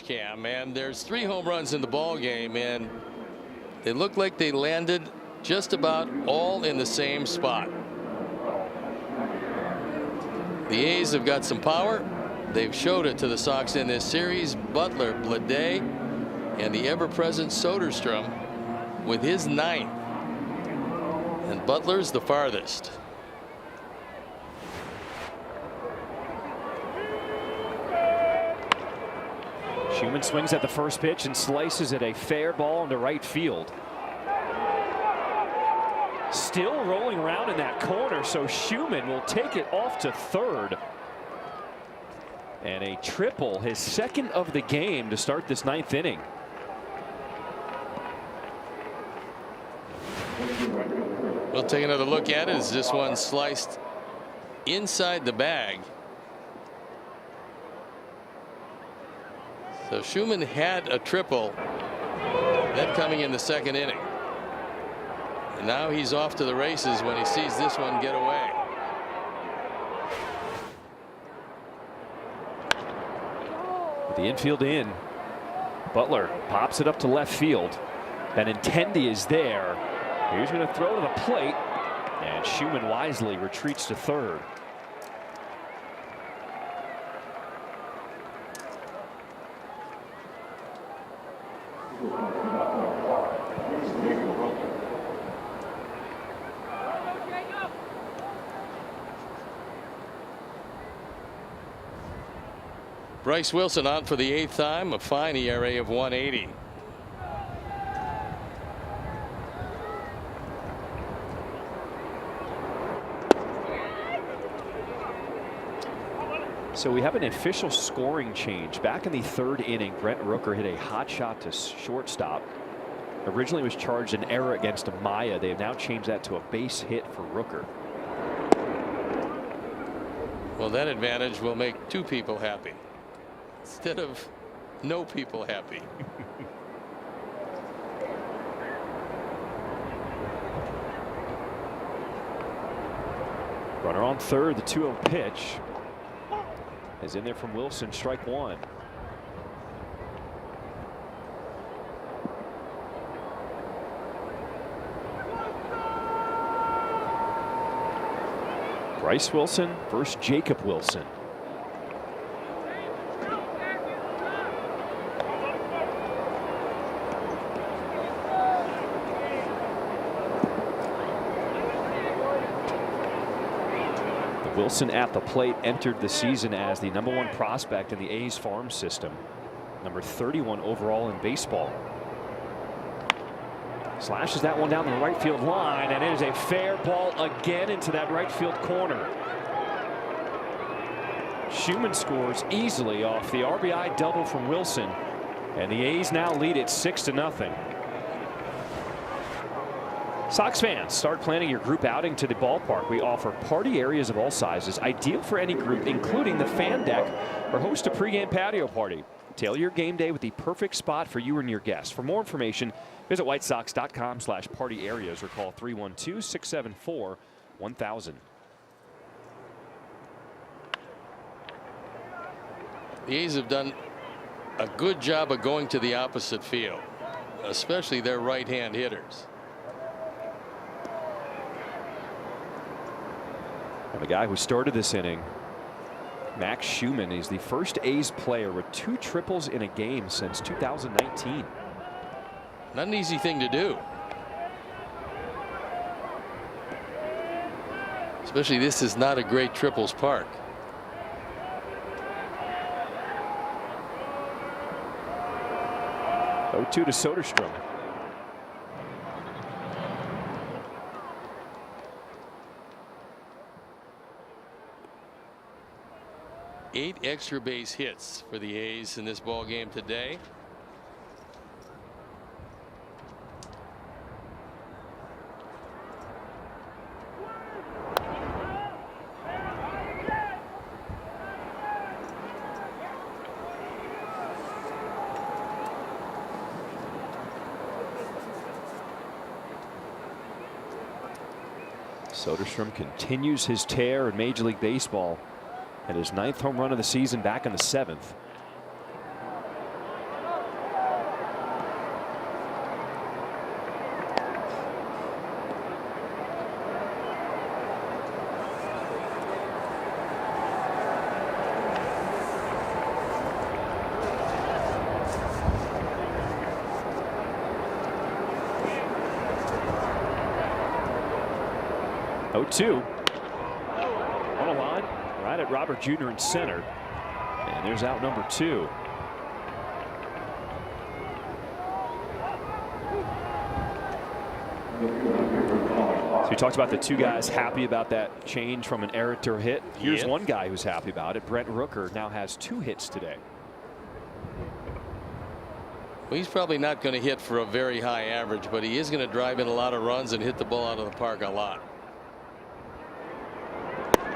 Cam, and there's 3 home runs in the ball game, and they look like they landed just about all in the same spot. The A's have got some power. They've showed it to the Sox in this series. Butler, Bleday, and the ever-present Soderstrom with his 9th, and Butler's the farthest. Schumann swings at the first pitch and slices it a fair ball into right field. Still rolling around in that corner, so Schumann will take it off to 3rd. And a triple, his 2nd of the game to start this 9th inning. We'll take another look at it as this one sliced inside the bag. So Schumann had a triple, that coming in the 2nd inning. And now he's off to the races when he sees this one get away. With the infield in, Butler pops it up to left field. Benintendi is there. He's going to throw to the plate, and Schumann wisely retreats to 3rd. Bryce Wilson on for the 8th time, a fine ERA of 1.80. So we have an official scoring change. Back in the 3rd inning, Brent Rooker hit a hot shot to shortstop. Originally was charged an error against Amaya. They have now changed that to a base hit for Rooker. Well, that advantage will make 2 people happy instead of no people happy. Runner on third, the 2-0 pitch is in there from Wilson, strike 1. Bryce Wilson versus Jacob Wilson. Wilson at the plate entered the season as the #1 prospect in the A's farm system. Number 31 overall in baseball. Slashes that one down the right field line, and it is a fair ball again into that right field corner. Schumann scores easily off the RBI double from Wilson, and the A's now lead it 6-0. Sox fans, start planning your group outing to the ballpark. We offer party areas of all sizes, ideal for any group, including the fan deck, or host a pregame patio party. Tailor your game day with the perfect spot for you and your guests. For more information, visit whitesox.com/party areas or call 312-674-1000. The A's have done a good job of going to the opposite field, especially their right-hand hitters. And the guy who started this inning, Max Schumann, is the first A's player with 2 triples in a game since 2019. Not an easy thing to do. Especially this is not a great triples park. Oh, 2 to Soderstrom. Eight extra base hits for the A's in this ball game today. Soderstrom continues his tear in Major League Baseball. And his 9th home run of the season back in the 7th. Oh, 2 on a line. Right at Robert Jr. in center. And there's out number 2. So we talked about the 2 guys happy about that change from an error to a hit. Here's one guy who's happy about it. Brent Rooker now has 2 hits today. Well, he's probably not going to hit for a very high average, but he is going to drive in a lot of runs and hit the ball out of the park a lot.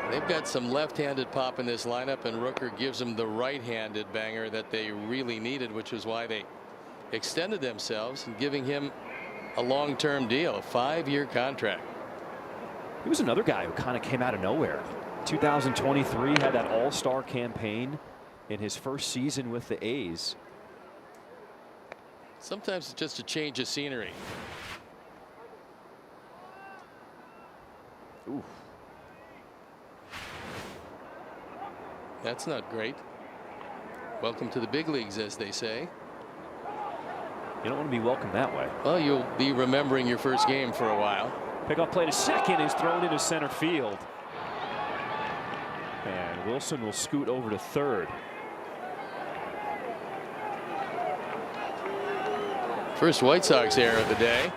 They've got some left-handed pop in this lineup, and Rooker gives them the right-handed banger that they really needed, which is why they extended themselves and giving him a long-term deal, a 5-year contract. He was another guy who kind of came out of nowhere. 2023 had that all-star campaign in his first season with the A's. Sometimes it's just a change of scenery. Ooh. That's not great. Welcome to the big leagues, as they say. You don't want to be welcomed that way. Well, you'll be remembering your first game for a while. Pickoff play to second is thrown into center field. And Wilson will scoot over to third. First White Sox error of the day.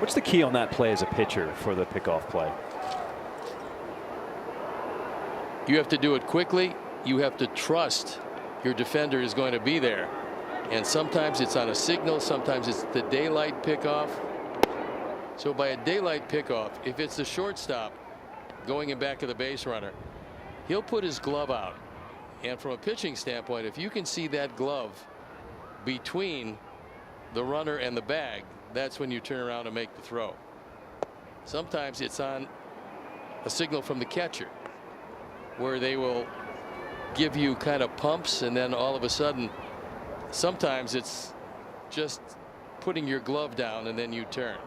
What's the key on that play as a pitcher for the pickoff play? You have to do it quickly. You have to trust your defender is going to be there. And sometimes it's on a signal. Sometimes it's the daylight pickoff. So by a daylight pickoff, if it's the shortstop going in back of the base runner, he'll put his glove out. And from a pitching standpoint, if you can see that glove between the runner and the bag, that's when you turn around and make the throw. Sometimes it's on a signal from the catcher where they will give you kind of pumps, and then all of a sudden sometimes it's just putting your glove down and then you turn.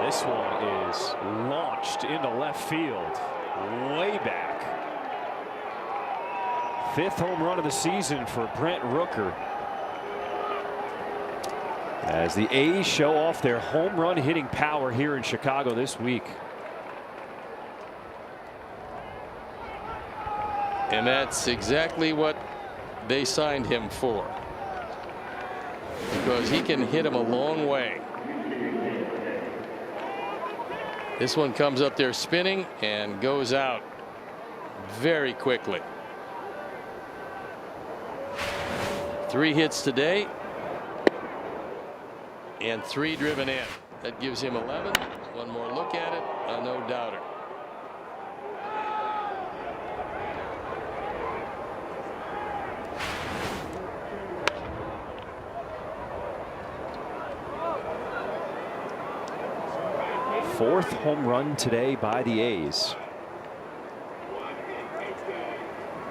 This one is launched into left field, way back. 5th home run of the season for Brent Rooker, as the A's show off their home run hitting power here in Chicago this week. And that's exactly what they signed him for, because he can hit him a long way. This one comes up there spinning and goes out very quickly. 3 hits today and 3 driven in. That gives him 11. One more look at it, a no doubter. Fourth home run today by the A's,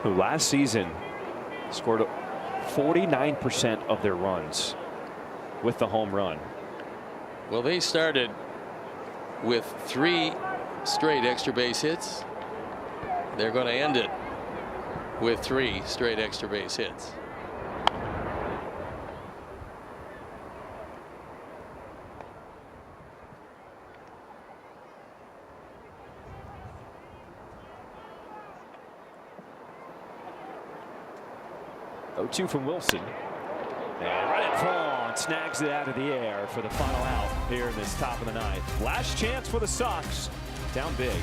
who last season scored 49% of their runs with the home run. Well, they started with 3 straight extra base hits. They're going to end it with 3 straight extra base hits. Two from Wilson, and right at front, snags it out of the air for the final out here in this top of the 9th. Last chance for the Sox, down big.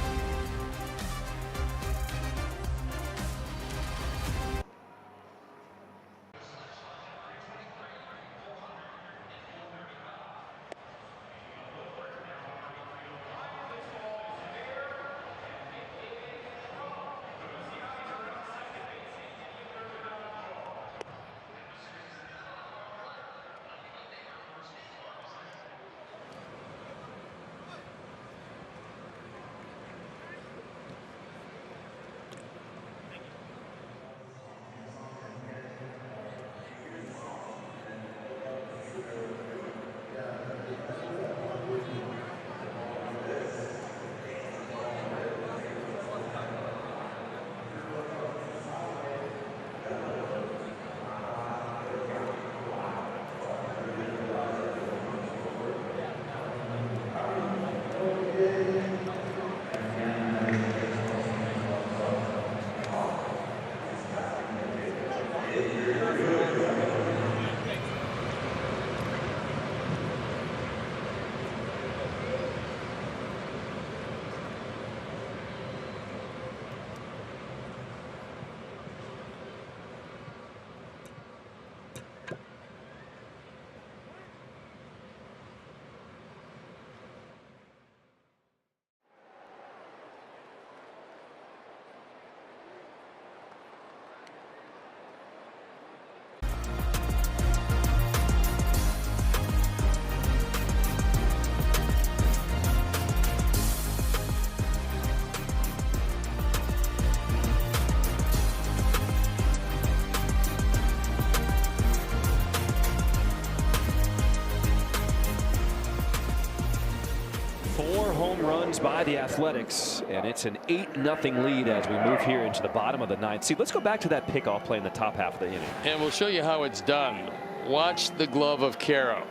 By the Athletics, and it's an 8-0 lead as we move here into the bottom of the 9th. See, let's go back to that pickoff play in the top half of the inning. And we'll show you how it's done. Watch the glove of Caro.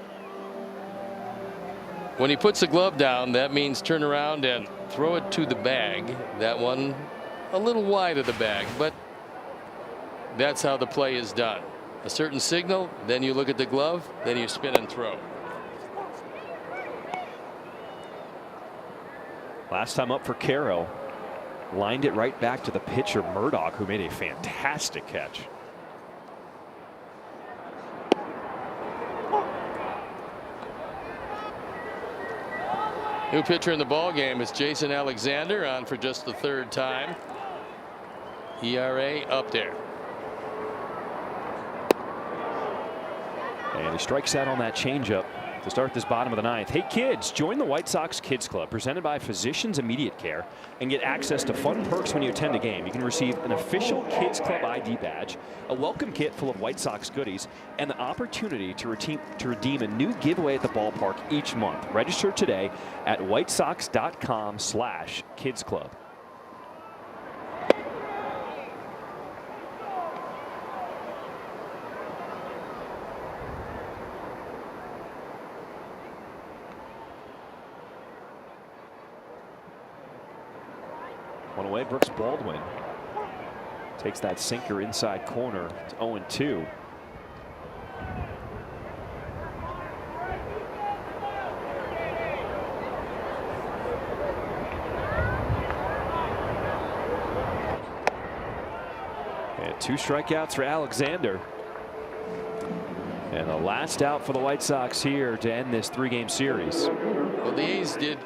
When he puts the glove down, that means turn around and throw it to the bag. That one a little wide of the bag, but that's how the play is done. a certain signal, then you look at the glove, then you spin and throw. Last time up for Carroll, lined it right back to the pitcher Murdoch, who made a fantastic catch. New pitcher in the ball game is Jason Alexander, on for just the 3rd time. ERA up there. And he strikes out on that changeup to start this bottom of the 9th. Hey kids, join the White Sox Kids Club presented by Physicians Immediate Care and get access to fun perks when you attend a game. You can receive an official Kids Club ID badge, a welcome kit full of White Sox goodies, and the opportunity to redeem a new giveaway at the ballpark each month. Register today at whitesox.com/Kids Club. One away, Brooks Baldwin takes that sinker inside corner. It's 0-2. And 2 strikeouts for Alexander. And the last out for the White Sox here to end this 3-game series. Well, the A's did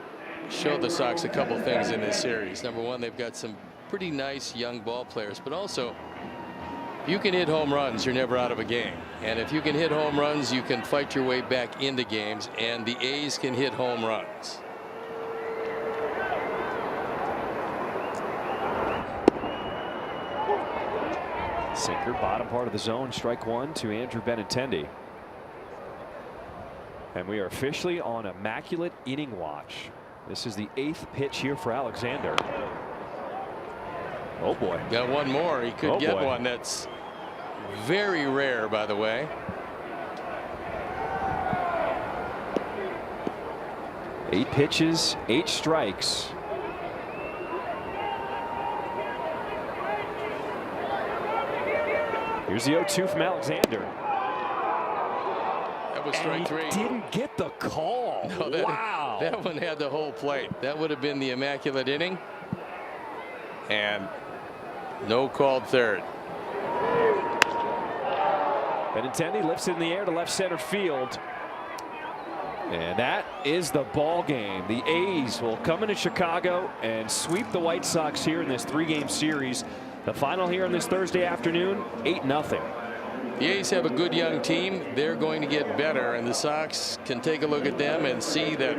show the Sox a couple things in this series. Number one, they've got some pretty nice young ball players, but also if you can hit home runs, you're never out of a game. And if you can hit home runs, you can fight your way back into games, and the A's can hit home runs. Sinker, bottom part of the zone, strike 1 to Andrew Benintendi. And we are officially on immaculate inning watch. This is the 8th pitch here for Alexander. Oh boy. Got one more. He could get one. That's very rare, by the way. Eight pitches, 8 strikes. Here's the 0-2 from Alexander. That was strike 3. Didn't get the call. No, wow. That one had the whole plate. That would have been the immaculate inning. And no called 3rd. Benintendi lifts it in the air to left center field. And that is the ball game. The A's will come into Chicago and sweep the White Sox here in this 3-game series. The final here on this Thursday afternoon, 8-0. The A's have a good young team. They're going to get better, and the Sox can take a look at them and see that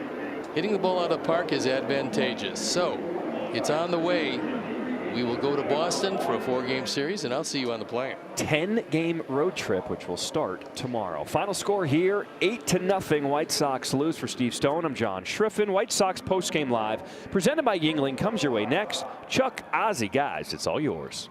hitting the ball out of the park is advantageous. So it's on the way. We will go to Boston for a 4-game series, and I'll see you on the plane. 10-game road trip, which will start tomorrow. Final score here, 8-0. White Sox lose. For Steve Stone, I'm John Schriffen. White Sox postgame live, presented by Yingling, comes your way next. Chuck, Ozzie, guys, it's all yours.